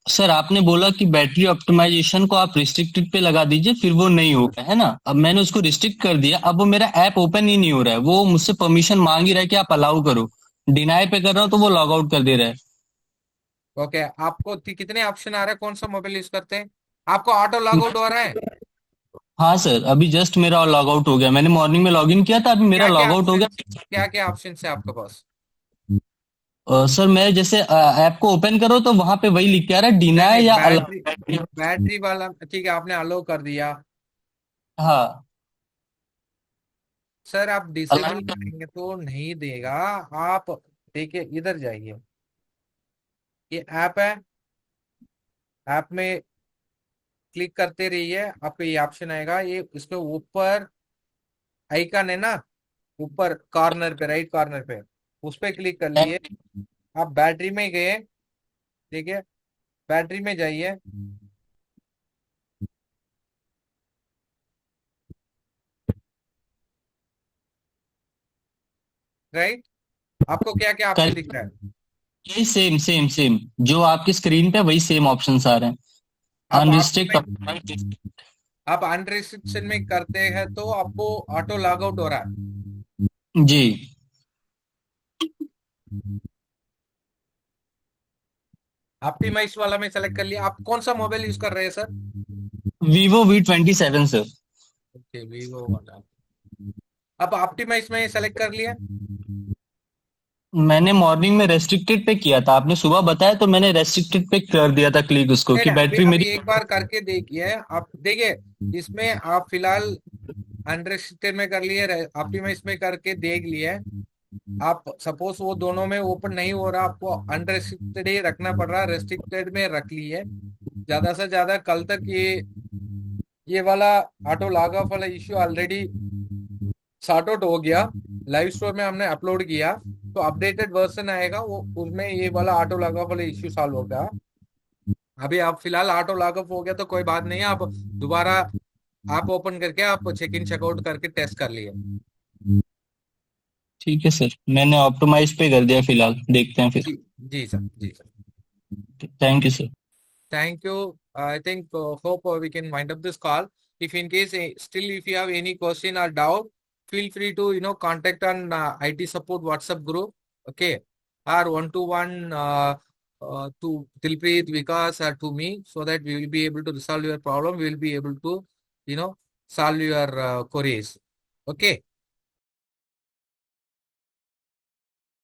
सर आपने बोला कि बैटरी ऑप्टिमाइजेशन को आप रिस्ट्रिक्टेड पे लगा दीजिए, फिर वो नहीं होगा, है ना? अब मैंने उसको रिस्ट्रिक्ट कर दिया, अब वो मेरा ऐप ओपन ही नहीं हो रहा है. वो मुझसे परमिशन मांग ही रहा है कि आप अलाउ करो. डिनाई पे कर रहा हूँ तो वो लॉग आउट कर दे रहा है. ओके, आपको कितने ऑप्शन आ रहे हैं, कौन सा मोबाइल यूज करते हैं? आपको ऑटो लॉग आउट हो रहा है? हाँ सर, अभी जस्ट मेरा लॉग आउट हो गया. मैंने मॉर्निंग में लॉग इन किया था, अभी मेरा लॉग आउट हो गया. क्या क्या ऑप्शन है आपके पास? सर मैं जैसे ऐप को ओपन करो तो वहां पे वही लिख के आ रहा है डिनाय या बैटरी बैटरी वाला ठीक है, आपने अलो कर दिया। हाँ सर आप डिसेबल करेंगे तो नहीं देगा। आप देखिए इधर जाइए, ये ऐप है, ऐप में क्लिक करते रहिए, आपको ये ऑप्शन आएगा, ये इसके ऊपर आइकन है ना, ऊपर कॉर्नर पे, राइट कॉर्नर पे, उस पे क्लिक कर लिए। आप बैटरी में गए, देखिए बैटरी में जाइए, राइट। आपको क्या क्या ऑप्शन दिख रहा है? यही सेम सेम सेम जो आपकी स्क्रीन पे वही सेम ऑप्शंस आ रहे हैं। अनरिस्ट्रिक्ट आप अनरिस्ट्रिक्शन में करते हैं तो आपको ऑटो लॉग आउट हो रहा है। जी। ऑप्टिमाइज वाला में सेलेक्ट कर लिया। आप कौन सा मोबाइल यूज कर रहे हैं sir? Vivo V27 sir. Okay, Vivo वाला। अब ऑप्टिमाइज में सेलेक्ट कर लिया। मैंने मॉर्निंग में रेस्ट्रिक्टेड पे किया था, आपने सुबह बताया तो मैंने रेस्ट्रिक्टेड पे कर दिया था क्लिक उसको कि बैटरी अभी मेरी। एक बार करके देखिए, आप देखिए इसमें आप फिलहाल अनरेस्ट्रिक्टेड में कर लिए, ऑप्टिमाइज में करके देख लिए। आप सपोज वो दोनों में ओपन नहीं हो रहा, आपको अनरेस्ट्रिक्टेड ही रखना पड़ रहा, रेस्ट्रिक्टेड में रख लिए। ज्यादा से ज्यादा कल तक ये वाला ऑटो लॉग ऑफ वाला इश्यू ऑलरेडी सॉर्ट आउट हो गया। लाइव स्टोर में हमने अपलोड किया, तो अपडेटेड वर्जन आएगा, वो उसमें ये वाला ऑटो लॉग ऑफ वाला इश्यू सॉल्व होगा। अभी आप फिलहाल ऑटो लॉग ऑफ हो गया तो कोई बात नहीं है, आप दोबारा आप ओपन करके आप चेक इन चेकआउट करके टेस्ट कर लिए। ठीक है सर, मैंने ऑप्टिमाइज पे कर दिया फिलहाल, देखते हैं फिर। जी सर, जी sir, thank you sir. Thank you. I think hope we can wind up this call. If in case still if you have any question or doubt, feel free to contact on IT support WhatsApp group. Okay, or 1-to-1 to Dilpreet, Vikas, or to me, so that we will be able to resolve your problem. We will be able to solve your queries. Okay.